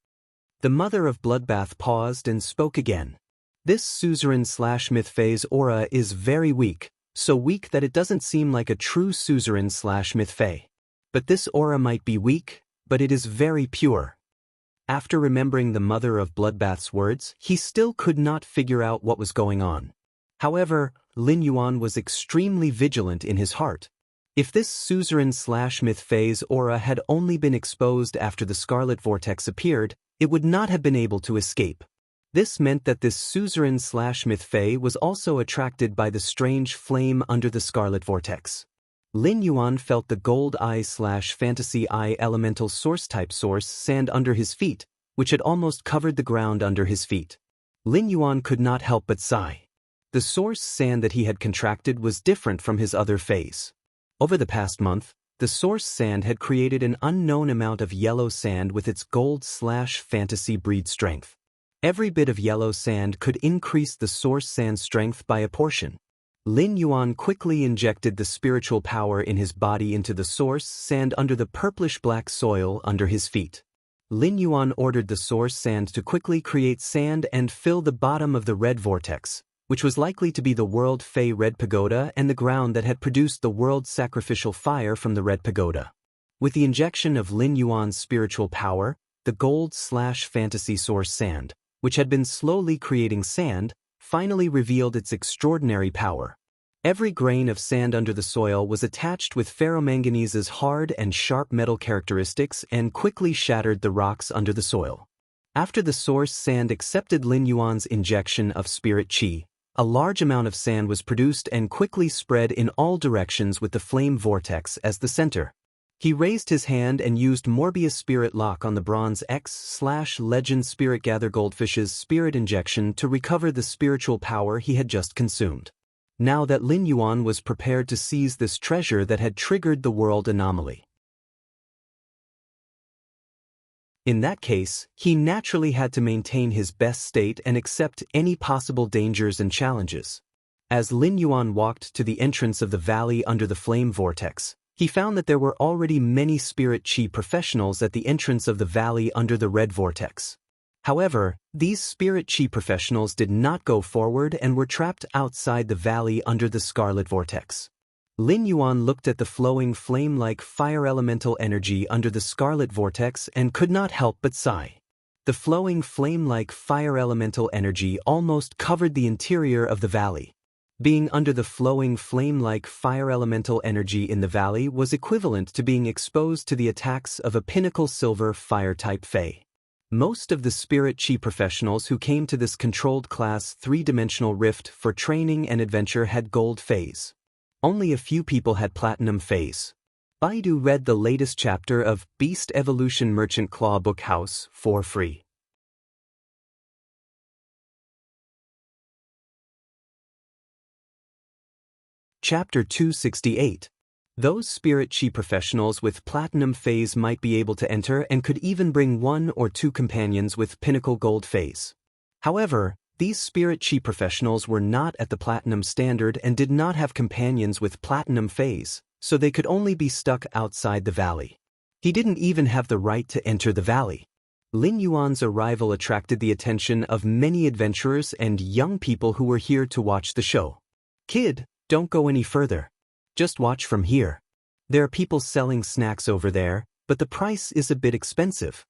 The mother of Bloodbath paused and spoke again. "This suzerain/myth fae's aura is very weak, so weak that it doesn't seem like a true suzerain/myth fae. But this aura might be weak, but it is very pure." After remembering the mother of Bloodbath's words, he still could not figure out what was going on. However, Lin Yuan was extremely vigilant in his heart. If this suzerain/myth fae's aura had only been exposed after the Scarlet Vortex appeared, it would not have been able to escape. This meant that this suzerain/myth fae was also attracted by the strange flame under the Scarlet Vortex. Lin Yuan felt the gold eye/fantasy eye elemental source sand under his feet, which had almost covered the ground under his feet. Lin Yuan could not help but sigh. The source sand that he had contracted was different from his other phase. Over the past month, the source sand had created an unknown amount of yellow sand with its gold/fantasy breed strength. Every bit of yellow sand could increase the source sand strength by a portion. Lin Yuan quickly injected the spiritual power in his body into the source sand under the purplish-black soil under his feet. Lin Yuan ordered the source sand to quickly create sand and fill the bottom of the red vortex, which was likely to be the World Fey Red Pagoda and the ground that had produced the world sacrificial fire from the Red Pagoda. With the injection of Lin Yuan's spiritual power, the gold/fantasy source sand, which had been slowly creating sand, finally revealed its extraordinary power. Every grain of sand under the soil was attached with ferromanganese's hard and sharp metal characteristics and quickly shattered the rocks under the soil. After the source sand accepted Lin Yuan's injection of spirit qi, a large amount of sand was produced and quickly spread in all directions with the flame vortex as the center. He raised his hand and used Morbius Spirit Lock on the Bronze X/Legend Spirit Gather Goldfish's spirit injection to recover the spiritual power he had just consumed. Now that Lin Yuan was prepared to seize this treasure that had triggered the world anomaly. In that case, he naturally had to maintain his best state and accept any possible dangers and challenges. As Lin Yuan walked to the entrance of the valley under the flame vortex, he found that there were already many spirit qi professionals at the entrance of the valley under the red vortex. However, these spirit qi professionals did not go forward and were trapped outside the valley under the scarlet vortex. Lin Yuan looked at the flowing flame-like fire elemental energy under the scarlet vortex and could not help but sigh. The flowing flame-like fire elemental energy almost covered the interior of the valley. Being under the flowing flame-like fire elemental energy in the valley was equivalent to being exposed to the attacks of a pinnacle silver fire-type fae. Most of the spirit qi professionals who came to this controlled class 3-dimensional rift for training and adventure had gold phase. Only a few people had platinum phase. Baidu read the latest chapter of Beast Evolution Merchant Claw Book House for free. Chapter 268. Those spirit chi professionals with platinum phase might be able to enter and could even bring 1 or 2 companions with pinnacle gold phase. However, these spirit chi professionals were not at the platinum standard and did not have companions with platinum phase, so they could only be stuck outside the valley. He didn't even have the right to enter the valley. Lin Yuan's arrival attracted the attention of many adventurers and young people who were here to watch the show. "Kid, don't go any further. Just watch from here. There are people selling snacks over there, but the price is a bit expensive."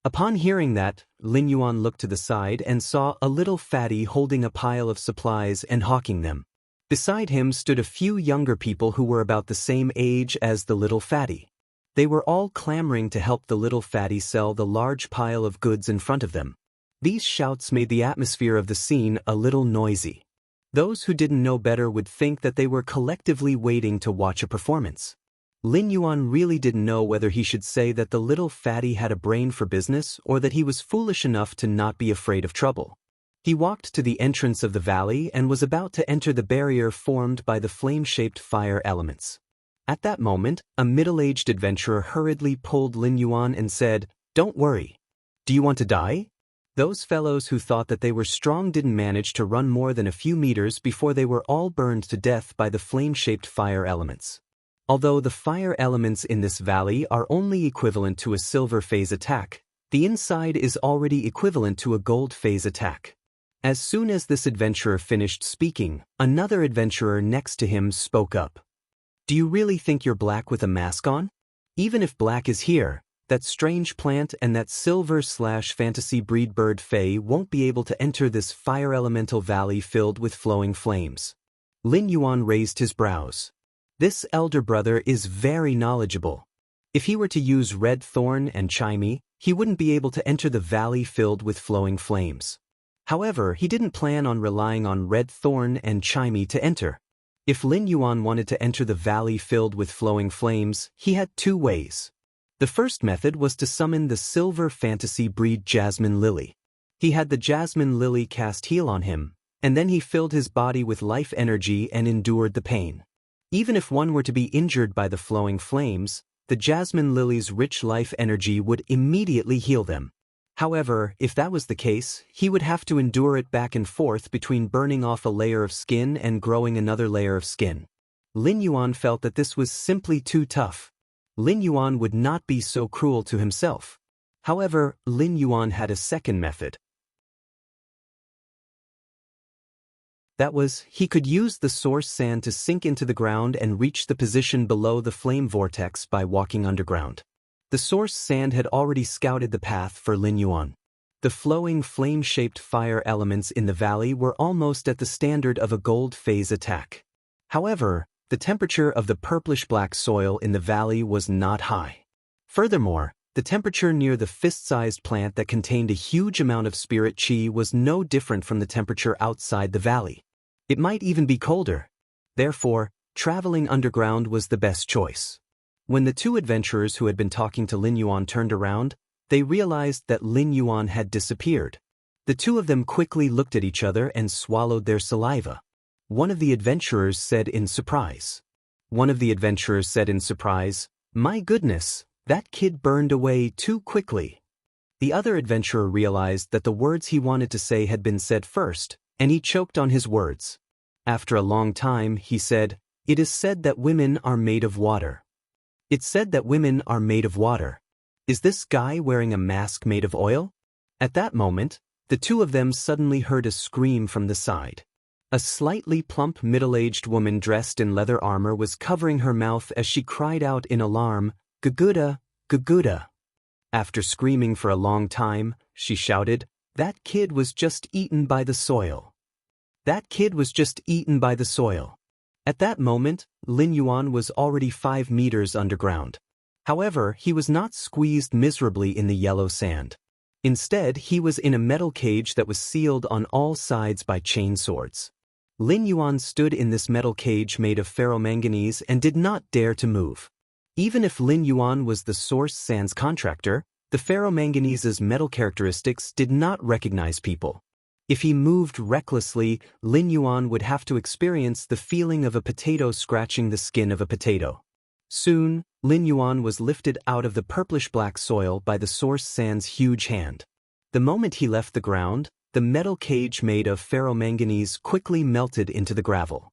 Upon hearing that, Lin Yuan looked to the side and saw a little fatty holding a pile of supplies and hawking them. Beside him stood a few younger people who were about the same age as the little fatty. They were all clamoring to help the little fatty sell the large pile of goods in front of them. These shouts made the atmosphere of the scene a little noisy. Those who didn't know better would think that they were collectively waiting to watch a performance. Lin Yuan really didn't know whether he should say that the little fatty had a brain for business or that he was foolish enough to not be afraid of trouble. He walked to the entrance of the valley and was about to enter the barrier formed by the flame-shaped fire elements. At that moment, a middle-aged adventurer hurriedly pulled Lin Yuan and said, "Don't worry. Do you want to die?" Those fellows who thought that they were strong didn't manage to run more than a few meters before they were all burned to death by the flame-shaped fire elements. Although the fire elements in this valley are only equivalent to a silver phase attack, the inside is already equivalent to a gold phase attack. As soon as this adventurer finished speaking, another adventurer next to him spoke up. "Do you really think you're black with a mask on? Even if black is here, that strange plant and that silver/fantasy breed bird Fae won't be able to enter this fire elemental valley filled with flowing flames." Lin Yuan raised his brows. This elder brother is very knowledgeable. If he were to use red thorn and chimey, he wouldn't be able to enter the valley filled with flowing flames. However, he didn't plan on relying on red thorn and chimey to enter. If Lin Yuan wanted to enter the valley filled with flowing flames, he had 2 ways. The first method was to summon the silver fantasy breed jasmine lily. He had the jasmine lily cast heal on him, and then he filled his body with life energy and endured the pain. Even if one were to be injured by the flowing flames, the jasmine lily's rich life energy would immediately heal them. However, if that was the case, he would have to endure it back and forth between burning off a layer of skin and growing another layer of skin. Lin Yuan felt that this was simply too tough. Lin Yuan would not be so cruel to himself. However, Lin Yuan had a second method. That was, he could use the source sand to sink into the ground and reach the position below the flame vortex by walking underground. The source sand had already scouted the path for Lin Yuan. The flowing flame-shaped fire elements in the valley were almost at the standard of a gold phase attack. However, the temperature of the purplish-black soil in the valley was not high. Furthermore, the temperature near the fist-sized plant that contained a huge amount of spirit chi was no different from the temperature outside the valley. It might even be colder. Therefore, traveling underground was the best choice. When the 2 adventurers who had been talking to Lin Yuan turned around, they realized that Lin Yuan had disappeared. The 2 of them quickly looked at each other and swallowed their saliva. One of the adventurers said in surprise, "My goodness, that kid burned away too quickly." The other adventurer realized that the words he wanted to say had been said first, and he choked on his words. After a long time, he said, "It is said that women are made of water. It's said that women are made of water. Is this guy wearing a mask made of oil?" At that moment, the 2 of them suddenly heard a scream from the side. A slightly plump middle-aged woman dressed in leather armor was covering her mouth as she cried out in alarm, "Guguda, Guguda." After screaming for a long time, she shouted, "That kid was just eaten by the soil. That kid was just eaten by the soil." At that moment, Lin Yuan was already 5 meters underground. However, he was not squeezed miserably in the yellow sand. Instead, he was in a metal cage that was sealed on all sides by chain swords. Lin Yuan stood in this metal cage made of ferromanganese and did not dare to move. Even if Lin Yuan was the source sand's contractor, the ferromanganese's metal characteristics did not recognize people. If he moved recklessly, Lin Yuan would have to experience the feeling of a potato scratching the skin of a potato. Soon, Lin Yuan was lifted out of the purplish-black soil by the source sand's huge hand. The moment he left the ground, the metal cage made of ferromanganese quickly melted into the gravel.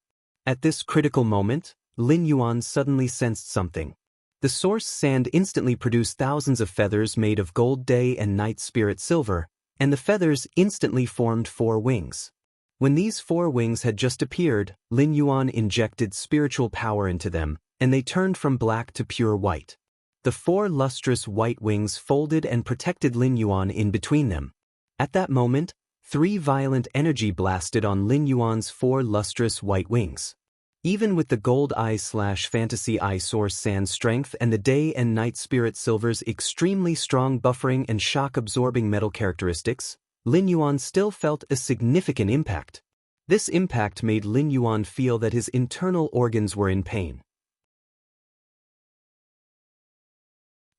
At this critical moment, Lin Yuan suddenly sensed something. The source sand instantly produced thousands of feathers made of gold day and night spirit silver, and the feathers instantly formed 4 wings. When these 4 wings had just appeared, Lin Yuan injected spiritual power into them, and they turned from black to pure white. The 4 lustrous white wings folded and protected Lin Yuan in between them. At that moment, 3 violent energy blasted on Lin Yuan's 4 lustrous white wings. Even with the gold eye/fantasy eye source sand strength and the day and night spirit silver's extremely strong buffering and shock-absorbing metal characteristics, Lin Yuan still felt a significant impact. This impact made Lin Yuan feel that his internal organs were in pain.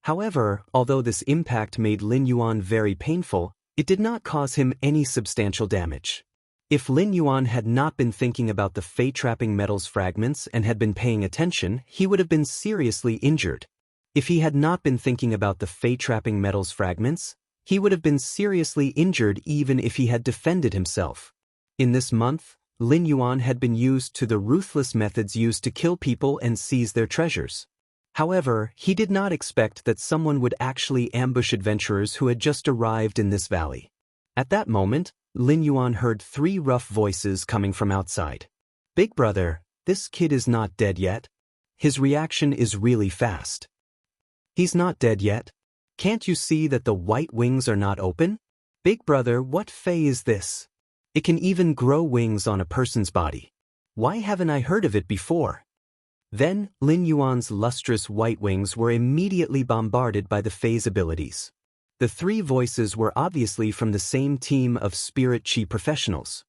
However, although this impact made Lin Yuan very painful, it did not cause him any substantial damage. If Lin Yuan had not been thinking about the fate-trapping metals fragments and had been paying attention, he would have been seriously injured. If he had not been thinking about the fate-trapping metals fragments, he would have been seriously injured even if he had defended himself. In this month, Lin Yuan had been used to the ruthless methods used to kill people and seize their treasures. However, he did not expect that someone would actually ambush adventurers who had just arrived in this valley. At that moment, Lin Yuan heard 3 rough voices coming from outside. "Big brother, this kid is not dead yet." His reaction is really fast. "He's not dead yet? Can't you see that the white wings are not open? Big brother, what fey is this? It can even grow wings on a person's body. Why haven't I heard of it before?" Then, Lin Yuan's lustrous white wings were immediately bombarded by the fey's abilities. The 3 voices were obviously from the same team of spirit chi professionals.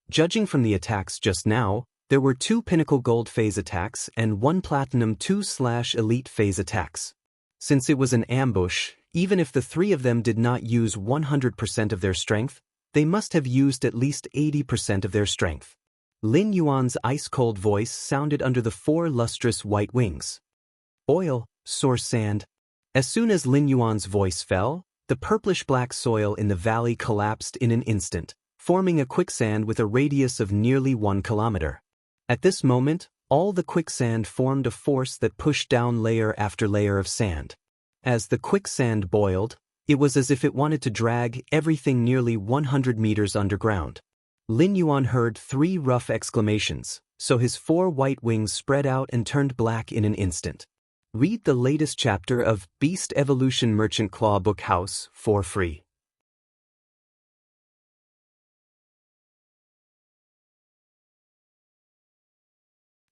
Judging from the attacks just now, there were 2 pinnacle gold phase attacks and 1 platinum 2/elite phase attacks. Since it was an ambush, even if the 3 of them did not use 100% of their strength, they must have used at least 80% of their strength. Lin Yuan's ice-cold voice sounded under the 4 lustrous white wings. "Oil, source sand." As soon as Lin Yuan's voice fell, the purplish-black soil in the valley collapsed in an instant, forming a quicksand with a radius of nearly 1 kilometer. At this moment, all the quicksand formed a force that pushed down layer after layer of sand. As the quicksand boiled, it was as if it wanted to drag everything nearly 100 meters underground. Lin Yuan heard 3 rough exclamations, so his 4 white wings spread out and turned black in an instant. Read the latest chapter of Beast Evolution Merchant Claw Book House for free.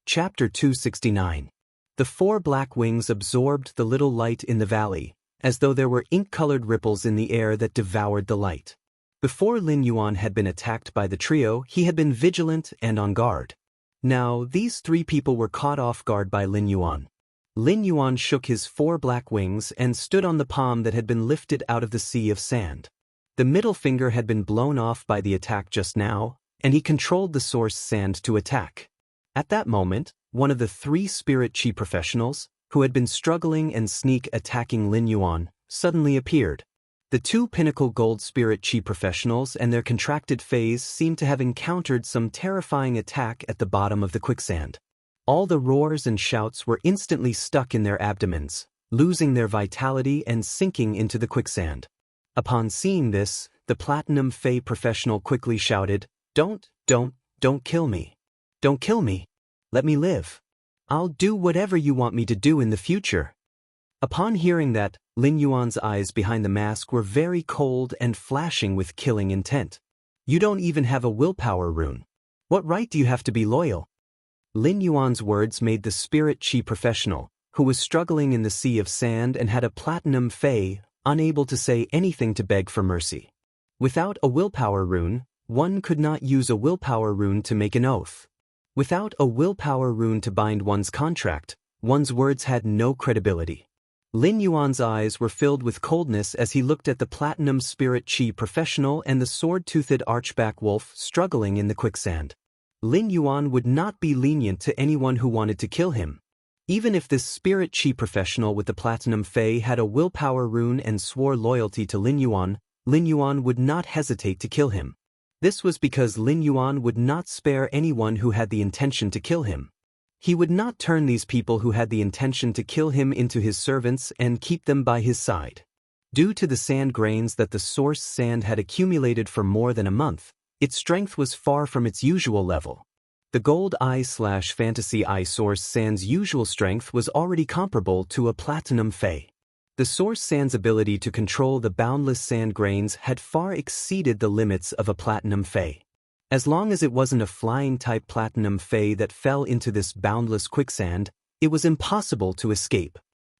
Chapter 269. The 4 black wings absorbed the little light in the valley, as though there were ink-colored ripples in the air that devoured the light. Before Lin Yuan had been attacked by the trio, he had been vigilant and on guard. Now, these 3 people were caught off guard by Lin Yuan. Lin Yuan shook his 4 black wings and stood on the palm that had been lifted out of the sea of sand. The middle finger had been blown off by the attack just now, and he controlled the source sand to attack. At that moment, one of the 3 spirit chi professionals, who had been struggling and sneak attacking Lin Yuan, suddenly appeared. The 2 pinnacle gold spirit chi professionals and their contracted phase seemed to have encountered some terrifying attack at the bottom of the quicksand. All the roars and shouts were instantly stuck in their abdomens, losing their vitality and sinking into the quicksand. Upon seeing this, the Platinum Fey professional quickly shouted, Don't kill me. Don't kill me. Let me live. I'll do whatever you want me to do in the future." Upon hearing that, Lin Yuan's eyes behind the mask were very cold and flashing with killing intent. "You don't even have a willpower rune. What right do you have to be loyal?" Lin Yuan's words made the spirit chi professional, who was struggling in the sea of sand and had a platinum fey, unable to say anything to beg for mercy. Without a willpower rune, one could not use a willpower rune to make an oath. Without a willpower rune to bind one's contract, One's words had no credibility. Lin Yuan's eyes were filled with coldness as he looked at the platinum spirit chi professional and the sword-toothed archback wolf struggling in the quicksand. Lin Yuan would not be lenient to anyone who wanted to kill him. Even if this spirit chi professional with the platinum fey had a willpower rune and swore loyalty to Lin Yuan would not hesitate to kill him. This was because Lin Yuan would not spare anyone who had the intention to kill him. He would not turn these people who had the intention to kill him into his servants and keep them by his side. Due to the sand grains that the source sand had accumulated for more than a month, its strength was far from its usual level. The gold eye/fantasy eye source sand's usual strength was already comparable to a platinum fey. The source sand's ability to control the boundless sand grains had far exceeded the limits of a platinum fey. As long as it wasn't a flying-type platinum fey that fell into this boundless quicksand, it was impossible to escape.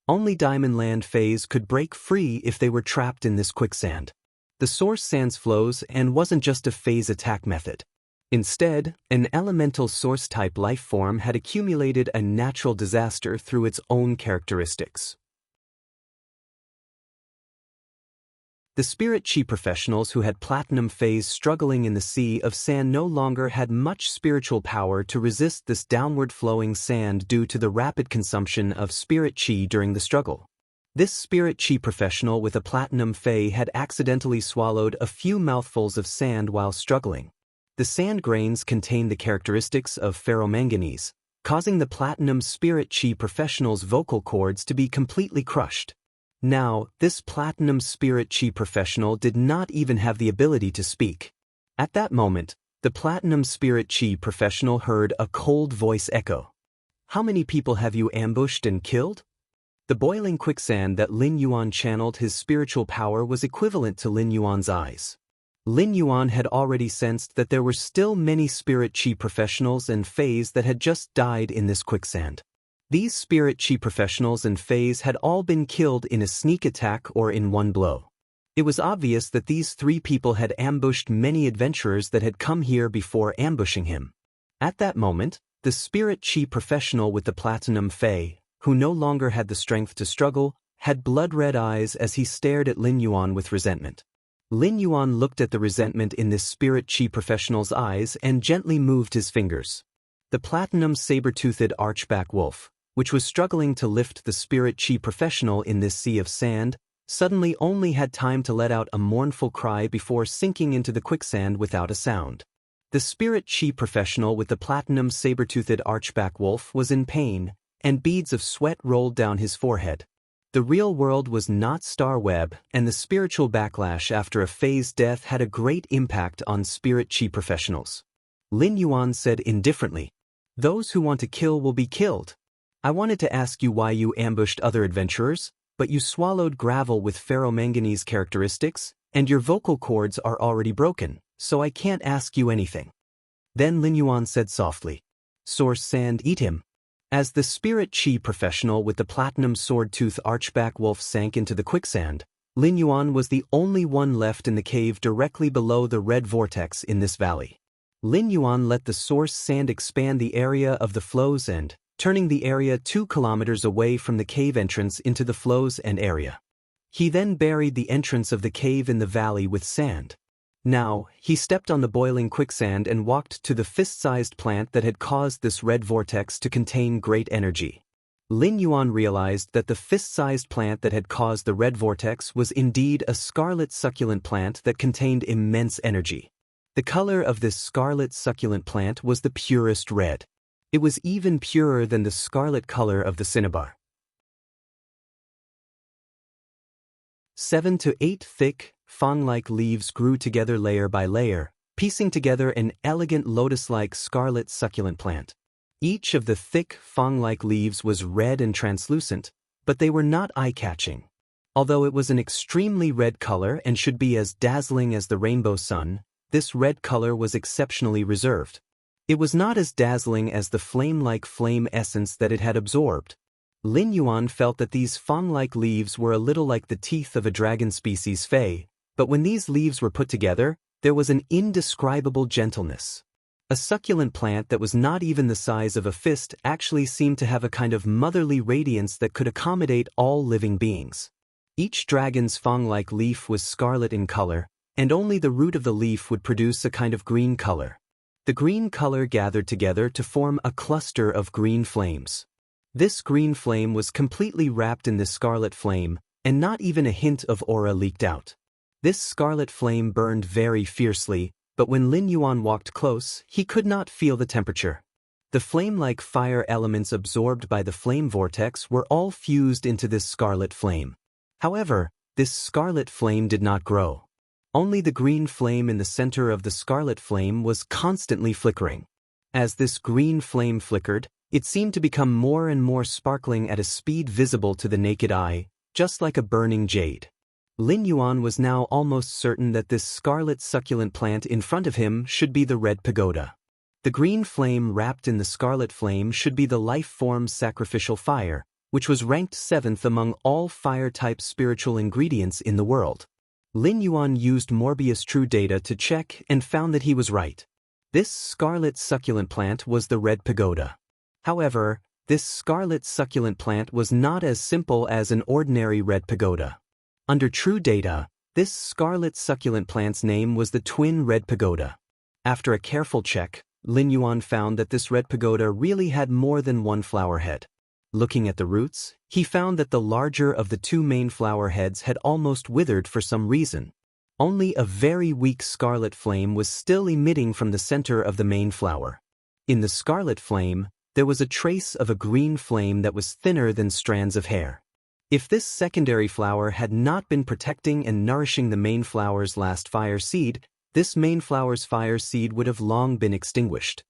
Only Diamond Land feys could break free if they were trapped in this quicksand. The source sand's flows and wasn't just a phase attack method. Instead, an elemental source-type life form had accumulated a natural disaster through its own characteristics. The spirit chi professionals who had platinum phase struggling in the sea of sand no longer had much spiritual power to resist this downward flowing sand due to the rapid consumption of spirit chi during the struggle. This spirit chi professional with a platinum fey had accidentally swallowed a few mouthfuls of sand while struggling. The sand grains contained the characteristics of ferromanganese, causing the platinum spirit chi professional's vocal cords to be completely crushed. Now, this platinum spirit chi professional did not even have the ability to speak. At that moment, the platinum spirit chi professional heard a cold voice echo. "How many people have you ambushed and killed?" The boiling quicksand that Lin Yuan channeled his spiritual power was equivalent to Lin Yuan's eyes. Lin Yuan had already sensed that there were still many spirit chi professionals and feys that had just died in this quicksand. These spirit chi professionals and feys had all been killed in a sneak attack or in one blow. It was obvious that these three people had ambushed many adventurers that had come here before ambushing him. At that moment, the spirit chi professional with the platinum fey, who no longer had the strength to struggle, had blood-red eyes as he stared at Lin Yuan with resentment. Lin Yuan looked at the resentment in this spirit chi professional's eyes and gently moved his fingers. The platinum saber-toothed archback wolf, which was struggling to lift the spirit chi professional in this sea of sand, suddenly only had time to let out a mournful cry before sinking into the quicksand without a sound. The spirit chi professional with the platinum saber-toothed archback wolf was in pain, and beads of sweat rolled down his forehead. The real world was not Star Web, and the spiritual backlash after a phase death had a great impact on spirit chi professionals. Lin Yuan said indifferently, "Those who want to kill will be killed. I wanted to ask you why you ambushed other adventurers, but you swallowed gravel with ferromanganese characteristics, and your vocal cords are already broken, so I can't ask you anything." Then Lin Yuan said softly, "Source sand, eat him." As the spirit chi professional with the platinum sword-tooth archback wolf sank into the quicksand, Lin Yuan was the only one left in the cave directly below the red vortex in this valley. Lin Yuan let the source sand expand the area of the flows and, turning the area 2 kilometers away from the cave entrance into the flows and area. He then buried the entrance of the cave in the valley with sand. Now, he stepped on the boiling quicksand and walked to the fist-sized plant that had caused this red vortex to contain great energy. Lin Yuan realized that the fist-sized plant that had caused the red vortex was indeed a scarlet succulent plant that contained immense energy. The color of this scarlet succulent plant was the purest red. It was even purer than the scarlet color of the cinnabar. 7 to 8 thick, fang-like leaves grew together layer by layer, piecing together an elegant lotus-like scarlet succulent plant. Each of the thick, fang-like leaves was red and translucent, but they were not eye-catching. Although it was an extremely red color and should be as dazzling as the rainbow sun, this red color was exceptionally reserved. It was not as dazzling as the flame-like flame essence that it had absorbed. Lin Yuan felt that these fang-like leaves were a little like the teeth of a dragon species fey, but when these leaves were put together, there was an indescribable gentleness. A succulent plant that was not even the size of a fist actually seemed to have a kind of motherly radiance that could accommodate all living beings. Each dragon's fang-like leaf was scarlet in color, and only the root of the leaf would produce a kind of green color. The green color gathered together to form a cluster of green flames. This green flame was completely wrapped in this scarlet flame, and not even a hint of aura leaked out. This scarlet flame burned very fiercely, but when Lin Yuan walked close, he could not feel the temperature. The flame-like fire elements absorbed by the flame vortex were all fused into this scarlet flame. However, this scarlet flame did not grow. Only the green flame in the center of the scarlet flame was constantly flickering. As this green flame flickered, it seemed to become more and more sparkling at a speed visible to the naked eye, just like a burning jade. Lin Yuan was now almost certain that this scarlet succulent plant in front of him should be the red pagoda. The green flame wrapped in the scarlet flame should be the life form sacrificial fire, which was ranked 7th among all fire-type spiritual ingredients in the world. Lin Yuan used Morbius True Data to check and found that he was right. This scarlet succulent plant was the red pagoda. However, this scarlet succulent plant was not as simple as an ordinary red pagoda. Under True Data, this scarlet succulent plant's name was the Twin Red Pagoda. After a careful check, Lin Yuan found that this red pagoda really had more than one flower head. Looking at the roots, he found that the larger of the two main flower heads had almost withered for some reason. Only a very weak scarlet flame was still emitting from the center of the main flower. In the scarlet flame, there was a trace of a green flame that was thinner than strands of hair. If this secondary flower had not been protecting and nourishing the main flower's last fire seed, this main flower's fire seed would have long been extinguished.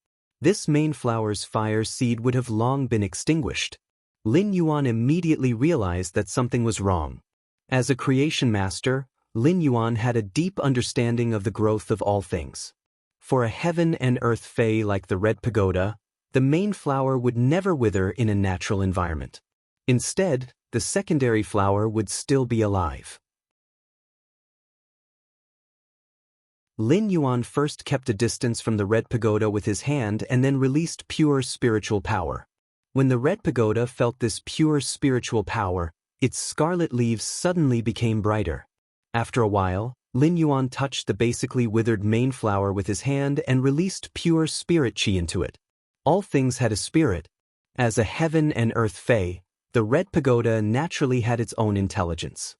Lin Yuan immediately realized that something was wrong. As a creation master, Lin Yuan had a deep understanding of the growth of all things. For a heaven and earth fae like the red pagoda, the main flower would never wither in a natural environment. Instead, the secondary flower would still be alive. Lin Yuan first kept a distance from the red pagoda with his hand and then released pure spiritual power. When the red pagoda felt this pure spiritual power, its scarlet leaves suddenly became brighter. After a while, Lin Yuan touched the basically withered main flower with his hand and released pure spirit chi into it. All things had a spirit. As a heaven and earth fae, the red pagoda naturally had its own intelligence.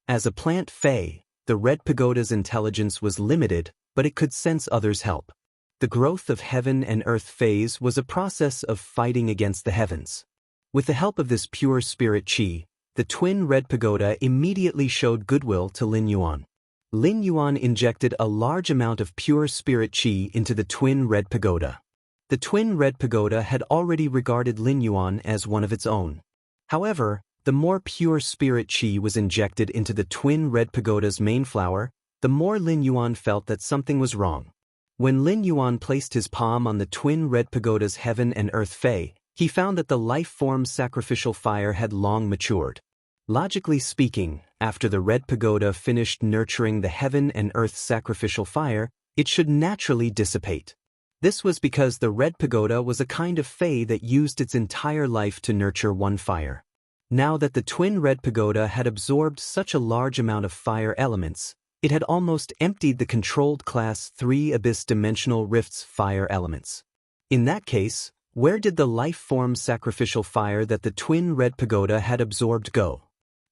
As a plant fae, the red pagoda's intelligence was limited, but it could sense others' help. The growth of heaven and earth faes was a process of fighting against the heavens. With the help of this pure spirit chi, the twin red pagoda immediately showed goodwill to Lin Yuan. Lin Yuan injected a large amount of pure spirit chi into the twin red pagoda. The twin red pagoda had already regarded Lin Yuan as one of its own. However, the more pure spirit chi was injected into the twin red pagoda's main flower, the more Lin Yuan felt that something was wrong. When Lin Yuan placed his palm on the twin red pagoda's heaven and earth fae, he found that the life form sacrificial fire had long matured. Logically speaking, after the red pagoda finished nurturing the heaven and earth sacrificial fire, it should naturally dissipate. This was because the red pagoda was a kind of fae that used its entire life to nurture one fire. Now that the twin red pagoda had absorbed such a large amount of fire elements, it had almost emptied the controlled class 3 abyss dimensional rifts fire elements. In that case, where did the life form sacrificial fire that the twin red pagoda had absorbed go?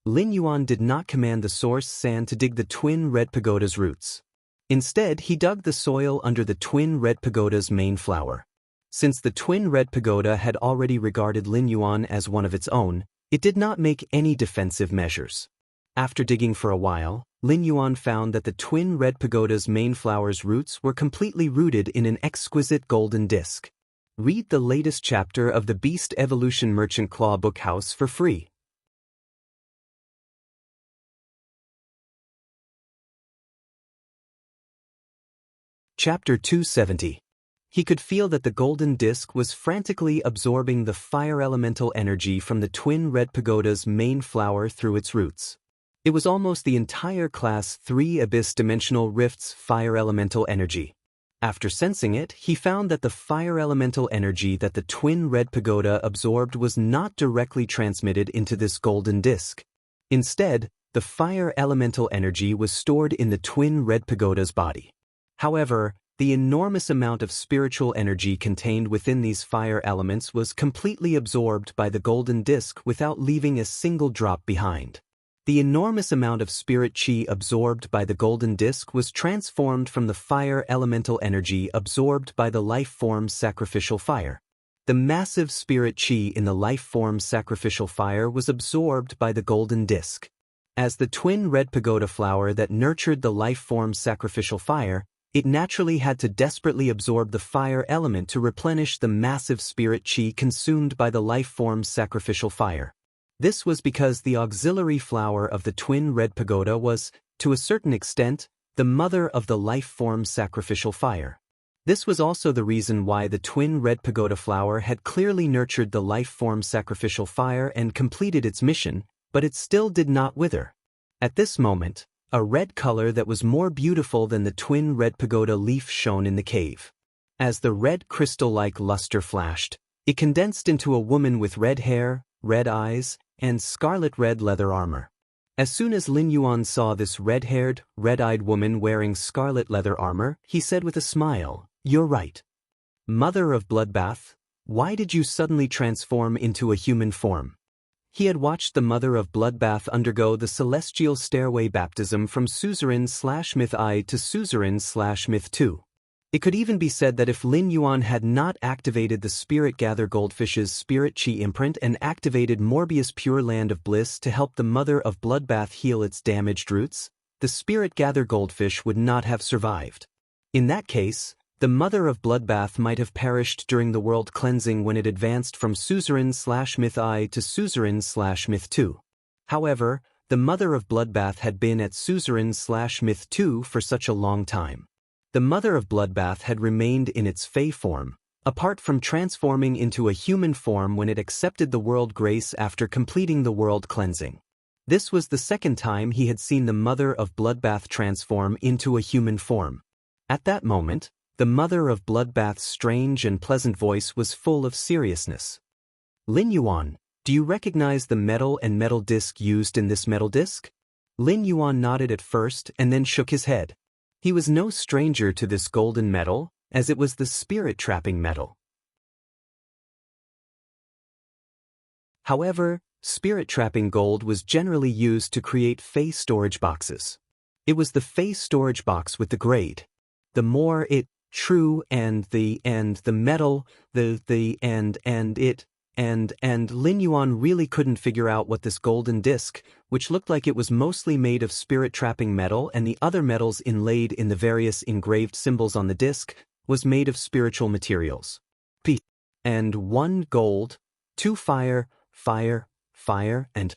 Lin Yuan did not command the source sand to dig the twin red pagoda's roots. Instead, he dug the soil under the twin red pagoda's main flower. Since the twin red pagoda had already regarded Lin Yuan as one of its own, it did not make any defensive measures. After digging for a while, Lin Yuan found that the twin red pagoda's main flower's roots were completely rooted in an exquisite golden disc. Read the latest chapter of the Beast Evolution Merchant Claw Bookhouse for free. Chapter 270. He could feel that the golden disc was frantically absorbing the fire elemental energy from the twin red pagoda's main flower through its roots. It was almost the entire class 3 abyss dimensional rifts fire elemental energy. After sensing it, he found that the fire elemental energy that the twin red pagoda absorbed was not directly transmitted into this golden disc. Instead, the fire elemental energy was stored in the twin red pagoda's body. However, the enormous amount of spiritual energy contained within these fire elements was completely absorbed by the golden disc without leaving a single drop behind. The enormous amount of spirit chi absorbed by the golden disc was transformed from the fire elemental energy absorbed by the life form sacrificial fire. The massive spirit chi in the life form sacrificial fire was absorbed by the golden disc. As the twin red pagoda flower that nurtured the life form sacrificial fire, it naturally had to desperately absorb the fire element to replenish the massive spirit chi consumed by the life form sacrificial fire. This was because the auxiliary flower of the twin red pagoda was, to a certain extent, the mother of the life form sacrificial fire. This was also the reason why the twin red pagoda flower had clearly nurtured the life form sacrificial fire and completed its mission, but it still did not wither. At this moment, a red color that was more beautiful than the twin red pagoda leaf shone in the cave. As the red crystal-like luster flashed, it condensed into a woman with red hair, red eyes, and scarlet red leather armor. As soon as Lin Yuan saw this red-haired, red-eyed woman wearing scarlet leather armor, he said with a smile, "You're right. Mother of Bloodbath, why did you suddenly transform into a human form?" He had watched the Mother of Bloodbath undergo the celestial stairway baptism from suzerain/myth I to suzerain/myth II. It could even be said that if Lin Yuan had not activated the Spirit Gather Goldfish's Spirit Chi imprint and activated Morbius Pure Land of Bliss to help the Mother of Bloodbath heal its damaged roots, the Spirit Gather Goldfish would not have survived. In that case, the Mother of Bloodbath might have perished during the world cleansing when it advanced from suzerain/myth I to suzerain/myth II. However, the Mother of Bloodbath had been at suzerain/myth II for such a long time. The Mother of Bloodbath had remained in its Fey form, apart from transforming into a human form when it accepted the world grace after completing the world cleansing. This was the second time he had seen the Mother of Bloodbath transform into a human form. At that moment, the Mother of Bloodbath's strange and pleasant voice was full of seriousness. "Lin Yuan, do you recognize the metal and metal disc used in this metal disc?" Lin Yuan nodded at first and then shook his head. He was no stranger to this golden metal, as it was the spirit-trapping metal. However, spirit-trapping gold was generally used to create Fey storage boxes. It was the Fey storage box with the grade. The more it, true and the metal, and Lin Yuan really couldn't figure out what this golden disc, which looked like it was mostly made of spirit-trapping metal and the other metals inlaid in the various engraved symbols on the disc, was made of spiritual materials. And 1 gold, 2 fire, and...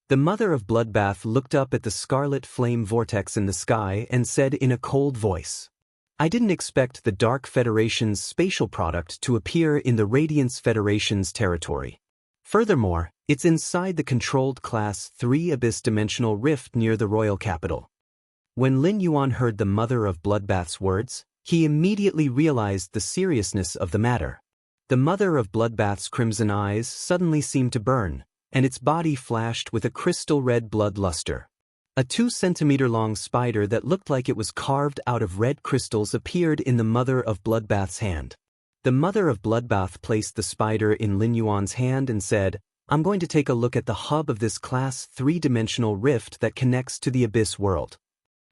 The Mother of Bloodbath looked up at the scarlet flame vortex in the sky and said in a cold voice, "I didn't expect the Dark Federation's spatial product to appear in the Radiance Federation's territory. Furthermore, it's inside the controlled Class 3 Abyss Dimensional Rift near the royal capital." When Lin Yuan heard the Mother of Bloodbath's words, he immediately realized the seriousness of the matter. The Mother of Bloodbath's crimson eyes suddenly seemed to burn, and its body flashed with a crystal red blood luster. A 2-centimeter-long spider that looked like it was carved out of red crystals appeared in the Mother of Bloodbath's hand. The Mother of Bloodbath placed the spider in Lin Yuan's hand and said, "I'm going to take a look at the hub of this Class 3-dimensional rift that connects to the Abyss world.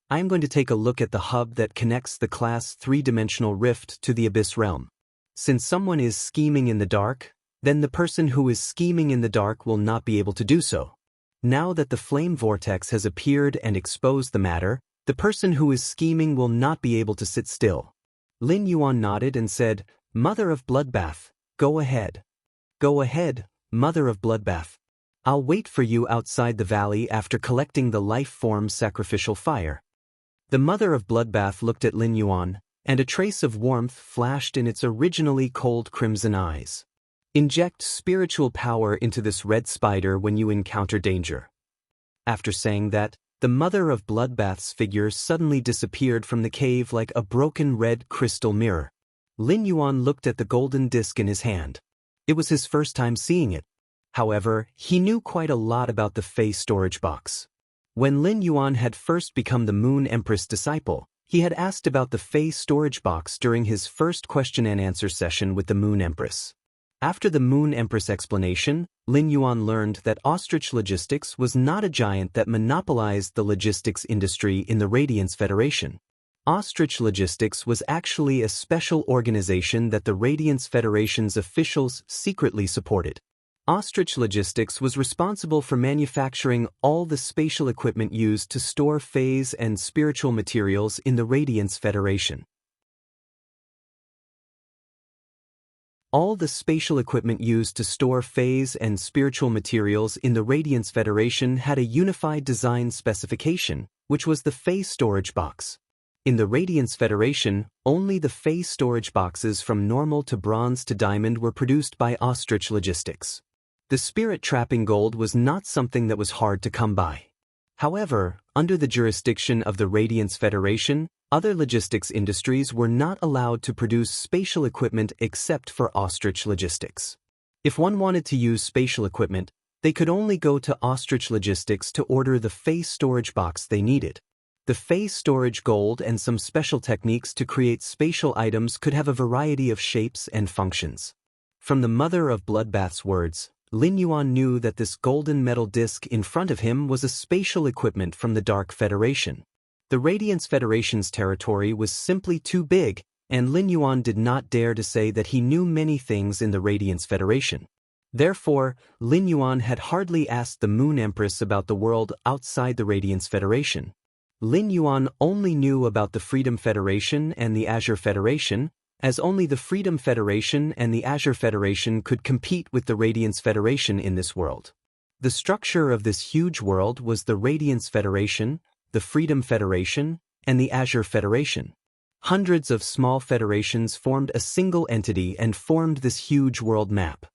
I'm going to take a look at the hub that connects the Class 3-dimensional rift to the Abyss realm. Since someone is scheming in the dark, then the person who is scheming in the dark will not be able to do so. Now that the flame vortex has appeared and exposed the matter, the person who is scheming will not be able to sit still." Lin Yuan nodded and said, "Mother of Bloodbath, go ahead. Go ahead, Mother of Bloodbath. I'll wait for you outside the valley after collecting the life form sacrificial fire." The Mother of Bloodbath looked at Lin Yuan, and a trace of warmth flashed in its originally cold crimson eyes. "Inject spiritual power into this red spider when you encounter danger." After saying that, the mother of bloodbath's figure suddenly disappeared from the cave like a broken red crystal mirror. Lin Yuan looked at the golden disc in his hand. It was his first time seeing it. However, he knew quite a lot about the Fey storage box. When Lin Yuan had first become the Moon Empress disciple, he had asked about the Fey storage box during his first question-and-answer session with the Moon Empress. After the Moon Empress explanation, Lin Yuan learned that Ostrich Logistics was not a giant that monopolized the logistics industry in the Radiance Federation. Ostrich Logistics was actually a special organization that the Radiance Federation's officials secretly supported. Ostrich Logistics was responsible for manufacturing all the spatial equipment used to store phase and spiritual materials in the Radiance Federation. All the spatial equipment used to store phase and spiritual materials in the Radiance Federation had a unified design specification, which was the Fey storage box. In the Radiance Federation, only the Fey storage boxes from normal to bronze to diamond were produced by Ostrich Logistics. The spirit trapping gold was not something that was hard to come by. However, under the jurisdiction of the Radiance Federation, other logistics industries were not allowed to produce spatial equipment except for Ostrich Logistics. If one wanted to use spatial equipment, they could only go to Ostrich Logistics to order the Fey storage box they needed. The Fey storage gold and some special techniques to create spatial items could have a variety of shapes and functions. From the mother of bloodbath's words, Lin Yuan knew that this golden metal disc in front of him was a spatial equipment from the Dark Federation. The Radiance Federation's territory was simply too big, and Lin Yuan did not dare to say that he knew many things in the Radiance Federation. Therefore, Lin Yuan had hardly asked the Moon Empress about the world outside the Radiance Federation. Lin Yuan only knew about the Freedom Federation and the Azure Federation, as only the Freedom Federation and the Azure Federation could compete with the Radiance Federation in this world. The structure of this huge world was the Radiance Federation, the Freedom Federation, and the Azure Federation. Hundreds of small federations formed a single entity and formed this huge world map.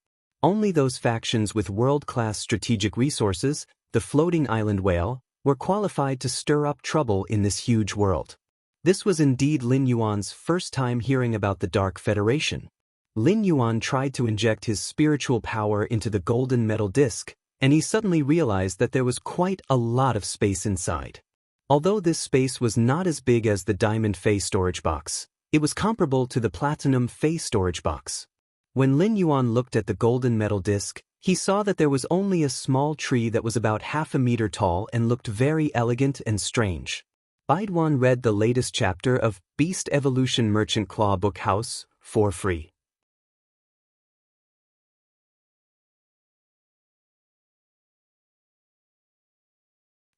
Only those factions with world-class strategic resources, the Floating Island Whale, were qualified to stir up trouble in this huge world. This was indeed Lin Yuan's first time hearing about the Dark Federation. Lin Yuan tried to inject his spiritual power into the golden metal disc, and he suddenly realized that there was quite a lot of space inside. Although this space was not as big as the Diamond Fey storage box, it was comparable to the Platinum Fey storage box. When Lin Yuan looked at the golden metal disc, he saw that there was only a small tree that was about half a meter tall and looked very elegant and strange. Baiduan read the latest chapter of Beast Evolution Merchant Claw Book House for free.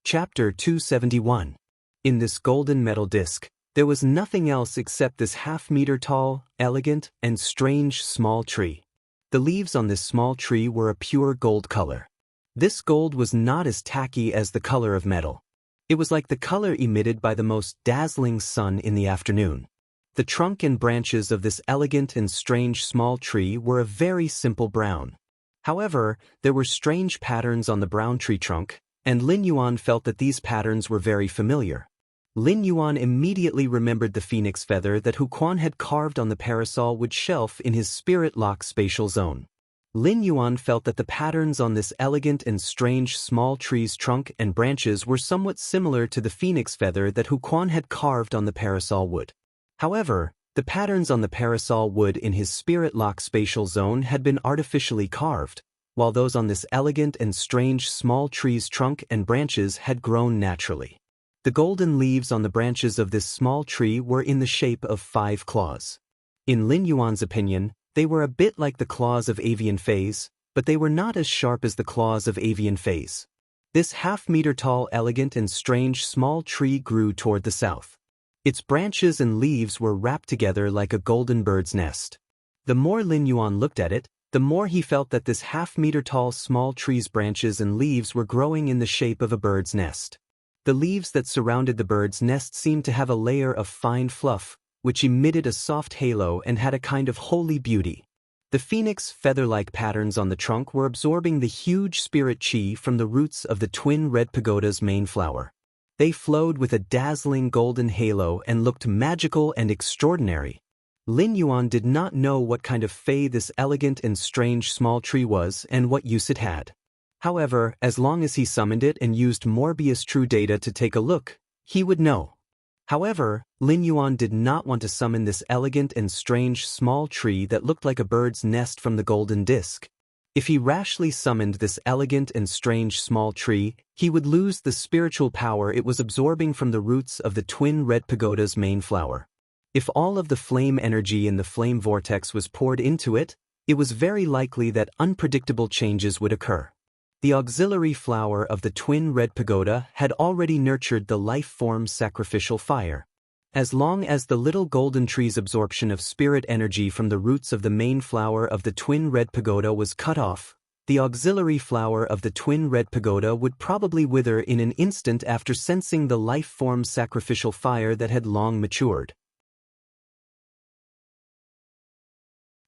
Chapter 271. In this golden metal disc, there was nothing else except this half-meter-tall, elegant, and strange small tree. The leaves on this small tree were a pure gold color. This gold was not as tacky as the color of metal. It was like the color emitted by the most dazzling sun in the afternoon. The trunk and branches of this elegant and strange small tree were a very simple brown. However, there were strange patterns on the brown tree trunk, and Lin Yuan felt that these patterns were very familiar. Lin Yuan immediately remembered the phoenix feather that Hu Quan had carved on the parasol wood shelf in his spirit lock spatial zone. Lin Yuan felt that the patterns on this elegant and strange small tree's trunk and branches were somewhat similar to the phoenix feather that Hu Quan had carved on the parasol wood. However, the patterns on the parasol wood in his spirit lock spatial zone had been artificially carved, while those on this elegant and strange small tree's trunk and branches had grown naturally. The golden leaves on the branches of this small tree were in the shape of 5 claws. In Lin Yuan's opinion, they were a bit like the claws of avian fays, but they were not as sharp as the claws of avian fays. This half-meter-tall, elegant and strange small tree grew toward the south. Its branches and leaves were wrapped together like a golden bird's nest. The more Lin Yuan looked at it, the more he felt that this half-meter-tall small tree's branches and leaves were growing in the shape of a bird's nest. The leaves that surrounded the bird's nest seemed to have a layer of fine fluff, which emitted a soft halo and had a kind of holy beauty. The phoenix feather-like patterns on the trunk were absorbing the huge spirit chi from the roots of the twin red pagoda's main flower. They flowed with a dazzling golden halo and looked magical and extraordinary. Lin Yuan did not know what kind of fey this elegant and strange small tree was and what use it had. However, as long as he summoned it and used Morbius True Data to take a look, he would know. However, Lin Yuan did not want to summon this elegant and strange small tree that looked like a bird's nest from the golden disk. If he rashly summoned this elegant and strange small tree, he would lose the spiritual power it was absorbing from the roots of the twin red pagoda's main flower. If all of the flame energy in the flame vortex was poured into it, it was very likely that unpredictable changes would occur. The auxiliary flower of the twin red pagoda had already nurtured the life form sacrificial fire. As long as the little golden tree's absorption of spirit energy from the roots of the main flower of the twin red pagoda was cut off, the auxiliary flower of the twin red pagoda would probably wither in an instant after sensing the life form sacrificial fire that had long matured.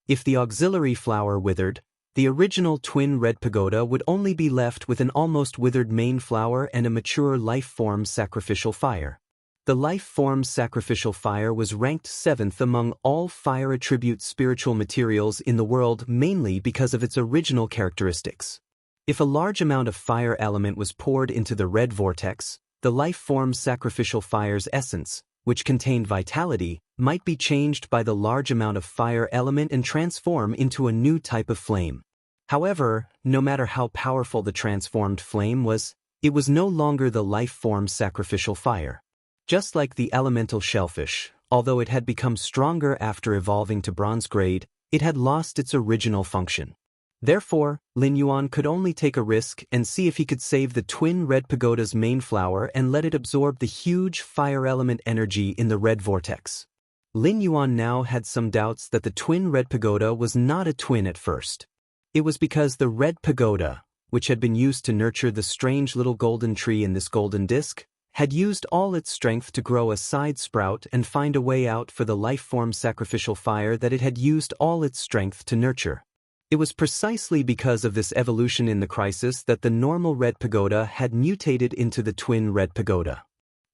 If the auxiliary flower withered, the original twin red pagoda would only be left with an almost withered main flower and a mature life form sacrificial fire. The life form sacrificial fire was ranked 7th among all fire attribute spiritual materials in the world, mainly because of its original characteristics. If a large amount of fire element was poured into the red vortex, the life form sacrificial fire's essence, which contained vitality, might be changed by the large amount of fire element and transform into a new type of flame. However, no matter how powerful the transformed flame was, it was no longer the life form sacrificial fire. Just like the elemental shellfish, although it had become stronger after evolving to bronze grade, it had lost its original function. Therefore, Lin Yuan could only take a risk and see if he could save the twin red pagoda's main flower and let it absorb the huge fire element energy in the red vortex. Lin Yuan now had some doubts that the twin red pagoda was not a twin at first. It was because the red pagoda, which had been used to nurture the strange little golden tree in this golden disk, had used all its strength to grow a side sprout and find a way out for the life form sacrificial fire that it had used all its strength to nurture. It was precisely because of this evolution in the crisis that the normal red pagoda had mutated into the twin red pagoda.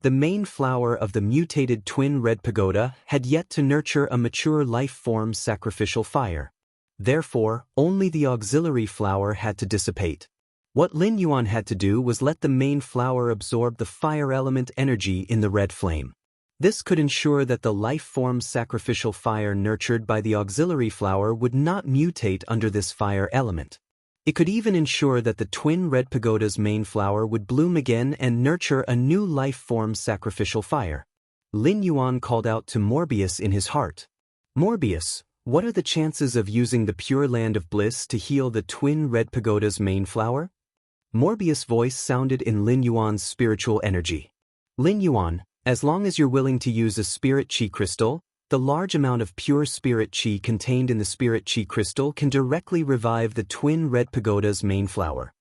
The main flower of the mutated twin red pagoda had yet to nurture a mature life form sacrificial fire. Therefore, only the auxiliary flower had to dissipate. What Lin Yuan had to do was let the main flower absorb the fire element energy in the red flame. This could ensure that the life form sacrificial fire nurtured by the auxiliary flower would not mutate under this fire element. It could even ensure that the twin red pagoda's main flower would bloom again and nurture a new life form sacrificial fire. Lin Yuan called out to Morbius in his heart. Morbius, what are the chances of using the Pure Land of Bliss to heal the twin red pagoda's main flower? Morbius' voice sounded in Lin Yuan's spiritual energy. Lin Yuan, as long as you're willing to use a spirit chi crystal, the large amount of pure spirit chi contained in the spirit chi crystal can directly revive the twin red pagoda's main flower.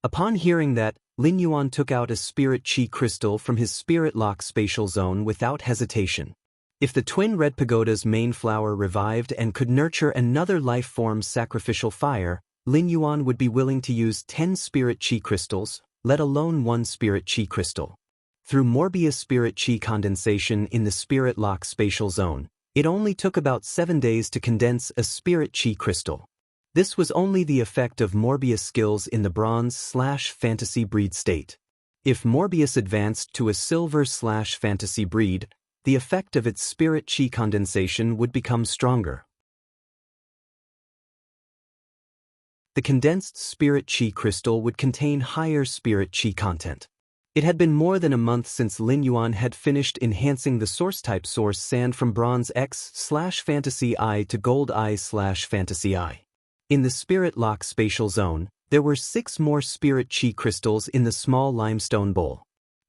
Upon hearing that, Lin Yuan took out a spirit chi crystal from his spirit lock spatial zone without hesitation. If the twin red pagoda's main flower revived and could nurture another life form sacrificial fire, Lin Yuan would be willing to use 10 spirit chi crystals, let alone 1 spirit chi crystal. Through Morbius spirit chi condensation in the spirit lock spatial zone, it only took about 7 days to condense a spirit chi crystal. This was only the effect of Morbius skills in the bronze/fantasy breed state. If Morbius advanced to a silver/fantasy breed, the effect of its spirit chi condensation would become stronger. The condensed spirit chi crystal would contain higher spirit chi content. It had been more than a month since Lin Yuan had finished enhancing the source-type source sand from bronze X/fantasy I to gold I/fantasy I. In the spirit lock spatial zone, there were 6 more spirit chi crystals in the small limestone bowl.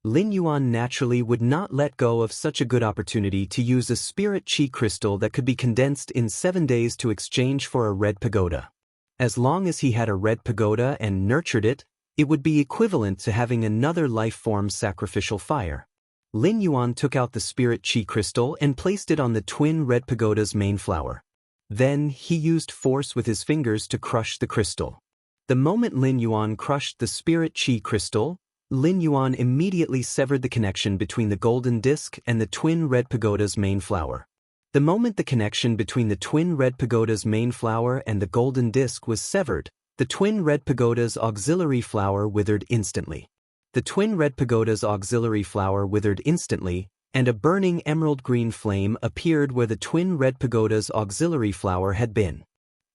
Lin Yuan naturally would not let go of such a good opportunity to use a spirit chi crystal that could be condensed in 7 days to exchange for a red pagoda. As long as he had a red pagoda and nurtured it, it would be equivalent to having another life form sacrificial fire. Lin Yuan took out the spirit chi crystal and placed it on the twin red pagoda's main flower. Then, he used force with his fingers to crush the crystal. The moment Lin Yuan crushed the spirit chi crystal, Lin Yuan immediately severed the connection between the golden disc and the twin red pagoda's main flower. The moment the connection between the twin red pagoda's main flower and the golden disc was severed, the twin red pagoda's auxiliary flower withered instantly. The twin red pagoda's auxiliary flower withered instantly, and a burning emerald green flame appeared where the twin red pagoda's auxiliary flower had been.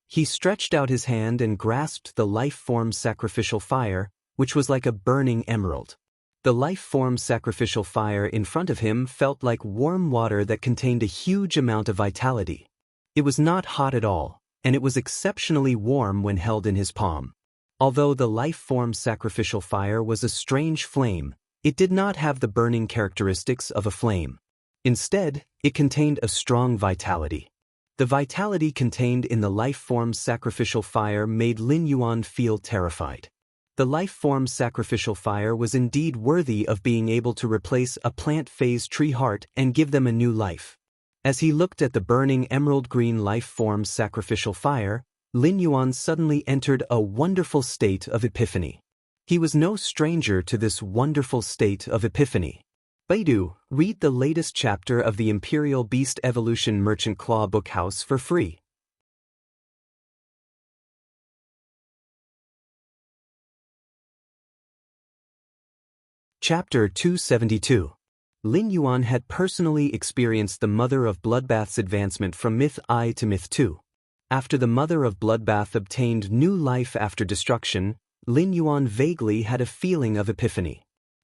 He stretched out his hand and grasped the life-form sacrificial fire, which was like a burning emerald. The life-form sacrificial fire in front of him felt like warm water that contained a huge amount of vitality. It was not hot at all, and it was exceptionally warm when held in his palm. Although the life-form sacrificial fire was a strange flame, it did not have the burning characteristics of a flame. Instead, it contained a strong vitality. The vitality contained in the life-form sacrificial fire made Lin Yuan feel terrified. The life-form sacrificial fire was indeed worthy of being able to replace a plant phase tree heart and give them a new life. As he looked at the burning emerald green life-form sacrificial fire, Lin Yuan suddenly entered a wonderful state of epiphany. He was no stranger to this wonderful state of epiphany. Baidu, read the latest chapter of the Imperial Beast Evolution Merchant Claw Bookhouse for free. Chapter 272. Lin Yuan had personally experienced the Mother of Bloodbath's advancement from Myth I to Myth II. After the Mother of Bloodbath obtained new life after destruction, Lin Yuan vaguely had a feeling of epiphany.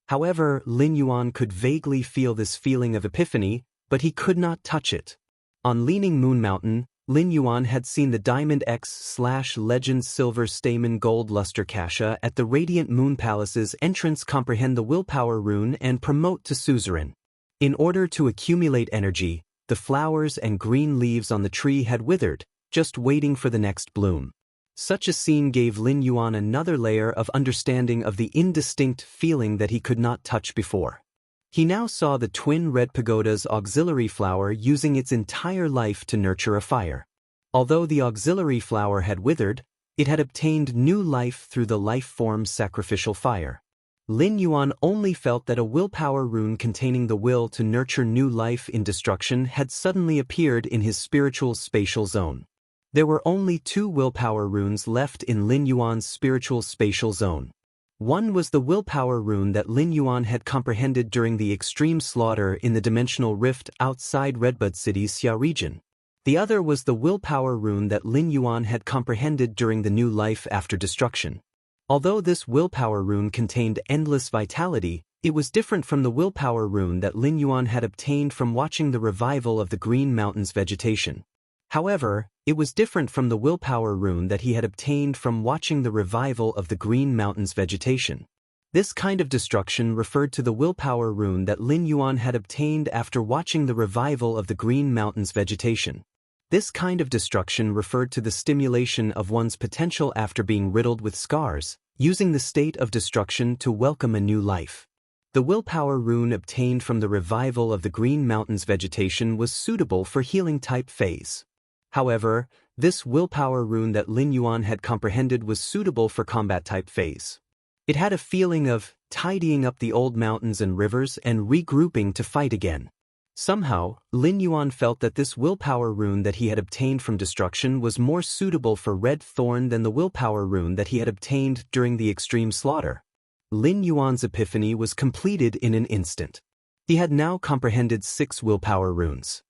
However, Lin Yuan could vaguely feel this feeling of epiphany, but he could not touch it. On Leaning Moon Mountain, Lin Yuan had seen the Diamond X/Legend Silver Stamen Gold Luster Kasha at the Radiant Moon Palace's entrance comprehend the willpower rune and promote to suzerain. In order to accumulate energy, the flowers and green leaves on the tree had withered, just waiting for the next bloom. Such a scene gave Lin Yuan another layer of understanding of the indistinct feeling that he could not touch before. He now saw the twin red pagoda's auxiliary flower using its entire life to nurture a fire. Although the auxiliary flower had withered, it had obtained new life through the life-form sacrificial fire. Lin Yuan only felt that a willpower rune containing the will to nurture new life in destruction had suddenly appeared in his spiritual spatial zone. There were only 2 willpower runes left in Lin Yuan's spiritual spatial zone. One was the willpower rune that Lin Yuan had comprehended during the extreme slaughter in the dimensional rift outside Redbud City's Xia region. The other was the willpower rune that Lin Yuan had comprehended during the new life after destruction. Although this willpower rune contained endless vitality, it was different from the willpower rune that Lin Yuan had obtained from watching the revival of the Green Mountains vegetation. However, it was different from the willpower rune that he had obtained from watching the revival of the Green Mountains vegetation. This kind of destruction referred to the willpower rune that Lin Yuan had obtained after watching the revival of the Green Mountains vegetation. This kind of destruction referred to the stimulation of one's potential after being riddled with scars, using the state of destruction to welcome a new life. The willpower rune obtained from the revival of the Green Mountains vegetation was suitable for healing type phase. However, this willpower rune that Lin Yuan had comprehended was suitable for combat type phase. It had a feeling of tidying up the old mountains and rivers and regrouping to fight again. Somehow, Lin Yuan felt that this willpower rune that he had obtained from destruction was more suitable for Red Thorn than the willpower rune that he had obtained during the extreme slaughter. Lin Yuan's epiphany was completed in an instant. He had now comprehended 6 willpower runes.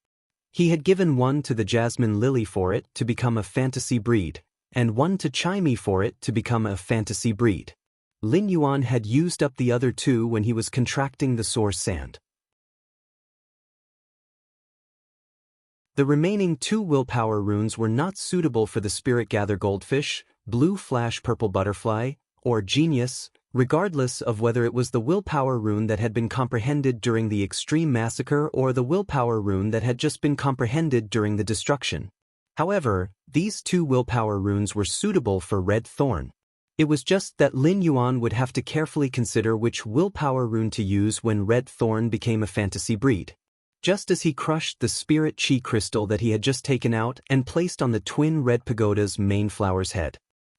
He had given one to the Jasmine Lily for it to become a fantasy breed, and one to Chimey for it to become a fantasy breed. Lin Yuan had used up the other 2 when he was contracting the source sand. The remaining 2 willpower runes were not suitable for the Spirit Gather Goldfish, Blue Flash Purple Butterfly, or Genius, regardless of whether it was the willpower rune that had been comprehended during the extreme massacre or the willpower rune that had just been comprehended during the destruction. However, these 2 willpower runes were suitable for Red Thorn. It was just that Lin Yuan would have to carefully consider which willpower rune to use when Red Thorn became a fantasy breed. Just as he crushed the Spirit Chi crystal that he had just taken out and placed on the twin red pagoda's main flower's head.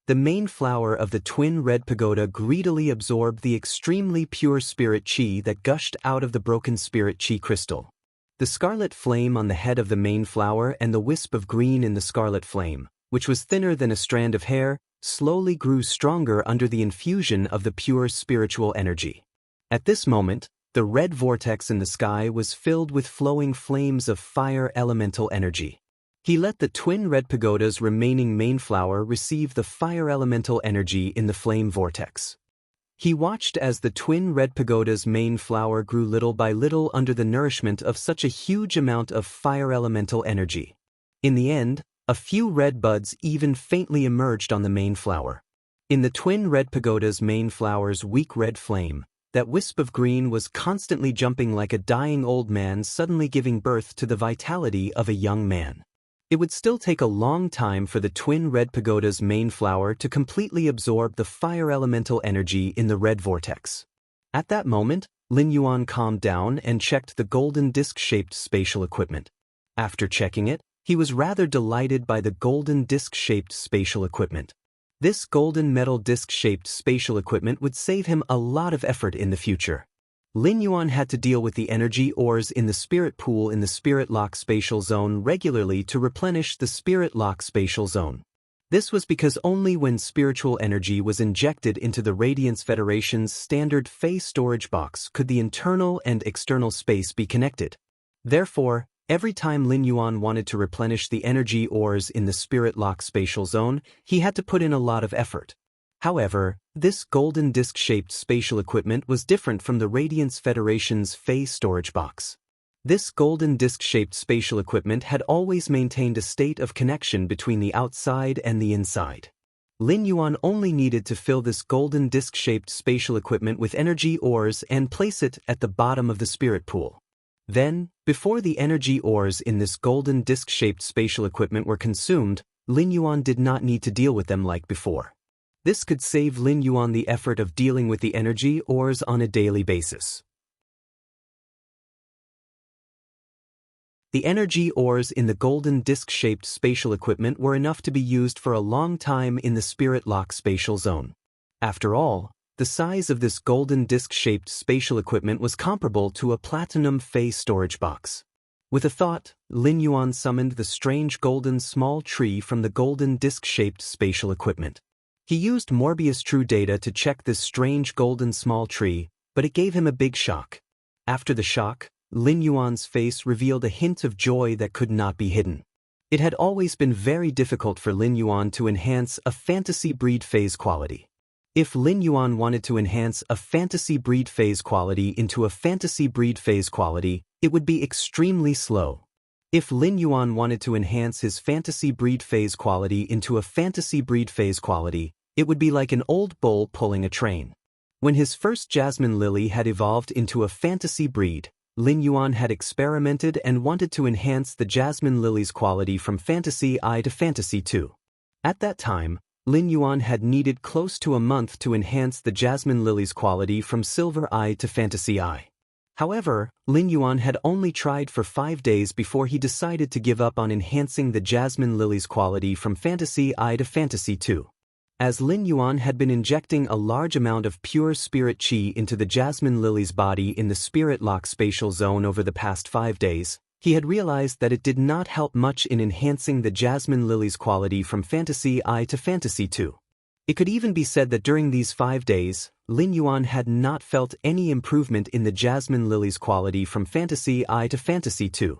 the main flower of the twin red pagoda greedily absorbed the extremely pure spirit chi that gushed out of the broken spirit chi crystal. The scarlet flame on the head of the main flower and the wisp of green in the scarlet flame, which was thinner than a strand of hair, slowly grew stronger under the infusion of the pure spiritual energy. At this moment, the red vortex in the sky was filled with flowing flames of fire elemental energy. He let the twin red pagoda's remaining main flower receive the fire elemental energy in the flame vortex. He watched as the twin red pagoda's main flower grew little by little under the nourishment of such a huge amount of fire elemental energy. In the end, a few red buds even faintly emerged on the main flower. In the twin red pagoda's main flower's weak red flame, that wisp of green was constantly jumping like a dying old man suddenly giving birth to the vitality of a young man. It would still take a long time for the twin red pagoda's main flower to completely absorb the fire elemental energy in the red vortex. At that moment, Lin Yuan calmed down and checked the golden disc-shaped spatial equipment. After checking it, he was rather delighted by the golden disc-shaped spatial equipment. This golden metal disc-shaped spatial equipment would save him a lot of effort in the future. Lin Yuan had to deal with the energy ores in the spirit pool in the spirit lock spatial zone regularly to replenish the spirit lock spatial zone. This was because only when spiritual energy was injected into the Radiance Federation's standard phase storage box could the internal and external space be connected. Therefore, every time Lin Yuan wanted to replenish the energy ores in the spirit lock spatial zone, he had to put in a lot of effort. However, this golden disc-shaped spatial equipment was different from the Radiance Federation's phase storage box. This golden disc-shaped spatial equipment had always maintained a state of connection between the outside and the inside. Lin Yuan only needed to fill this golden disc-shaped spatial equipment with energy ores and place it at the bottom of the spirit pool. Then, before the energy ores in this golden disc-shaped spatial equipment were consumed, Lin Yuan did not need to deal with them like before. This could save Lin Yuan the effort of dealing with the energy ores on a daily basis. The energy ores in the golden disc-shaped spatial equipment were enough to be used for a long time in the spirit lock spatial zone. After all, the size of this golden disc-shaped spatial equipment was comparable to a platinum phase storage box. With a thought, Lin Yuan summoned the strange golden small tree from the golden disc-shaped spatial equipment. He used Morbius True Data to check this strange golden small tree, but it gave him a big shock. After the shock, Lin Yuan's face revealed a hint of joy that could not be hidden. It had always been very difficult for Lin Yuan to enhance a fantasy breed phase quality. If Lin Yuan wanted to enhance a fantasy breed phase quality into a fantasy breed phase quality, it would be extremely slow. If Lin Yuan wanted to enhance his fantasy breed phase quality into a fantasy breed phase quality, it would be like an old bull pulling a train. When his first jasmine lily had evolved into a fantasy breed, Lin Yuan had experimented and wanted to enhance the jasmine lily's quality from Fantasy I to Fantasy II. At that time, Lin Yuan had needed close to a month to enhance the jasmine lily's quality from Silver I to Fantasy I. However, Lin Yuan had only tried for 5 days before he decided to give up on enhancing the jasmine lily's quality from Fantasy I to Fantasy II. As Lin Yuan had been injecting a large amount of pure spirit chi into the jasmine lily's body in the spirit lock spatial zone over the past 5 days, he had realized that it did not help much in enhancing the jasmine lily's quality from Fantasy I to Fantasy II. It could even be said that during these 5 days, Lin Yuan had not felt any improvement in the jasmine lily's quality from Fantasy I to Fantasy II.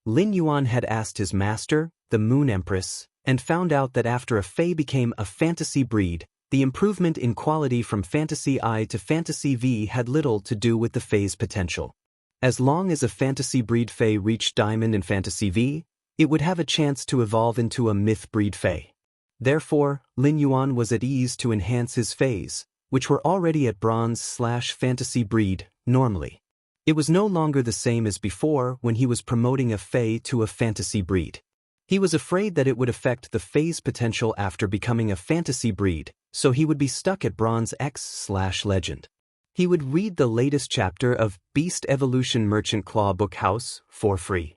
Lin Yuan had asked his master, the Moon Empress, and found out that after a Fae became a fantasy breed, the improvement in quality from Fantasy I to Fantasy V had little to do with the Fae's potential. As long as a fantasy breed Fae reached Diamond in Fantasy V, it would have a chance to evolve into a myth breed Fae. Therefore, Lin Yuan was at ease to enhance his Faes, which were already at Bronze/Fantasy breed, normally. It was no longer the same as before when he was promoting a Fae to a fantasy breed. He was afraid that it would affect the Fae's potential after becoming a fantasy breed, so he would be stuck at Bronze X/Legend. He would read the latest chapter of Beast Evolution Merchant Claw Book House for free.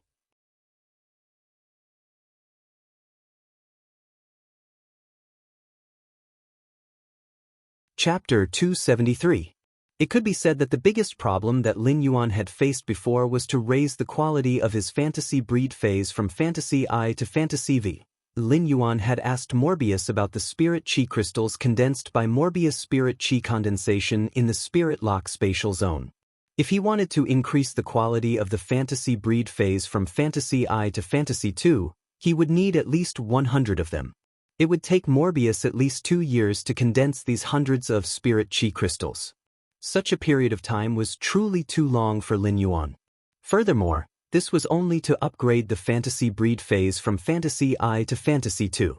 Chapter 273. It could be said that the biggest problem that Lin Yuan had faced before was to raise the quality of his fantasy breed phase from fantasy I to fantasy V. Lin Yuan had asked Morbius about the spirit chi crystals condensed by Morbius spirit chi condensation in the spirit lock spatial zone. If he wanted to increase the quality of the fantasy breed phase from fantasy I to fantasy II, he would need at least 100 of them. It would take Morbius at least 2 years to condense these hundreds of spirit chi crystals. Such a period of time was truly too long for Lin Yuan. Furthermore, this was only to upgrade the fantasy breed phase from fantasy I to fantasy II.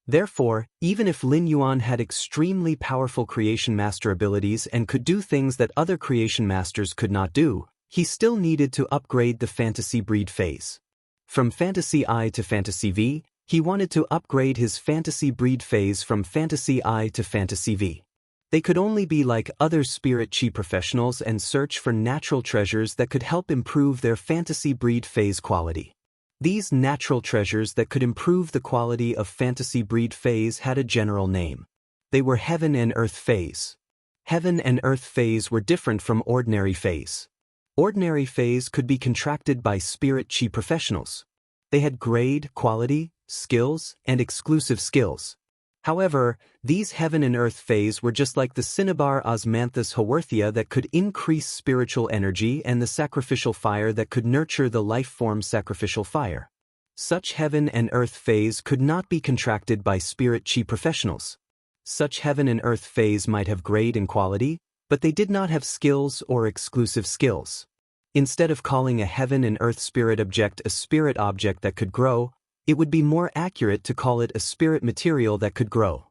Therefore, even if Lin Yuan had extremely powerful creation master abilities and could do things that other creation masters could not do, he still needed to upgrade the fantasy breed phase. From fantasy I to fantasy V, he wanted to upgrade his fantasy breed phase from fantasy I to fantasy V. They could only be like other spirit chi professionals and search for natural treasures that could help improve their fantasy breed phase quality. These natural treasures that could improve the quality of fantasy breed phase had a general name. They were Heaven and Earth phase. Heaven and Earth phase were different from ordinary phase. Ordinary phase could be contracted by spirit chi professionals. They had grade, quality, skills, and exclusive skills. However, these Heaven and Earth phase were just like the Cinnabar Osmanthus Haworthia that could increase spiritual energy and the sacrificial fire that could nurture the life form sacrificial fire. Such Heaven and Earth phase could not be contracted by spirit chi professionals. Such Heaven and Earth phase might have grade and quality, but they did not have skills or exclusive skills. Instead of calling a Heaven and Earth spirit object a spirit object that could grow, it would be more accurate to call it a spirit material that could grow.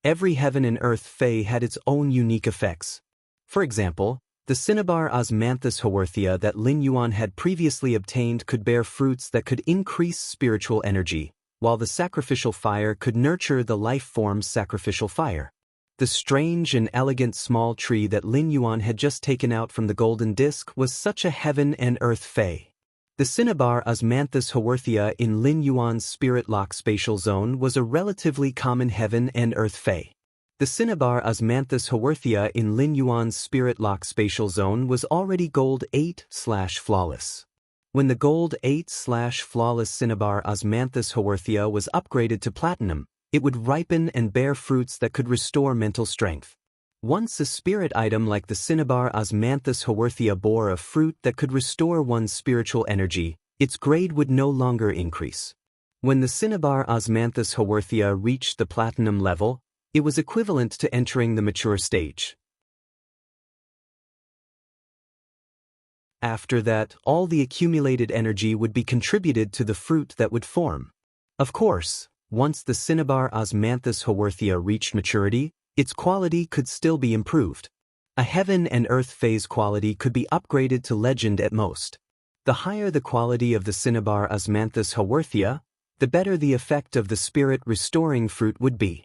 Every Heaven and Earth Fae had its own unique effects. For example, the Cinnabar Osmanthus Haworthia that Lin Yuan had previously obtained could bear fruits that could increase spiritual energy, while the sacrificial fire could nurture the life form's sacrificial fire. The strange and elegant small tree that Lin Yuan had just taken out from the golden disc was such a Heaven and Earth Fae. The Cinnabar Osmanthus Haworthia in Lin Yuan's spirit lock spatial zone was a relatively common Heaven and Earth Fae. The Cinnabar Osmanthus Haworthia in Lin Yuan's spirit lock spatial zone was already Gold 8/Flawless. When the Gold 8/Flawless Cinnabar Osmanthus Haworthia was upgraded to Platinum, it would ripen and bear fruits that could restore mental strength. Once a spirit item like the Cinnabar Osmanthus Haworthia bore a fruit that could restore one's spiritual energy, its grade would no longer increase. When the Cinnabar Osmanthus Haworthia reached the platinum level, it was equivalent to entering the mature stage. After that, all the accumulated energy would be contributed to the fruit that would form. Of course, once the Cinnabar Osmanthus Haworthia reached maturity, its quality could still be improved. A Heaven and Earth phase quality could be upgraded to Legend at most. The higher the quality of the Cinnabar Osmanthus Haworthia, the better the effect of the spirit restoring fruit would be.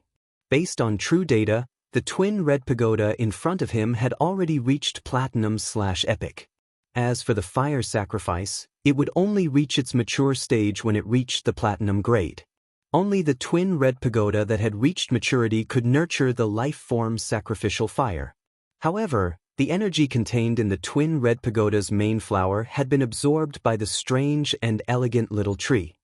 Based on true data, the twin red pagoda in front of him had already reached Platinum/Epic. As for the fire sacrifice, it would only reach its mature stage when it reached the Platinum grade. Only the twin red pagoda that had reached maturity could nurture the life form's sacrificial fire. However, the energy contained in the twin red pagoda's main flower had been absorbed by the strange and elegant little tree.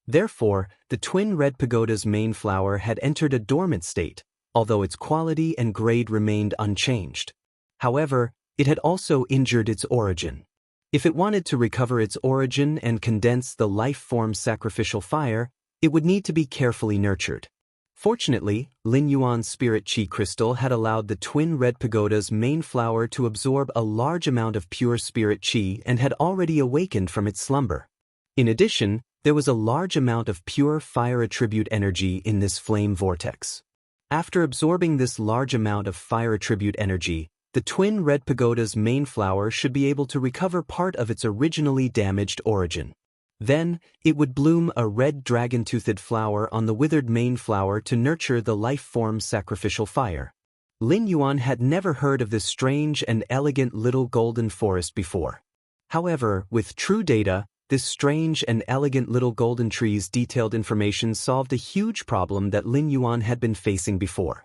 Therefore, the twin red pagoda's main flower had entered a dormant state, although its quality and grade remained unchanged. However, it had also injured its origin. If it wanted to recover its origin and condense the life form's sacrificial fire, it would need to be carefully nurtured. Fortunately, Lin Yuan's spirit chi crystal had allowed the twin red pagoda's main flower to absorb a large amount of pure spirit chi and had already awakened from its slumber. In addition, there was a large amount of pure fire attribute energy in this flame vortex. After absorbing this large amount of fire attribute energy, the twin red pagoda's main flower should be able to recover part of its originally damaged origin. Then, it would bloom a red dragon-toothed flower on the withered main flower to nurture the life form's sacrificial fire. Lin Yuan had never heard of this strange and elegant little golden forest before. However, with true data, this strange and elegant little golden tree's detailed information solved a huge problem that Lin Yuan had been facing before.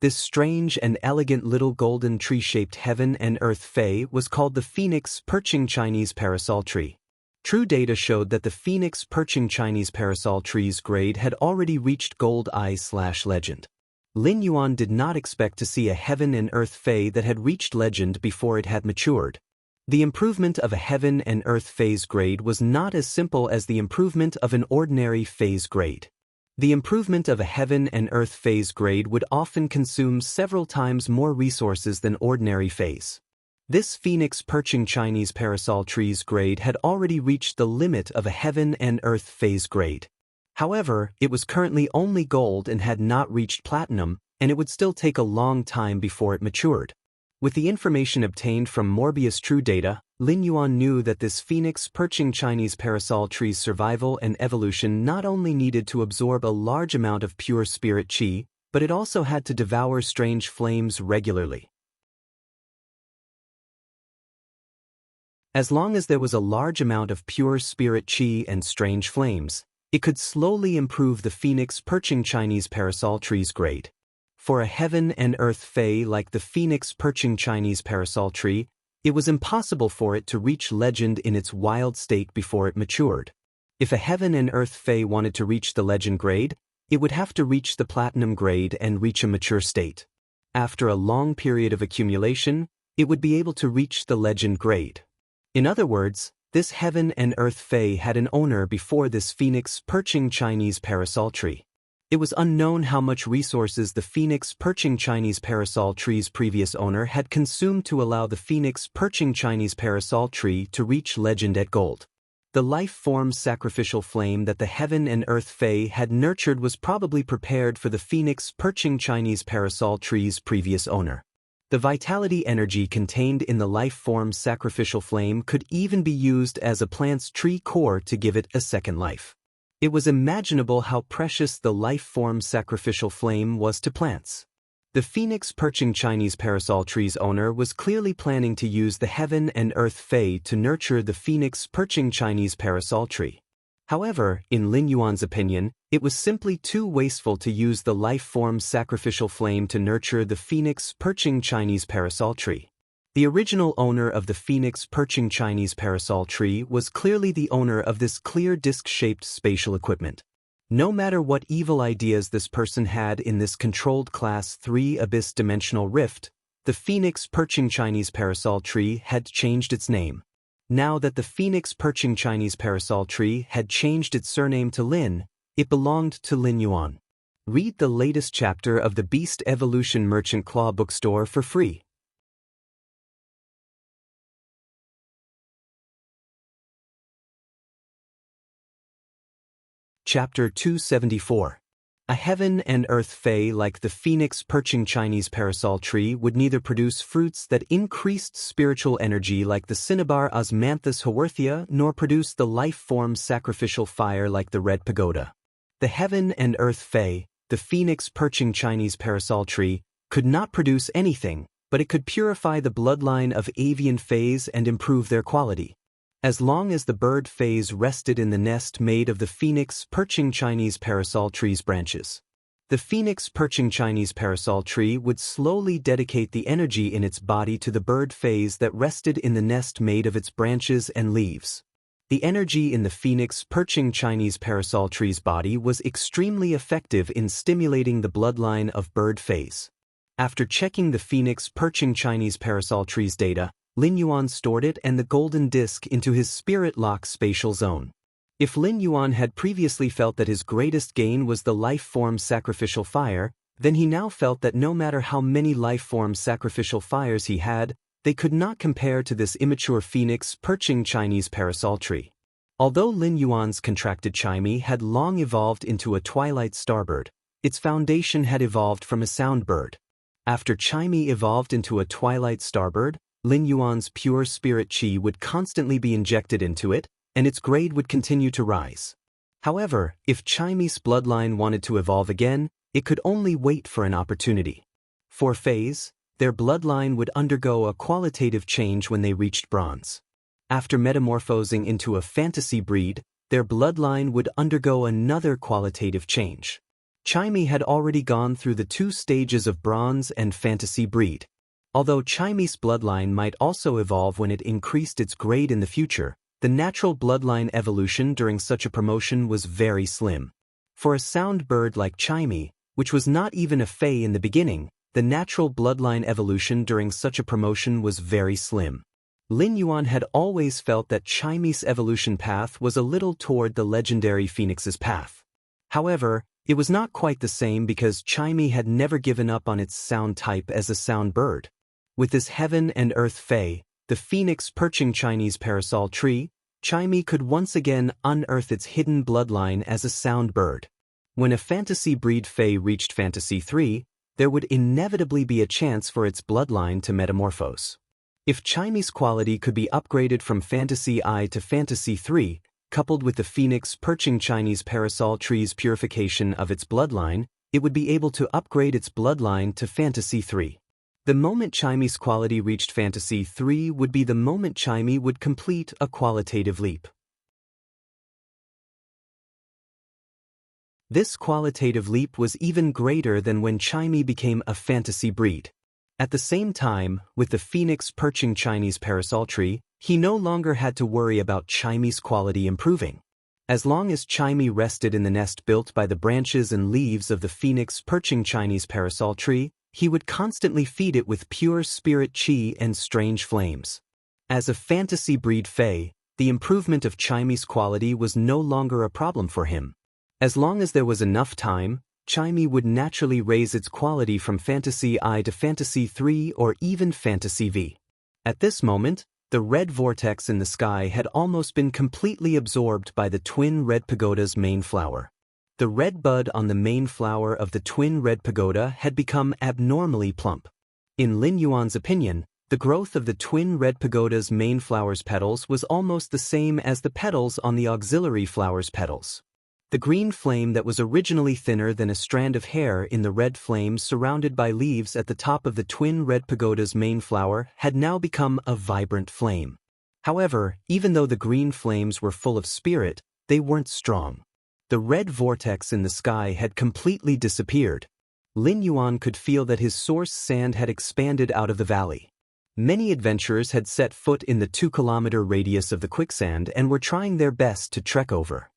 This strange and elegant little golden tree-shaped heaven and earth fae was called the phoenix perching Chinese parasol tree. True data showed that the phoenix perching Chinese parasol tree's grade had already reached gold I/legend. Lin Yuan did not expect to see a heaven and earth fae that had reached legend before it had matured. The improvement of a heaven and earth phase grade was not as simple as the improvement of an ordinary phase grade. The improvement of a heaven and earth phase grade would often consume several times more resources than ordinary phase. This phoenix perching Chinese parasol tree's grade had already reached the limit of a heaven and earth phase grade. However, it was currently only gold and had not reached platinum, and it would still take a long time before it matured. With the information obtained from Morbius True Data, Lin Yuan knew that this phoenix perching Chinese parasol tree's survival and evolution not only needed to absorb a large amount of pure spirit qi, but it also had to devour strange flames regularly. As long as there was a large amount of pure spirit qi and strange flames, it could slowly improve the phoenix perching Chinese parasol tree's grade. For a heaven and earth fae like the phoenix perching Chinese parasol tree, it was impossible for it to reach legend in its wild state before it matured. If a heaven and earth fae wanted to reach the legend grade, it would have to reach the platinum grade and reach a mature state. After a long period of accumulation, it would be able to reach the legend grade. In other words, this heaven and earth fae had an owner before this phoenix perching Chinese parasol tree. It was unknown how much resources the phoenix perching Chinese parasol tree's previous owner had consumed to allow the phoenix perching Chinese parasol tree to reach legend at gold. The life form sacrificial flame that the heaven and earth fae had nurtured was probably prepared for the phoenix perching Chinese parasol tree's previous owner. The vitality energy contained in the life form sacrificial flame could even be used as a plant's tree core to give it a second life. It was imaginable how precious the life form sacrificial flame was to plants. The phoenix perching Chinese parasol tree's owner was clearly planning to use the heaven and earth fae to nurture the phoenix perching Chinese parasol tree. However, in Lin Yuan's opinion, it was simply too wasteful to use the life form sacrificial flame to nurture the phoenix perching Chinese parasol tree. The original owner of the phoenix perching Chinese parasol tree was clearly the owner of this clear disc-shaped spatial equipment. No matter what evil ideas this person had in this controlled Class 3 abyss dimensional rift, the phoenix perching Chinese parasol tree had changed its name. Now that the phoenix perching Chinese parasol tree had changed its surname to Lin, it belonged to Lin Yuan. Read the latest chapter of the Beast Evolution Merchant Claw bookstore for free. Chapter 274. A heaven and earth fae like the phoenix perching Chinese parasol tree would neither produce fruits that increased spiritual energy like the cinnabar osmanthus haworthia nor produce the life form sacrificial fire like the red pagoda. The heaven and earth fae, the phoenix perching Chinese parasol tree, could not produce anything, but it could purify the bloodline of avian fays and improve their quality. As long as the bird phase rested in the nest made of the phoenix perching Chinese parasol tree's branches, the phoenix perching Chinese parasol tree would slowly dedicate the energy in its body to the bird phase that rested in the nest made of its branches and leaves. The energy in the phoenix perching Chinese parasol tree's body was extremely effective in stimulating the bloodline of bird phase. After checking the phoenix perching Chinese parasol tree's data, Lin Yuan stored it and the golden disc into his spirit lock spatial zone. If Lin Yuan had previously felt that his greatest gain was the life form sacrificial fire, then he now felt that no matter how many life form sacrificial fires he had, they could not compare to this immature phoenix perching Chinese parasol tree. Although Lin Yuan's contracted Chimey had long evolved into a twilight starbird, its foundation had evolved from a sound bird. After Chimey evolved into a twilight starbird, Lin Yuan's pure spirit qi would constantly be injected into it, and its grade would continue to rise. However, if Chimey's bloodline wanted to evolve again, it could only wait for an opportunity. For Fays, their bloodline would undergo a qualitative change when they reached bronze. After metamorphosing into a fantasy breed, their bloodline would undergo another qualitative change. Chimey had already gone through the 2 stages of bronze and fantasy breed. Although Chimey's bloodline might also evolve when it increased its grade in the future, the natural bloodline evolution during such a promotion was very slim. For a sound bird like Chimey, which was not even a Fae in the beginning, the natural bloodline evolution during such a promotion was very slim. Lin Yuan had always felt that Chimey's evolution path was a little toward the legendary Phoenix's path. However, it was not quite the same because Chimey had never given up on its sound type as a sound bird. With this heaven and earth Fae, the Phoenix perching Chinese parasol tree, Chimey could once again unearth its hidden bloodline as a sound bird. When a fantasy breed Fae reached Fantasy 3, there would inevitably be a chance for its bloodline to metamorphose. If Chimey's quality could be upgraded from Fantasy I to Fantasy 3, coupled with the Phoenix perching Chinese parasol tree's purification of its bloodline, it would be able to upgrade its bloodline to Fantasy 3. The moment Chimey's quality reached Fantasy 3 would be the moment Chimey would complete a qualitative leap. This qualitative leap was even greater than when Chimey became a fantasy breed. At the same time, with the Phoenix perching Chinese parasol tree, he no longer had to worry about Chimey's quality improving. As long as Chimey rested in the nest built by the branches and leaves of the Phoenix perching Chinese parasol tree, he would constantly feed it with pure spirit chi and strange flames. As a fantasy breed Fae, the improvement of Chimey's quality was no longer a problem for him. As long as there was enough time, Chimey would naturally raise its quality from Fantasy I to Fantasy 3 or even Fantasy V. At this moment, the red vortex in the sky had almost been completely absorbed by the twin red pagoda's main flower. The red bud on the main flower of the twin red pagoda had become abnormally plump. In Lin Yuan's opinion, the growth of the twin red pagoda's main flower's petals was almost the same as the petals on the auxiliary flower's petals. The green flame that was originally thinner than a strand of hair in the red flame surrounded by leaves at the top of the twin red pagoda's main flower had now become a vibrant flame. However, even though the green flames were full of spirit, they weren't strong. The red vortex in the sky had completely disappeared. Lin Yuan could feel that his source sand had expanded out of the valley. Many adventurers had set foot in the 2-kilometer radius of the quicksand and were trying their best to trek over.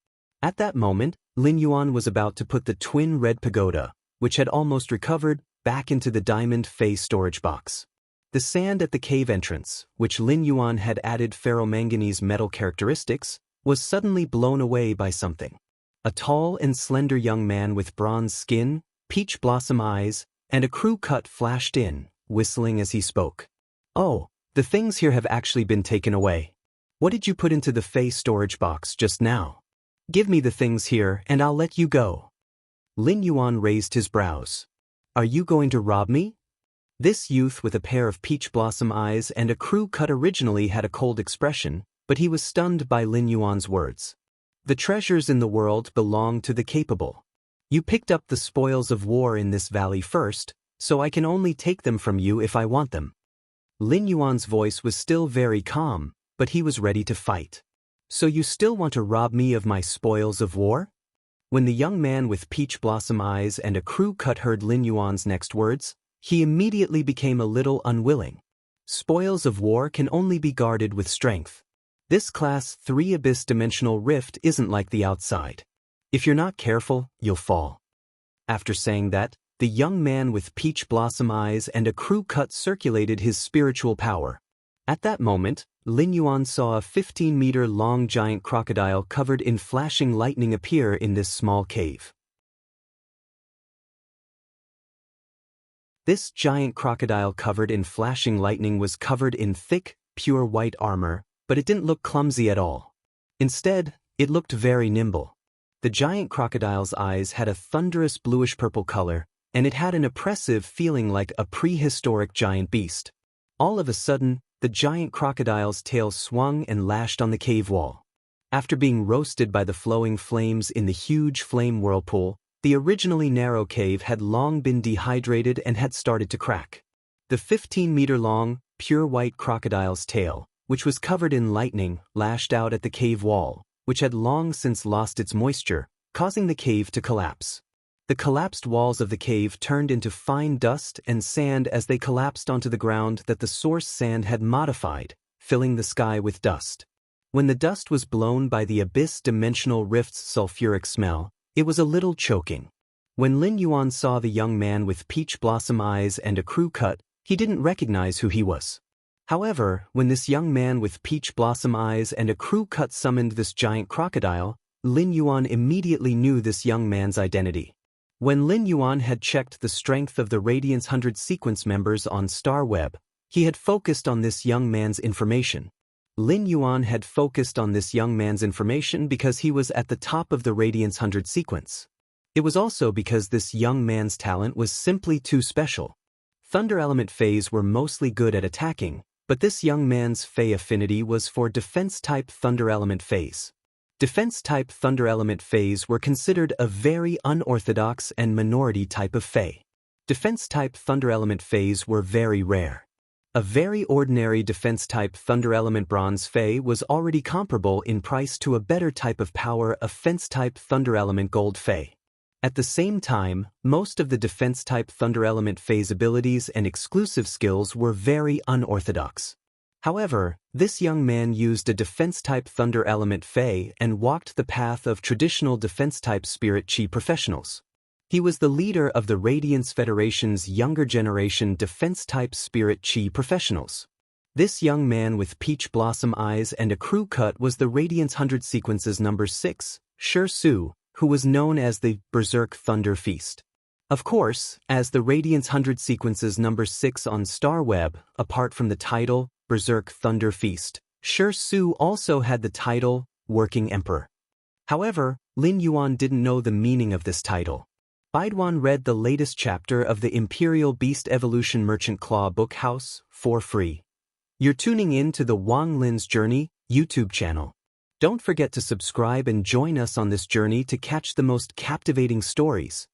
At that moment, Lin Yuan was about to put the twin red pagoda, which had almost recovered, back into the diamond Fae storage box. The sand at the cave entrance, which Lin Yuan had added ferromanganese metal characteristics, was suddenly blown away by something. A tall and slender young man with bronze skin, peach blossom eyes, and a crew cut flashed in, whistling as he spoke. "Oh, the things here have actually been taken away. What did you put into the Fae storage box just now? Give me the things here and I'll let you go." Lin Yuan raised his brows. "Are you going to rob me?" This youth with a pair of peach blossom eyes and a crew cut originally had a cold expression, but he was stunned by Lin Yuan's words. "The treasures in the world belong to the capable. You picked up the spoils of war in this valley first, so I can only take them from you if I want them." Lin Yuan's voice was still very calm, but he was ready to fight. "So you still want to rob me of my spoils of war?" When the young man with peach blossom eyes and a crew cut heard Lin Yuan's next words, he immediately became a little unwilling. Spoils of war can only be guarded with strength. This Class 3 Abyss Dimensional Rift isn't like the outside. If you're not careful, you'll fall. After saying that, the young man with peach blossom eyes and a crew cut circulated his spiritual power. At that moment, Lin Yuan saw a 15-meter-long giant crocodile covered in flashing lightning appear in this small cave. This giant crocodile covered in flashing lightning was covered in thick, pure white armor, but it didn't look clumsy at all. Instead, it looked very nimble. The giant crocodile's eyes had a thunderous bluish-purple color, and it had an oppressive feeling like a prehistoric giant beast. All of a sudden, the giant crocodile's tail swung and lashed on the cave wall. After being roasted by the flowing flames in the huge flame whirlpool, the originally narrow cave had long been dehydrated and had started to crack. The 15-meter-long, pure white crocodile's tail, which was covered in lightning, lashed out at the cave wall, which had long since lost its moisture, causing the cave to collapse. The collapsed walls of the cave turned into fine dust and sand as they collapsed onto the ground that the source sand had modified, filling the sky with dust. When the dust was blown by the abyss-dimensional rift's sulfuric smell, it was a little choking. When Lin Yuan saw the young man with peach blossom eyes and a crew cut, he didn't recognize who he was. However, when this young man with peach blossom eyes and a crew cut summoned this giant crocodile, Lin Yuan immediately knew this young man's identity. When Lin Yuan had checked the strength of the Radiance 100 sequence members on StarWeb, he had focused on this young man's information. Lin Yuan had focused on this young man's information because he was at the top of the Radiance 100 sequence. It was also because this young man's talent was simply too special. Thunder Element Fays were mostly good at attacking, but this young man's Fey affinity was for defense-type Thunder Element Fays. Defense-type Thunder Element Fays were considered a very unorthodox and minority type of Fey. Defense-type Thunder Element Fays were very rare. A very ordinary defense-type Thunder Element Bronze Fey was already comparable in price to a better type of power offense-type Thunder Element Gold Fey. At the same time, most of the defense-type Thunder Element Fey's abilities and exclusive skills were very unorthodox. However, this young man used a defense-type Thunder Element Fey and walked the path of traditional defense-type Spirit Chi professionals. He was the leader of the Radiance Federation's younger generation defense-type Spirit Chi professionals. This young man with peach blossom eyes and a crew cut was the Radiance 100 Sequences number 6, Shi Su, who was known as the Berserk Thunder Feast. Of course, as the Radiance 100 Sequences number 6 on StarWeb, apart from the title, Berserk Thunder Feast, Shi Su also had the title, Working Emperor. However, Lin Yuan didn't know the meaning of this title. Baiduan read the latest chapter of the Imperial Beast Evolution Merchant Claw book house for free. You're tuning in to the Wang Lin's Journey YouTube channel. Don't forget to subscribe and join us on this journey to catch the most captivating stories.